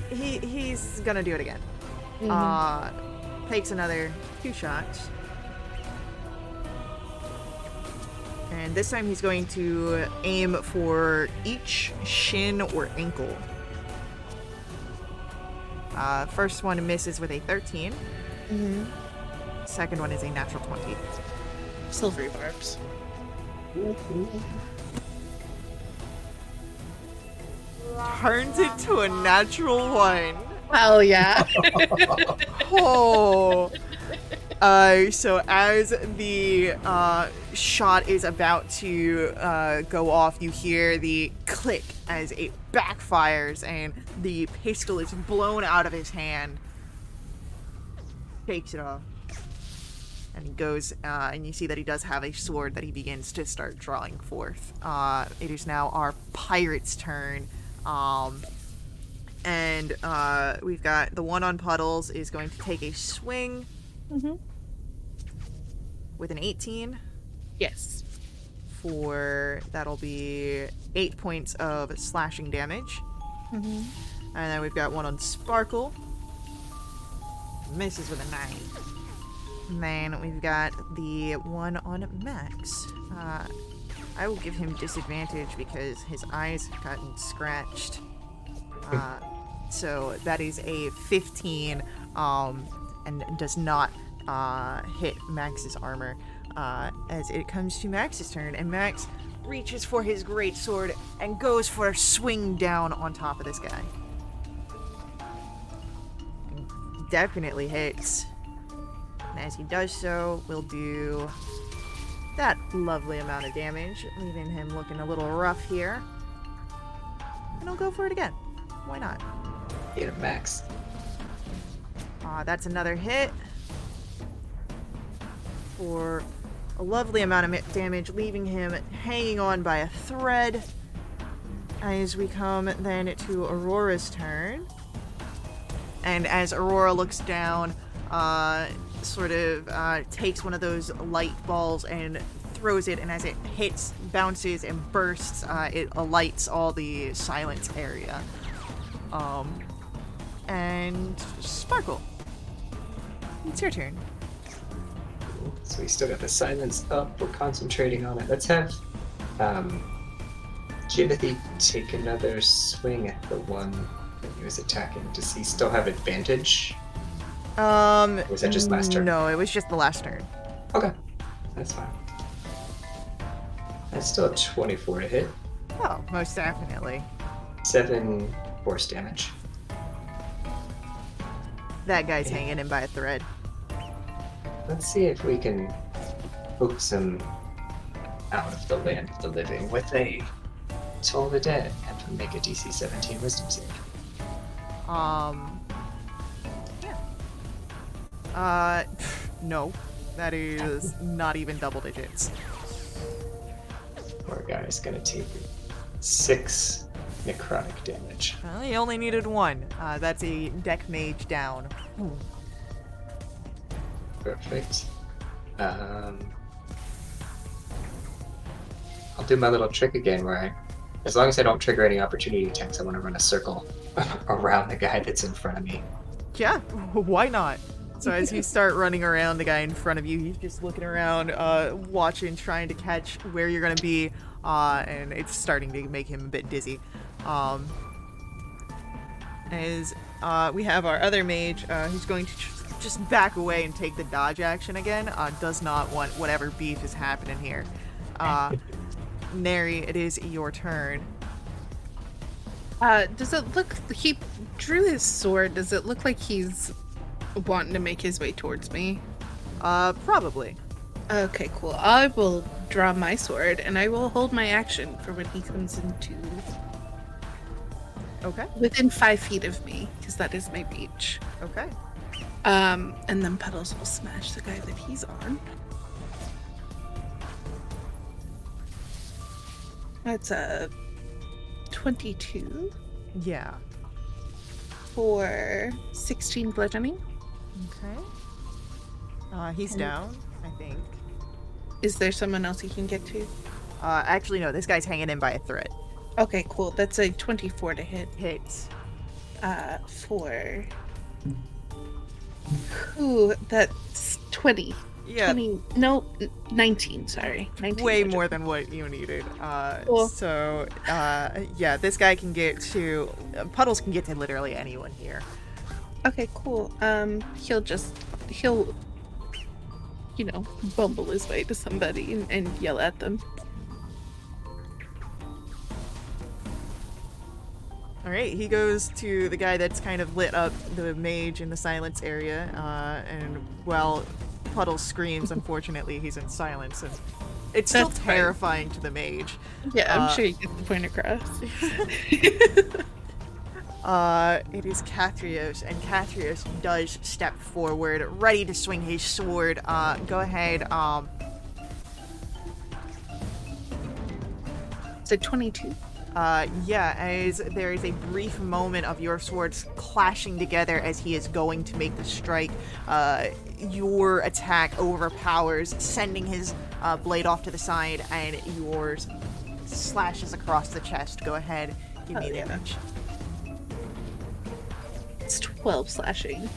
he's gonna do it again. Takes another 2 shots, and this time he's going to aim for each shin or ankle. First one misses with a 13. Second one is a natural 20. Silvery barbs. Turns it to a natural 1. Hell yeah. Oh. So as the shot is about to go off, you hear the click as it backfires and the pistol is blown out of his hand. Takes it off. And he goes, and you see that he does have a sword that he begins to start drawing forth. It is now our pirate's turn. And we've got the one on Puddles is going to take a swing with an 18. Yes. That'll be 8 points of slashing damage. And then we've got one on Sparkle. Misses with a 9. And then we've got the one on Max. I will give him disadvantage because his eyes have gotten scratched. So that is a 15, and does not hit Max's armor. As it comes to Max's turn, and Max reaches for his greatsword and goes for a swing down on top of this guy. Definitely hits. And as he does so, we'll do that lovely amount of damage, leaving him looking a little rough here. and he'll go for it again. Why not? Get him, Max. That's another hit for a lovely amount of damage, leaving him hanging on by a thread. As we come then to Aurora's turn. And as Aurora looks down, takes one of those light balls and throws it, and as it hits, bounces, and bursts, it alights all the silence area. And Sparkle, it's your turn. So we still got the silence up. We're concentrating on it. Let's have Jimothy take another swing at the one that he was attacking. Does he still have advantage? Or was that just last turn? No, it was just the last turn. Okay, that's fine. That's still a 24 to hit. Oh, most definitely. 7 force damage. That guy's hanging in by a thread. Let's see if we can coax him out of the land of the living with a Toll the Dead and make a DC 17 wisdom save. No. That is not even double digits. Poor guy's gonna take 6 necrotic damage. Well, he only needed 1. That's a deck mage down. Perfect. I'll do my little trick again where as long as I don't trigger any opportunity attacks, I want to run a circle around the guy that's in front of me. Yeah, why not? So as you start running around the guy in front of you, he's just looking around, watching, trying to catch where you're going to be, and it's starting to make him a bit dizzy. As we have our other mage, who's going to just back away and take the dodge action again, does not want whatever beef is happening here. Neri, it is your turn. Does it look... He drew his sword. Does it look like he's wanting to make his way towards me? Probably. Okay, cool. I will draw my sword, and I will hold my action for when he comes into... Okay. within 5 feet of me, because that is my reach. Okay. And then Puddles will smash the guy that he's on. That's a 22 Yeah. for 16 bludgeoning. Okay. He's down, I think. Is there someone else he can get to? Actually, no. This guy's hanging in by a thread. Okay, cool. That's a 24 to hit. Hits. For... Ooh, that's 20. Yeah. 20... No, 19, sorry. 19 Way bludgeoning. more than what you needed. Cool. So, yeah, this guy can get to... Puddles can get to literally anyone here. Okay, cool. He'll, you know, bumble his way to somebody and yell at them. Alright, he goes to the guy that's kind of lit up the mage in the silence area, and while Puddles screams, unfortunately, he's in silence, and it's still That's fine. terrifying to the mage. Yeah, I'm sure you get the point across. It is Cathrios, and Cathrios does step forward, ready to swing his sword. Go ahead, So 22. yeah, as there is a brief moment of your swords clashing together as he is going to make the strike, your attack overpowers, sending his blade off to the side, and yours slashes across the chest. Go ahead, give me Oh, yeah. damage. It's 12 slashing.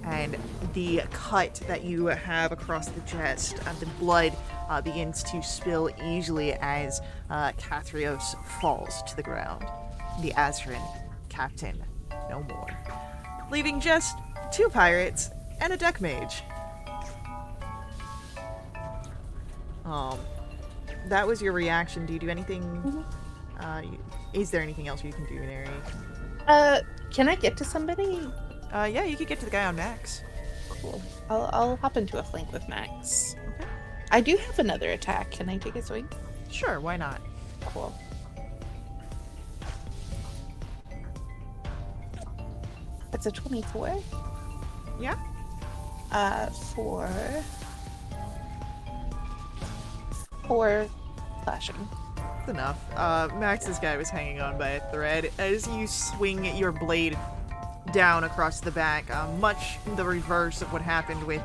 And the cut that you have across the chest, the blood begins to spill easily as Cathrios falls to the ground. The Azrin captain, no more. Leaving just 2 pirates and a deck mage. That was your reaction. Do you do anything? Is there anything else you can do, Neri? Can I get to somebody? Yeah, you could get to the guy on Max. Cool. I'll hop into a flank with Max. Okay. I do have another attack. Can I take a swing? Sure, why not? Cool. That's a 24. Yeah. For 4 slashing. That's enough. Max's guy was hanging on by a thread. As you swing your blade down across the back, much the reverse of what happened with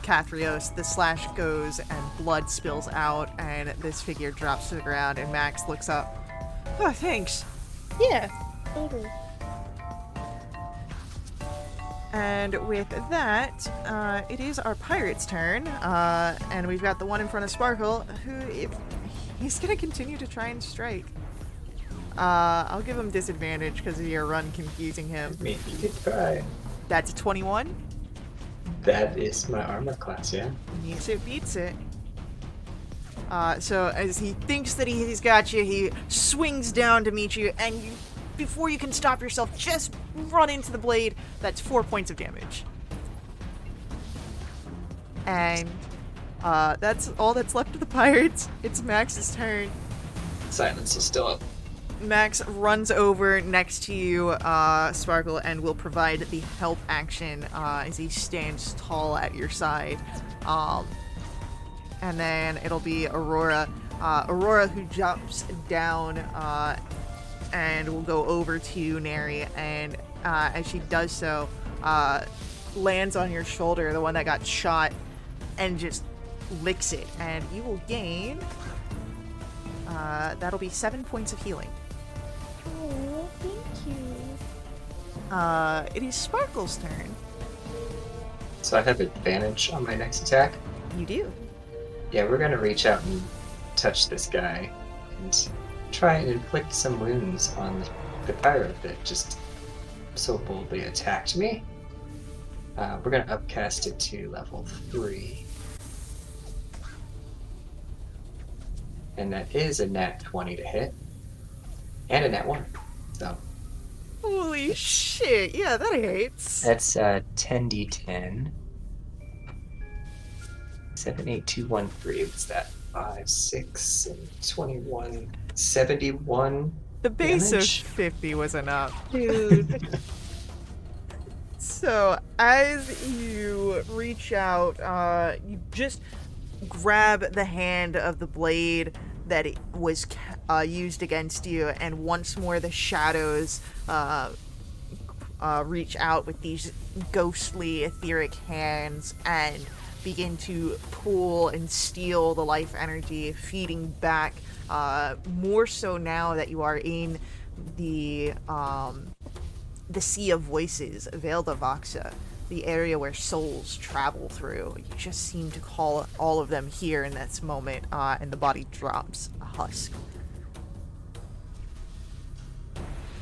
Cathrios, the slash goes and blood spills out, and this figure drops to the ground, and Max looks up. Oh, thanks. Yeah, totally. And with that, it is our pirate's turn, and we've got the one in front of Sparkle, he's gonna continue to try and strike. I'll give him disadvantage because of your run confusing him. Maybe you could try. That's a 21. That is my armor class, yeah. Beats it, beats it. So as he thinks that he's got you, he swings down to meet you, and before you can stop yourself, just run into the blade. That's 4 points of damage. And that's all that's left of the pirates. It's Max's turn. Silence is still up. Max runs over next to you, Sparkle, and will provide the help action as he stands tall at your side. And then it'll be Aurora. Aurora, who jumps down and will go over to Neri, and as she does so, lands on your shoulder, the one that got shot, and just licks it. And you will gain, that'll be 7 points of healing. Oh, thank you. It is Sparkle's turn. So I have advantage on my next attack. You do. Yeah, we're gonna reach out and touch this guy and try and inflict some wounds on the pirate that just so boldly attacked me. We're gonna upcast it to level 3. And that is a nat 20 to hit. And a nat 1. So Holy shit, yeah, that hits. that's 10d10. 7, 8, 2, 1, 3. What's that? 5, 6, and 21. 71. The base damage. of 50 was enough. Dude. So, as you reach out, you just grab the hand of the blade that it was used against you, and once more the shadows reach out with these ghostly, etheric hands and begin to pull and steal the life energy, feeding back, more so now that you are in the Sea of Voices, Veilda Voxa, the area where souls travel through. You just seem to call all of them here in this moment, and the body drops a husk.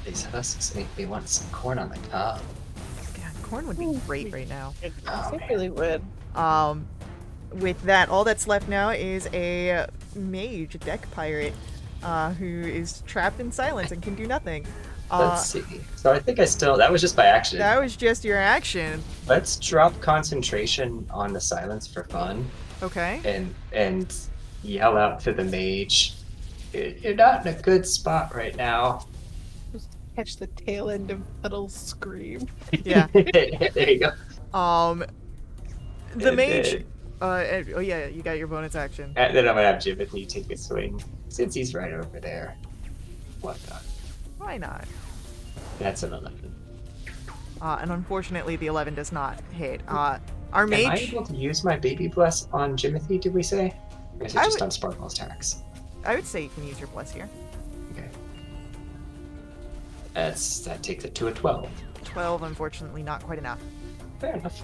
These husks make me want some corn on the cob. God, corn would be great right now. It Oh, really would. With that, all that's left now is a mage, a deck pirate, who is trapped in silence and can do nothing. Let's see. So I think that was just by accident. That was just your action. Let's drop concentration on the silence for fun Okay. and yell out to the mage, "You're not in a good spot right now." Just catch the tail end of Puddle's scream. Yeah. There you go. The And mage. Oh yeah, you got your bonus action. And then I'm gonna have Jimothy take a swing since he's right over there. What not? Why not? That's an 11. And unfortunately, the 11 does not hit. Our Am I mage. able to use my baby bless on Jimothy? Did we say? Or is it I just would- on Sparkle's attacks? I would say you can use your bless here. Okay. That takes it to a 12. 12, unfortunately, not quite enough. Fair enough.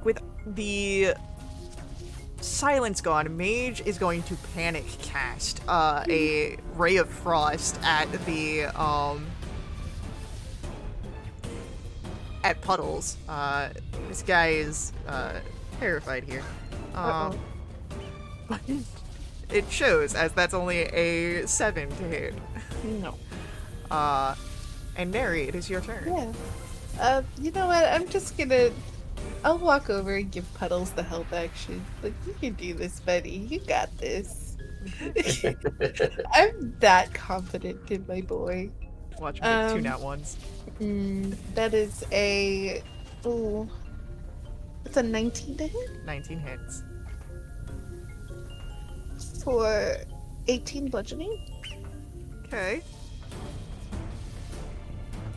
With the silence gone, Mage is going to panic cast a Ray of Frost at the at Puddles. This guy is terrified here. Uh-oh. But it shows, as that's only a 7 to hit. No. And Mary, it is your turn. Yeah. You know what? I'll walk over and give Puddles the help action. Like, you can do this, buddy. You got this. I'm that confident in my boy. Watch me get 2 Um, nat ones. That is a. Oh, it's a 19 to hit 19 hits. for 18 bludgeoning, Okay.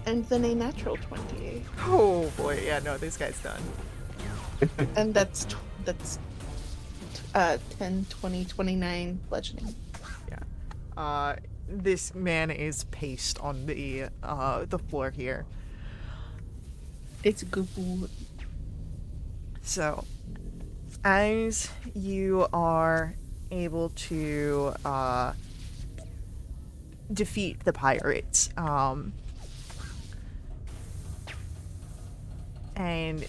and then a natural 20. Oh boy, yeah, no, this guy's done. And that's 10, 20, 29 bludgeoning. This man is paced on the floor here. It's good. So, as you are able to defeat the pirates, and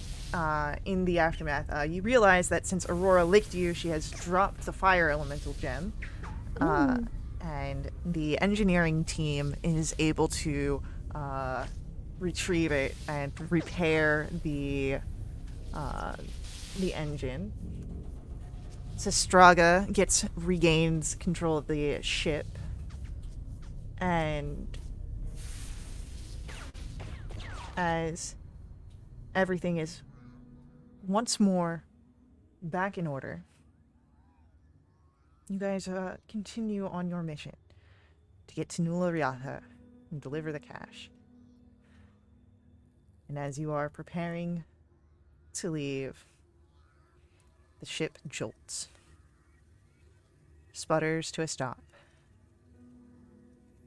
in the aftermath, you realize that since Aurora licked you, she has dropped the fire elemental gem. And the engineering team is able to retrieve it and repair the engine. Sestraga regains control of the ship, and as everything is once more back in order, you guys continue on your mission to get to Nula Riata and deliver the cash. And as you are preparing to leave, the ship jolts, sputters to a stop.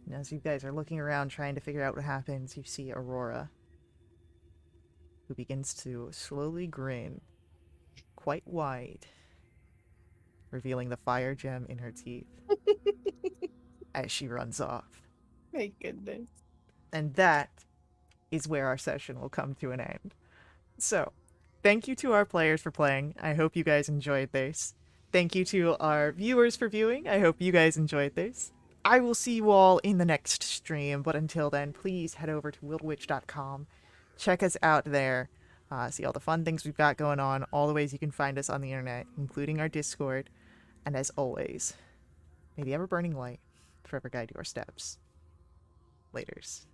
And as you guys are looking around trying to figure out what happens, you see Aurora, who begins to slowly grin, quite wide, revealing the fire gem in her teeth as she runs off. My goodness. And that is where our session will come to an end. So, thank you to our players for playing. I hope you guys enjoyed this. Thank you to our viewers for viewing. I hope you guys enjoyed this. I will see you all in the next stream, but until then, please head over to wildwitch.com. Check us out there. See all the fun things we've got going on, all the ways you can find us on the internet, including our Discord. And as always, may the ever-burning light forever guide your steps. Laters.